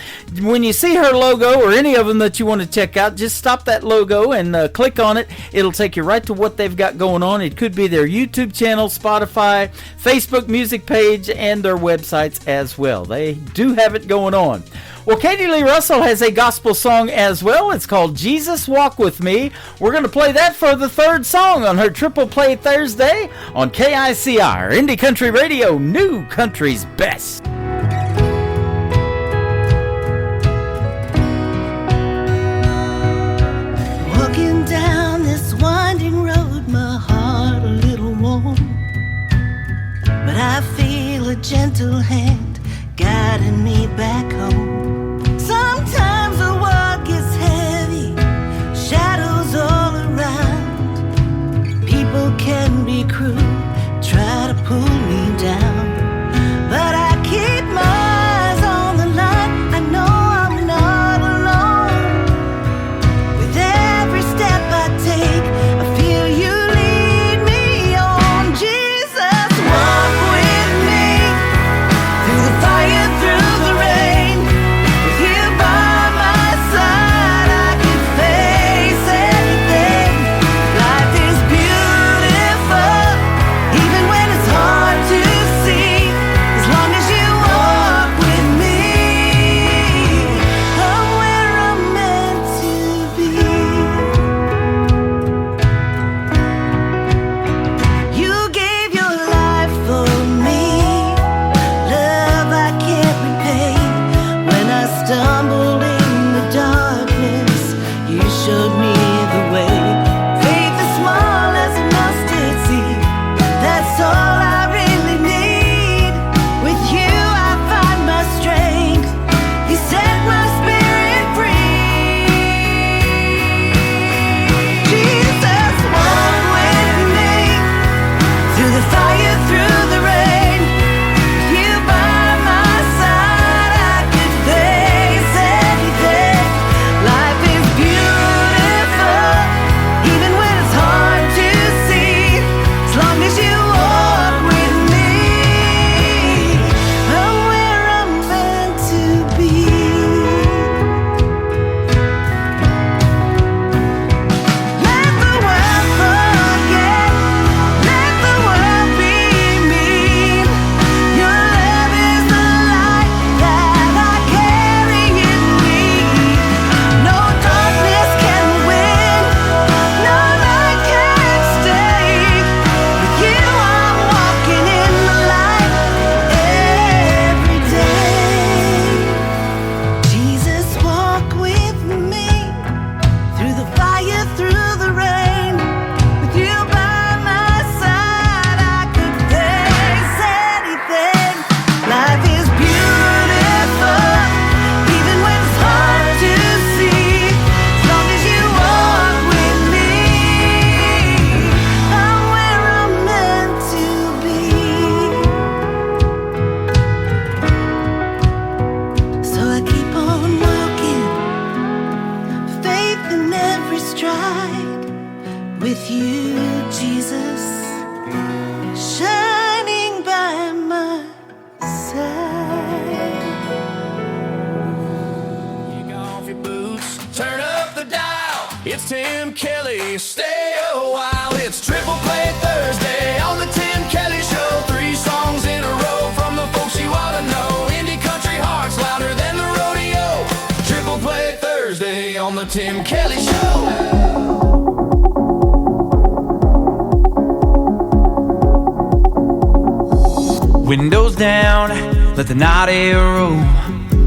When you see her logo or any of them that you want to check out, just stop that logo and click on it. It'll take you right to what they've got going on. It could be their YouTube channel, Spotify, Facebook music page, and their websites as well. They do have it going on. Well, Katie Lee Russell has a gospel song as well. It's called Jesus Walk With Me. We're going to play that for the third song on her Triple Play Thursday on KICR, Indie Country Radio, New Country's Best. Walking down this winding road, my heart a little warm, but I feel a gentle hand guiding me back home. Sometimes the walk is heavy, shadows all around, with you, Jesus, shining by my side. Kick off your boots, turn up the dial. It's Tim Kelly, stay a while. It's Triple Play Thursday on the Tim Kelly Show. 3 songs in a row from the folks you ought to know. Indie country hearts louder than the rodeo. Triple Play Thursday on the Tim Kelly Show. Windows down, let the night air roll.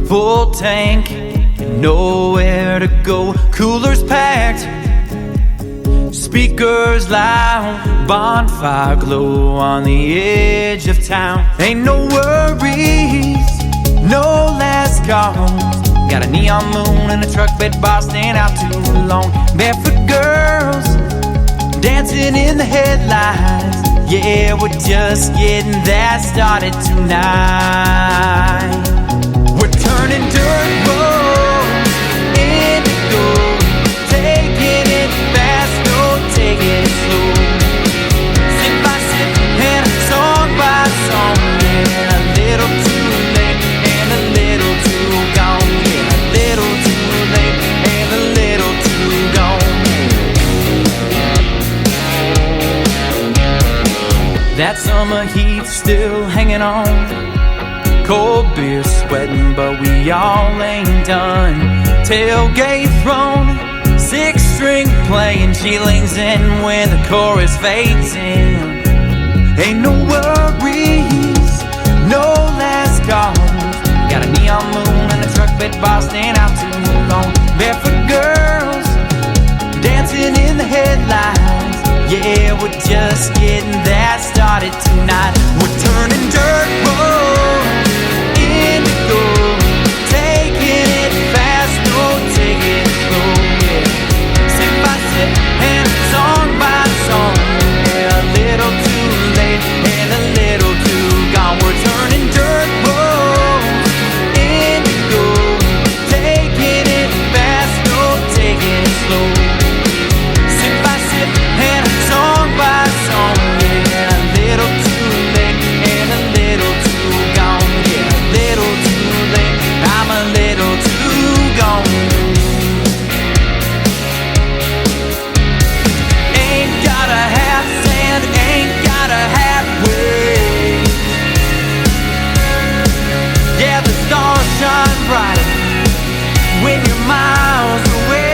Full tank, nowhere to go. Coolers packed, speakers loud. Bonfire glow on the edge of town. Ain't no worries, no last calls. Got a neon moon and a truck bed bar staying out too long. Barefoot girls dancing in the headlights. Yeah, we're just getting that started tonight. We're turning dirt roads into gold. Taking it fast, no, taking it slow. Sip by sip and song by song. Yeah, a little too late and a little too gone. Yeah, a little too late and a little too gone. That summer heat's still hanging on. Cold beer sweating, but we all ain't done. Tailgate thrown, 6-string playing. She leans in when the chorus fades in. Ain't no worries, no last calls. Got a neon moon and a truck bed bar staying out too long. Barefoot girls dancing in the headlights. Yeah, we're just getting that started tonight. We're turning dirt roads into gold. Taking it fast, no, taking it slow. Yeah, sip by sip and song by song. Yeah, a little too late and a little too gone. We're turning dirt roads into gold. Taking it fast, no, taking it slow. Sip by sip and song by song, yeah, a little too late and a little too gone, yeah, a little too late, I'm a little too gone. Ain't gotta have sand, ain't gotta have waves. Yeah, the stars shine bright when you're miles away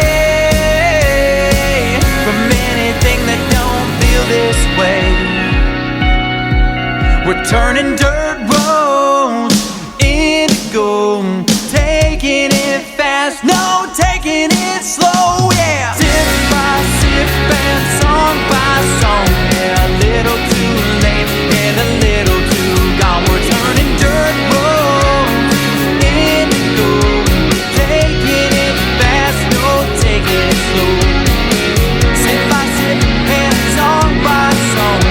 from anything that don't feel this way. We're turning dirt roads into gold. Taking it fast, no, taking it slow, yeah. Sip by sip and song by song. Yeah, a little too late and a little too gone. We're turning dirt roads into gold. Taking it fast, no, taking it slow. Sip by sip and song by song.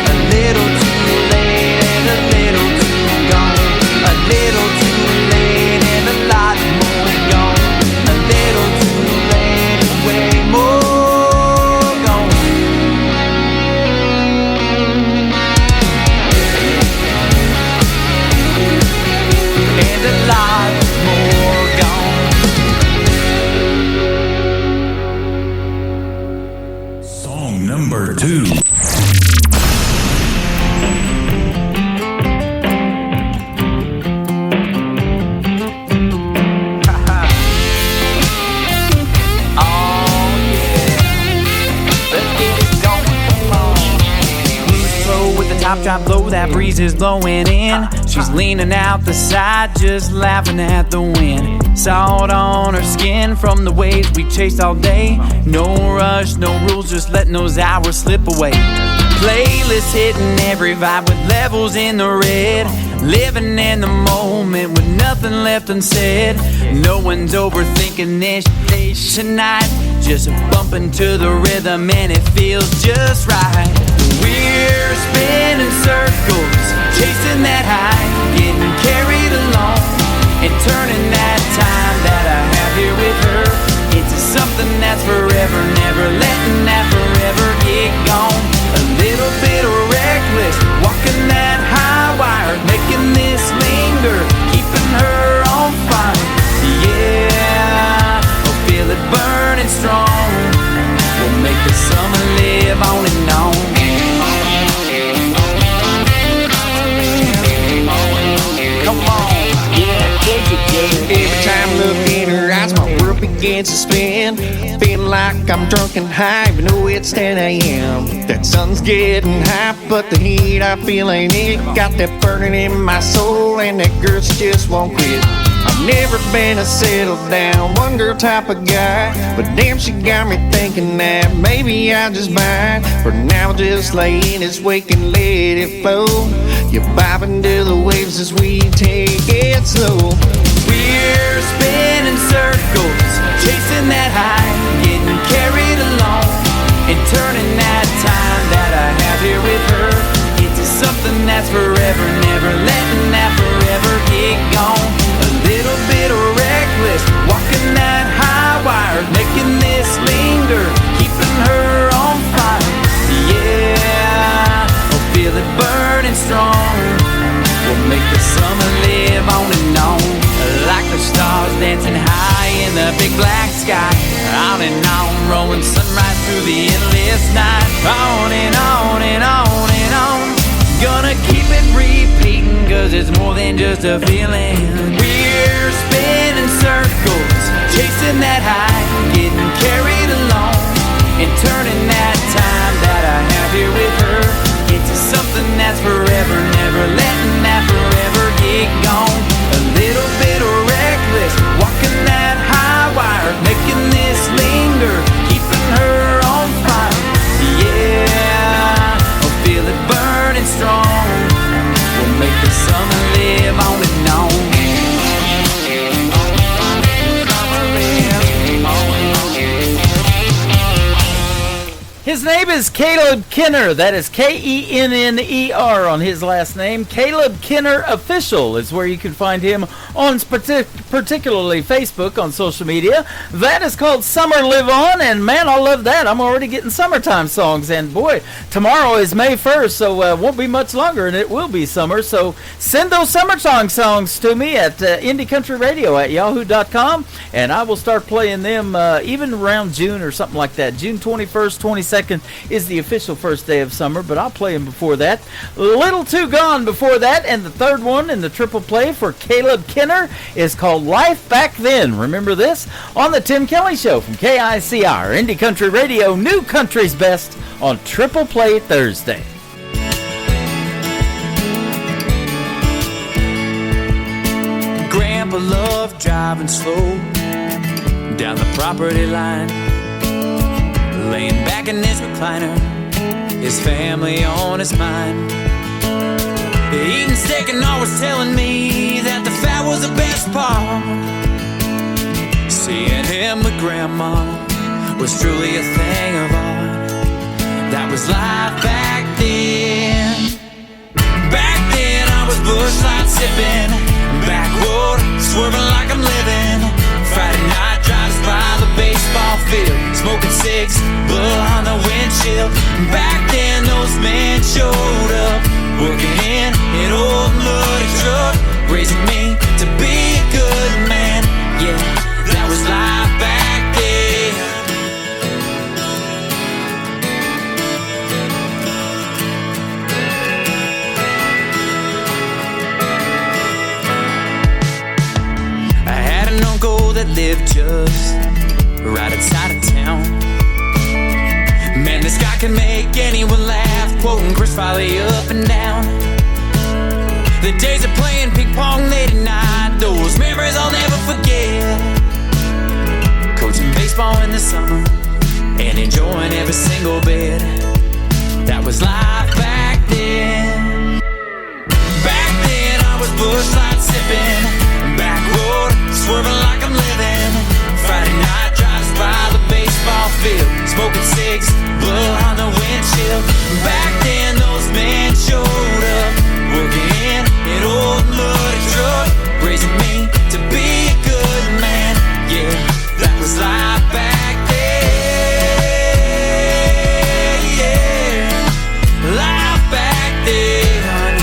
A little too late and a little too gone. A little too late and a lot more gone. A little too late and way more gone. And a lot more gone. Song number 2. Top drop low, that breeze is blowing in. She's leaning out the side, just laughing at the wind. Salt on her skin from the waves we chased all day. No rush, no rules, just letting those hours slip away. Playlist hitting every vibe with levels in the red. Living in the moment with nothing left unsaid. No one's overthinking this tonight. Just bumping to the rhythm and it feels just right. We're spinning circles, chasing that high, getting carried along, and turning that time that I have here with her into something that's forever, never letting that forever chance to spend. Feeling like I'm drunk and high, even though it's 10 a.m. That sun's getting hot, but the heat I feel ain't it. Got that burning in my soul, and that girl just won't quit. I've never been a settle down, one girl type of guy, but damn, she got me thinking that maybe I just might. For now, just lay in this wake and let it flow. You're bobbing to the waves as we take it slow. We're spinning circles, chasing that high, getting carried along, and turning that time that I have here with her into something that's forever, never letting that forever get gone. A little bit reckless, walking that high wire, making this linger, keeping her on fire. Yeah, I'll feel it burning strong. We'll make the summer live on and on, like the stars dancing high in the big black sky. On and on, rolling sunrise through the endless night. On and on and on and on. Gonna keep it repeating, cause it's more than just a feeling. We're spinning circles, chasing that high, getting carried along, and turning that time that I have here with her into something that's forever, never letting that forever get gone. A little bit reckless, walking that high wire, making this linger, keeping her on fire. Yeah, I'll feel it burning strong. We'll make the summer live on and on. His name is Caleb Kenner. That is Kenner on his last name. Caleb Kenner Official is where you can find him on particularly Facebook on social media. That is called Summer Live On, and man, I love that. I'm already getting summertime songs, and boy, tomorrow is May 1st, so it won't be much longer, and it will be summer. So send those summertime songs to me at IndieCountryRadio@yahoo.com, and I will start playing them even around June or something like that. June 21st, 22nd is the official first day of summer, but I'll play them before that. Little Too Gone before that, and the third one in the triple play for Caleb Kenner is called Life Back Then. Remember this on the Tim Kelly Show from KICR, Indie Country Radio, New Country's Best on Triple Play Thursday. Grandpa loved driving slow down the property line, laying back in his recliner, his family on his mind. Eating steak and always telling me that the fat was the best part. Seeing him with Grandma was truly a thing of art. That was life back then. Back then I was bush light sipping, back road swerving like I'm living. Friday night drives by the baseball field, smoking cigs, blood on the windshield. Back then those men showed up, working in an old muddy truck, raising me to be a good man. Yeah, that was life back then. I had an uncle that lived just right outside of town. Man, this guy can make anyone laugh, quoting Chris Farley up and down. The days of playing ping pong late at night, those memories I'll never forget. Coaching baseball in the summer and enjoying every single bit. That was life back then. Back then I was bush light sipping, back road swerving like I'm living. Friday night drives by the baseball field, smoking cigs, blood on the windshield. Back then those men showed up, working in an old muddy truck, raising me to be a good man. Yeah, that was life back then. Yeah, life back then.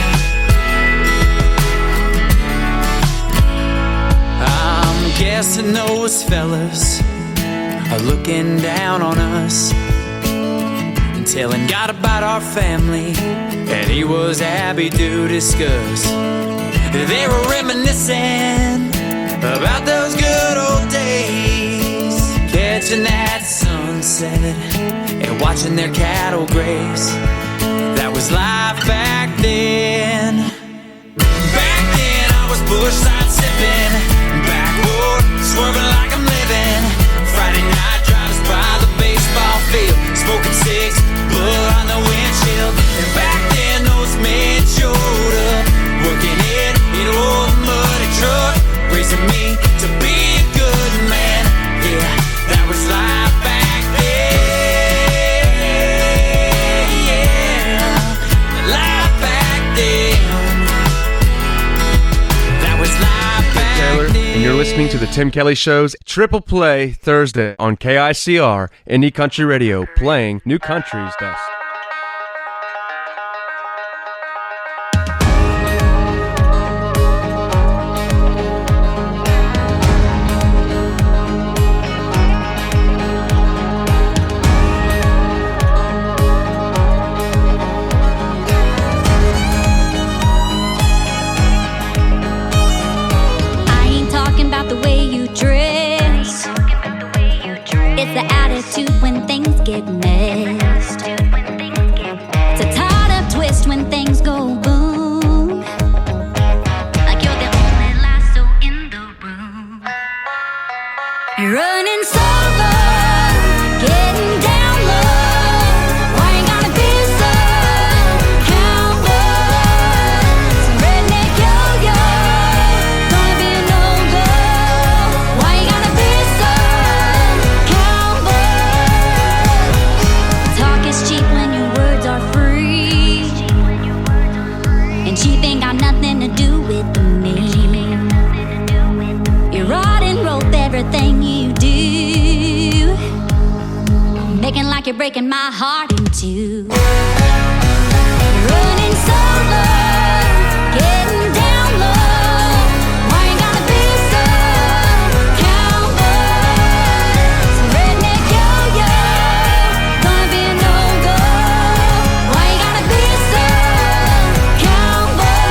I'm guessing those fellas are looking down on us and telling God about our family, and he was happy to discuss. They were reminiscing about those good old days. Fishing at sunset and watching their cattle graze. That was life back then. Back then I was bushside sipping, backwood swerving like I'm living. Friday night drives by the baseball field, smoking cigs, blood on the windshield. And back then those men showed up, working in an old muddy truck, raising me to be a good man. Yeah, that was life back then. Yeah, life back then. That was life back Taylor, then. and you're listening to the Tim Kelly Show's Triple Play Thursday on KICR Indie Country Radio, playing New Country's best. The way you dress, it's the attitude when things get messed. It's a tied up twist when things go boom, like you're the only lasso in the room. You're running solo, getting down low. Why you gotta be so cowboy? Some redneck yo-yo, gonna be a no-go. Why you gotta be so cowboy? Talk is cheap when your words are free, and cheap ain't got nothing to do with me. You rod and rope everything you do, making like you're breaking my heart in two. You're running solo, getting down low. Why you gotta be so cowboy? Some redneck yo-yo, gonna be a no-go. Why you gotta be so cowboy?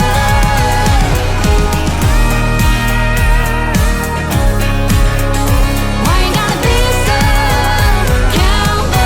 Why you gotta be so cowboy?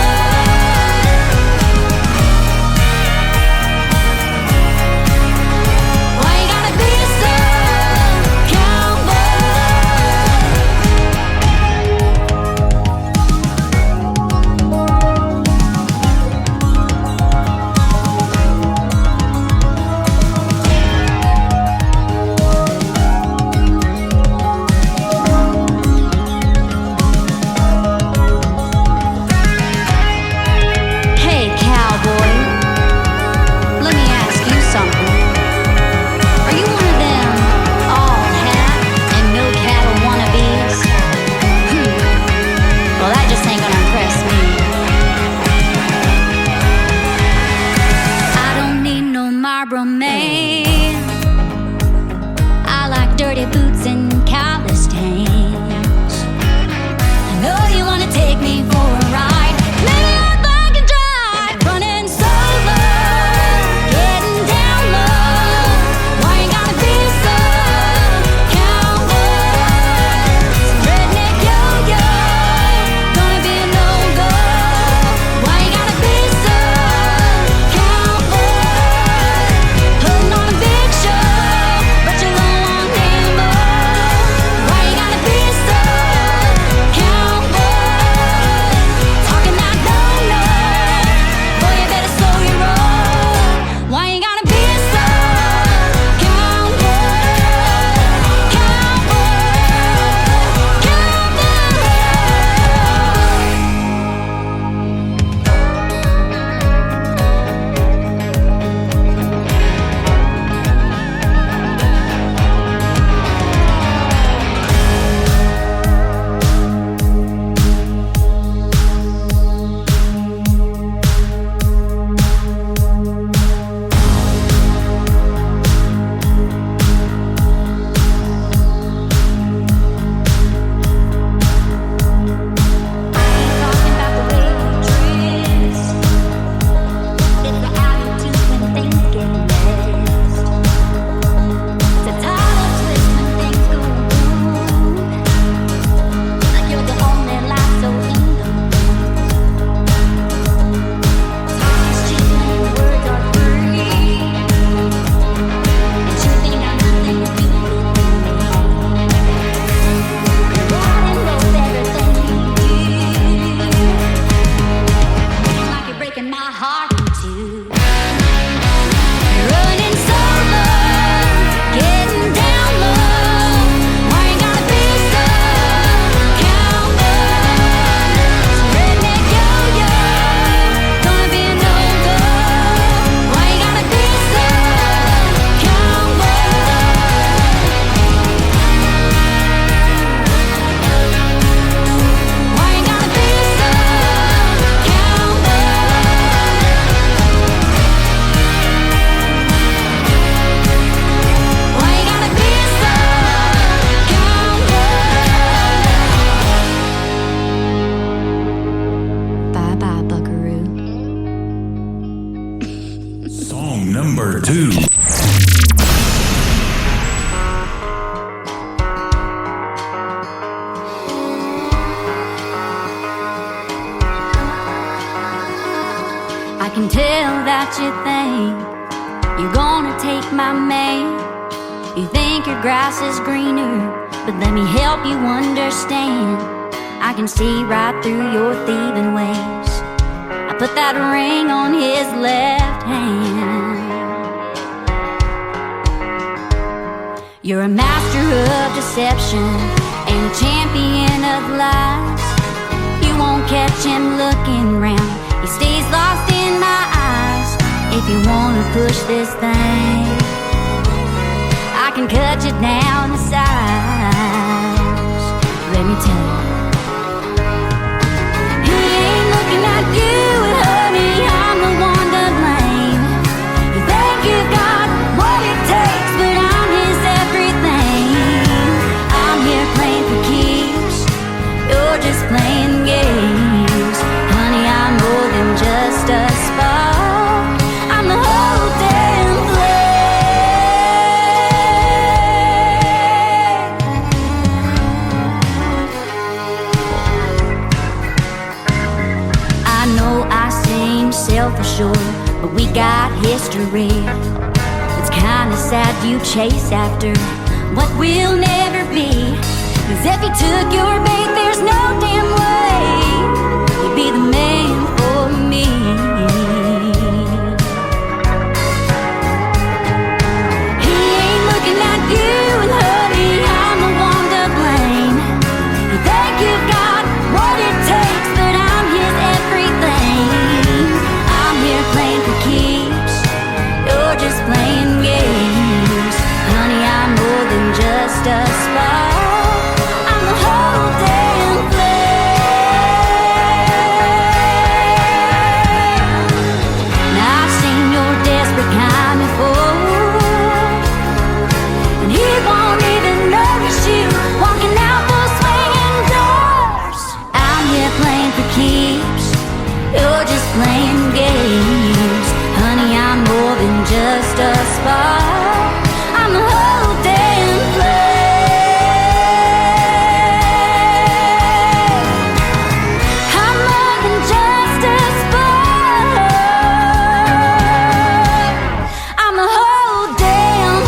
heart in two. Running solo, getting down low. Why you gotta be so cowboy? Redneck yo-yo, gonna be a no-go. Why you gotta be so cowboy? Why you gotta be so bye-bye, buckaroo. Song number 2. I can tell that you think you're gonna take my man. You think your grass is greener, but let me help you understand. I can see right through your thieving ways. I put that ring on his left hand. You're a master of deception and a champion of lies. You won't catch him looking round. He stays lost in my eyes. If you wanna push this thing, I can cut you down to size. Let me tell you, he ain't looking at you, and honey, I'm the one to blame. You think you got what it takes, but I'm his everything. I'm here playing for keeps, you're just playing games. Honey, I'm more than just a spark, I'm the whole damn I know I seem self-assured, but we got history. It's kinda sad you chase after what will never be. 'Cause if you took your bait, there's no damn way you'd be the man for me. He ain't looking at you, and honey, I'm the one to blame. You think you've got what it takes, but I'm his everything. I'm here playing for keeps, you're just playing games. Honey, I'm more than just a spark, I'm the whole damn flame. Now I've seen your desperate kind before, and he won't even notice you walking out those swinging doors. I'm here playing for keeps, you're just playing games. Honey, I'm more than just a spark, I'm the whole damn flame. I'm more than just a spark, I'm the whole damn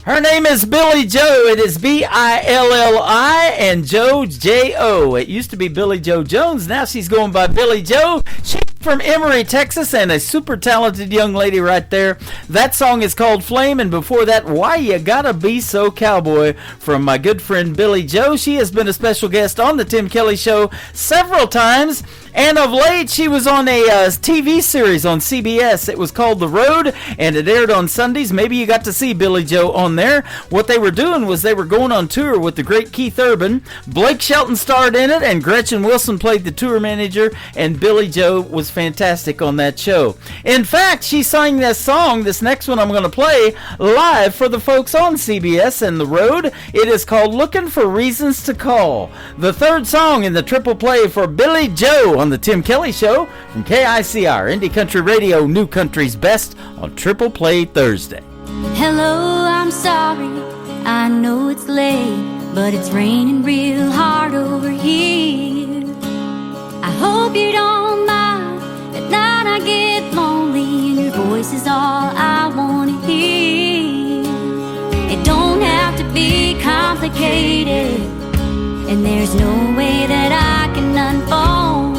Her name is Billy Joe. It is Billi and Joe, J-O. It used to be Billy Joe Jones. Now she's going by Billy Joe. She's from Emory, Texas, and a super talented young lady right there. That song is called Flame, and before that, Why You Gotta Be So Cowboy from my good friend Billy Joe. She has been a special guest on the Tim Kelly Show several times, and of late she was on a TV series on CBS. It was called The Road, and it aired on Sundays. Maybe you got to see Billy Joe on there. What they were doing was they were going on tour with the great Keith Urban. Blake Shelton starred in it, and Gretchen Wilson played the tour manager, and Billy Joe was fantastic on that show. In fact, she sang this song, this next one I'm going to play, live for the folks on CBS and The Road. It is called Looking for Reasons to Call. The third song in the triple play for Billy Joe on the Tim Kelly Show from KICR, Indie Country Radio, New Country's Best on Triple Play Thursday. Hello. sorry, I know it's late, but it's raining real hard over here. I hope you don't mind. At night I get lonely and your voice is all I want to hear. It don't have to be complicated, and there's no way that I can unfold.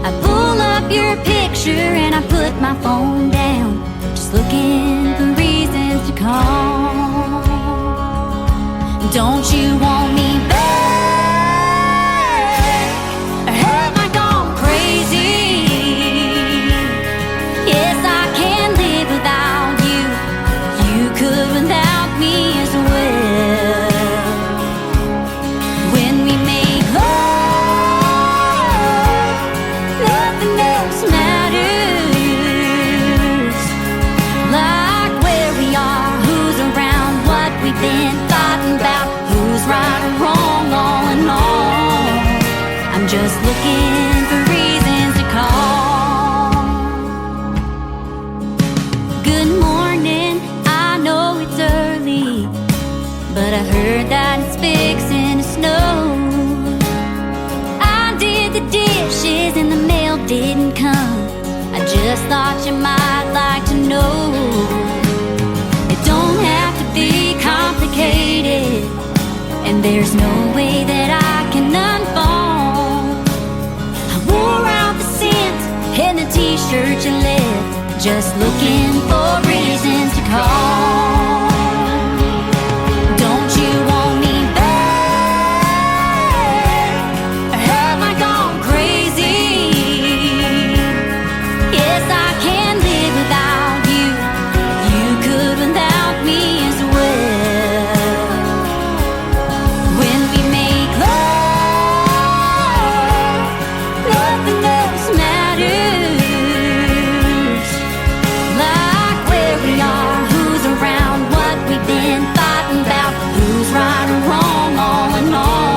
I pull up your picture and I put my phone down, just looking for reasons to call. Don't you want me back? Or have I gone crazy? Yes, I can live without you. You could without me as well. When we make love, nothing else matters. Like where we are, who's around, what we've been fighting about, who's right or wrong, all in all. I'm just looking for reasons to call. Good morning, I know it's early, but I heard that it's fixing to snow. I did the dishes and the mail didn't come. I just thought you might like to know. It don't have to be complicated, and there's no way that I can unfold. I wore out the scent and the t-shirt you left, just looking for reasons to call. Don't you want me back? Or have I gone crazy? Yes, I can live without you. You could without me as well. When we make love, nothing else matters. Like where we are, who's around, what we've been fighting about, who's right or wrong, all in all.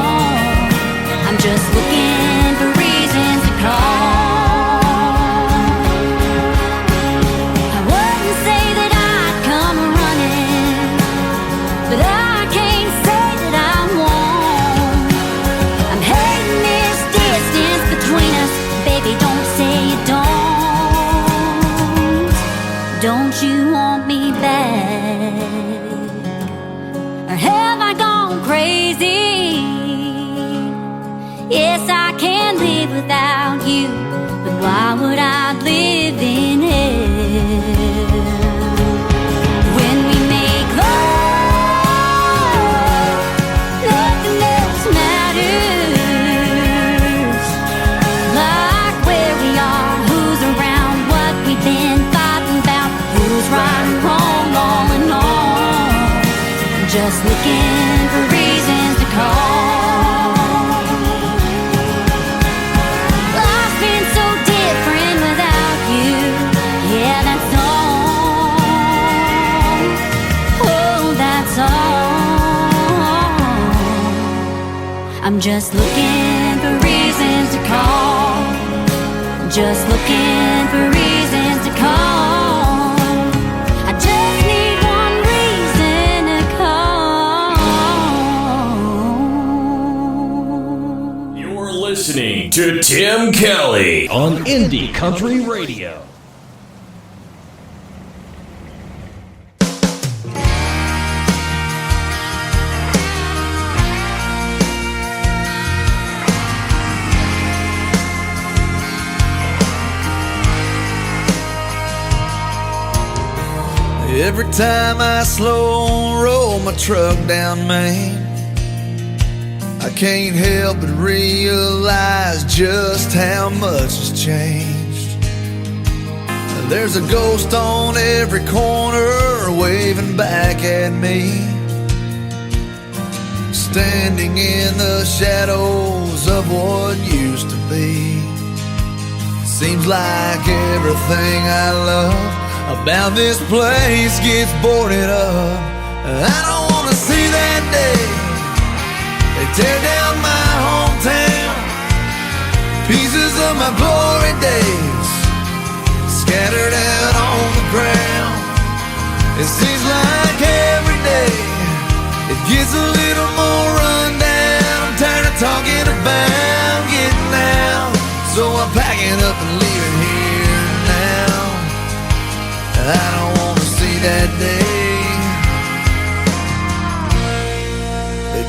I'm just looking for reasons to call. I wouldn't say that I'd come running, but I can't say that I won't. I'm hating this distance between us, baby, don't say you don't. Don't you want me back? Or have I gone crazy? Yes, I can live without you, but why would I live in hell? When we make love, nothing else matters. Like where we are, who's around, what we've been fighting about, who's right or wrong, all in all. I'm just looking for reasons to call. Life's been so different without you. Yeah, that's all. Oh, that's all. I'm just looking for reasons to call. Just looking for reasons to call. I just need one reason to call. You're listening to Tim Kelly on Indie Country Radio. Every time I slow roll my truck down Main, I can't help but realize just how much has changed. There's a ghost on every corner waving back at me, standing in the shadows of what used to be. Seems like everything I love about this place gets boarded up. I don't wanna see that day they tear down my hometown. Pieces of my glory days scattered out on the ground. It seems like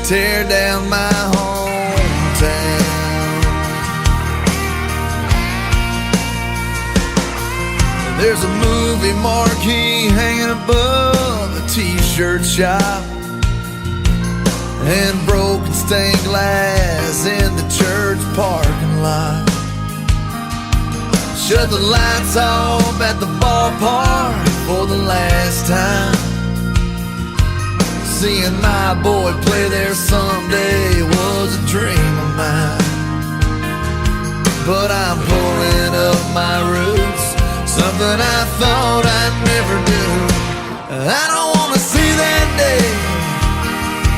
tear down my hometown. There's a movie marquee hanging above a t-shirt shop, and broken stained glass in the church parking lot. Shut the lights off at the ballpark for the last time. Seeing my boy play there someday was a dream of mine. But I'm pulling up my roots, something I thought I'd never do. I don't wanna see that day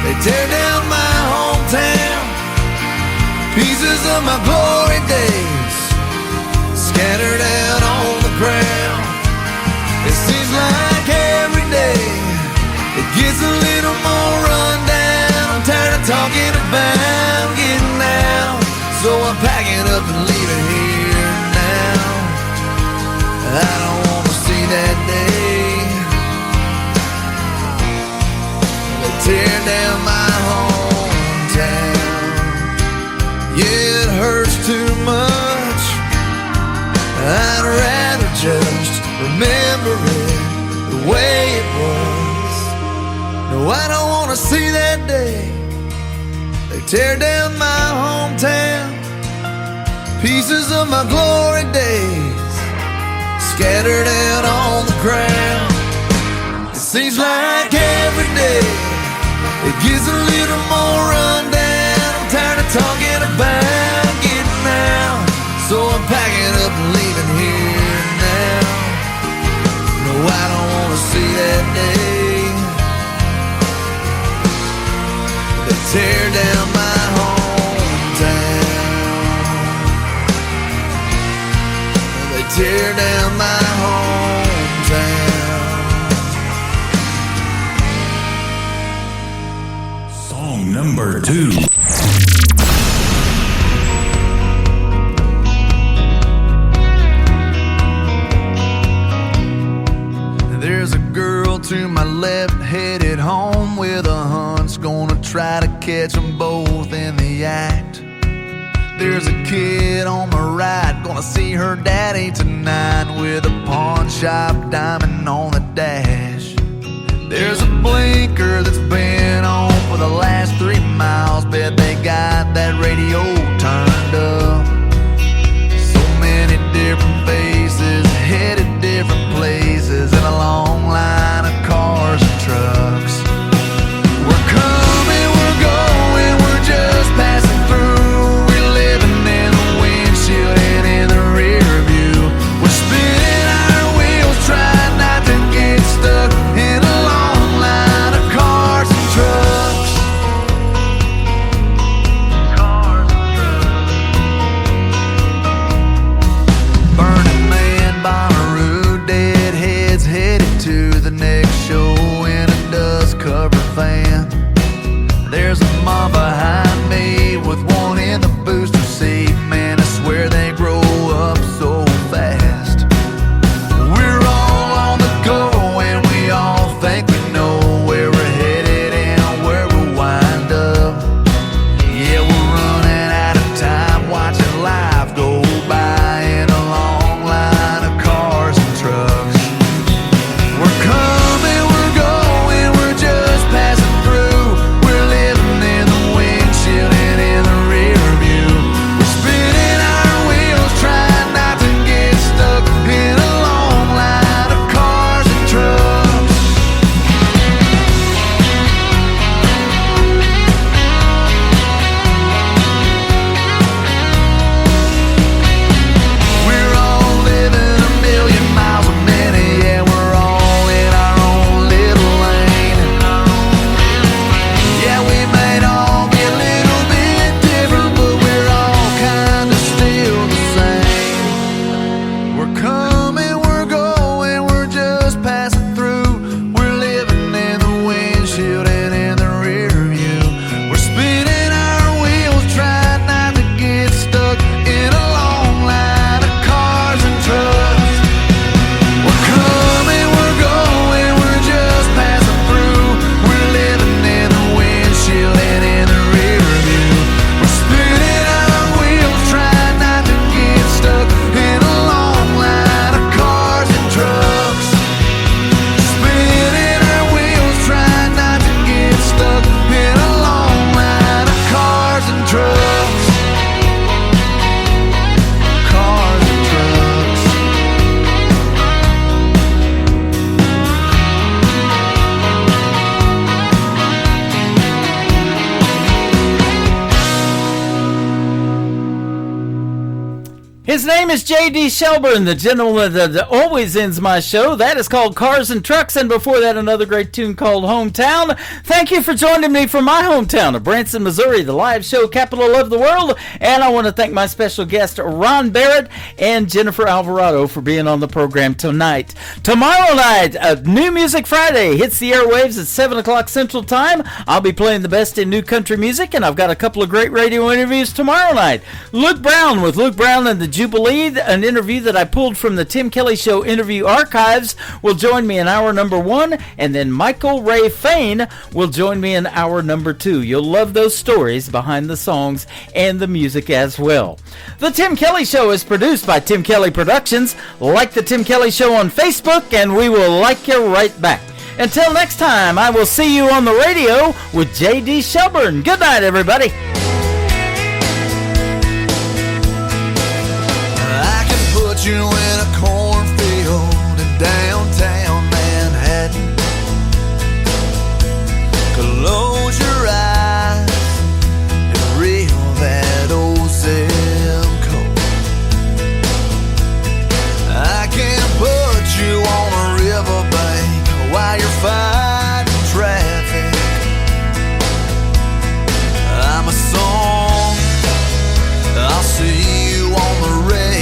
they tear down my hometown. Pieces of my glory days scattered out on the ground. It seems like every day it gets a little more run down. I'm tired of talking about getting out, so I'm packing up and leaving here now. I don't wanna see that day they tear down my hometown. Yeah, it hurts too much. I'd rather just remember it the way it was. No, I don't wanna see that day they tear down my hometown. Pieces of my glory days scattered out on the ground. It seems like every day it gets a little more run down. I'm tired of talking about getting out, so I'm packing up and leaving here now. No, I don't wanna see that day they tear down my hometown. They tear down my hometown. Song number 2. There's a girl to my left headed home with a hunch, gonna try to catch them both in the act. There's a kid on my right, gonna see her daddy tonight with a pawn shop diamond on the dash. There's a blinker that's been on for the last 3 miles, bet they got that radio turned up. So many different faces headed different places in a long line of cars and trucks. We're coming, we're going, we're just passing through. We're living in the windshield and in the rear view. We're spinning our wheels, trying not to get stuck in a long line His name is J.D. Shelburne, the gentleman that always ends my show. That is called Cars and Trucks, and before that, another great tune called Hometown. Thank you for joining me from my hometown of Branson, Missouri, the live show capital of the world. And I want to thank my special guest, Ron Barrett and Jennifer Alvarado, for being on the program tonight. Tomorrow night, New Music Friday hits the airwaves at 7 o'clock Central Time. I'll be playing the best in new country music, and I've got a couple of great radio interviews tomorrow night. Luke Brown with Luke Brown and the Jubilee, an interview that I pulled from the Tim Kelly Show interview archives, will join me in hour number 1, and then Michael Ray Fain will join me in hour number 2. You'll love those stories behind the songs and the music as well. The Tim Kelly Show is produced by Tim Kelly Productions. Like the Tim Kelly Show on Facebook, and we will like you right back. Until next time, I will see you on the radio with J.D. Shelburne. Good night, everybody. You in a cornfield in downtown Manhattan. Close your eyes and reel that old zip code. I can put you on a riverbank while you're fighting traffic. I'm a song, I'll see you on the radio.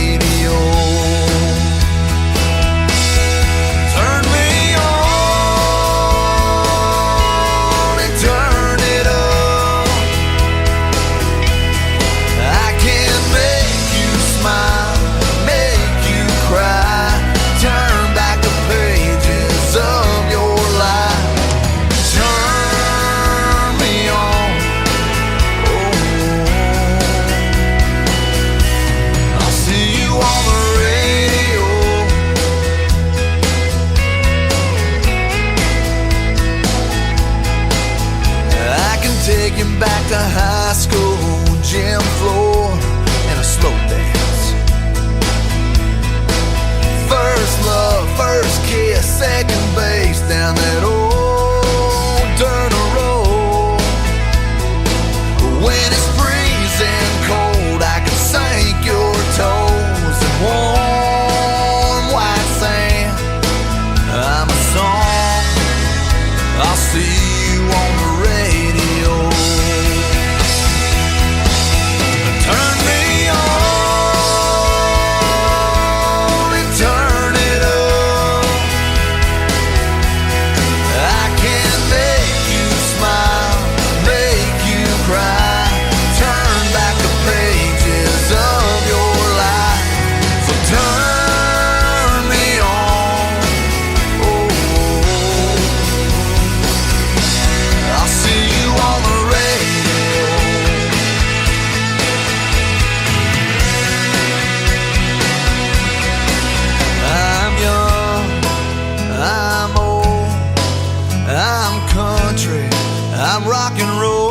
Back to high school, gym floor, and a slow dance. First love, first kiss, second base down that old dirt road. When it's freezing cold, I can sink your toes in warm white sand. I'm a song, I'll see you on the radio. I'm rock and roll.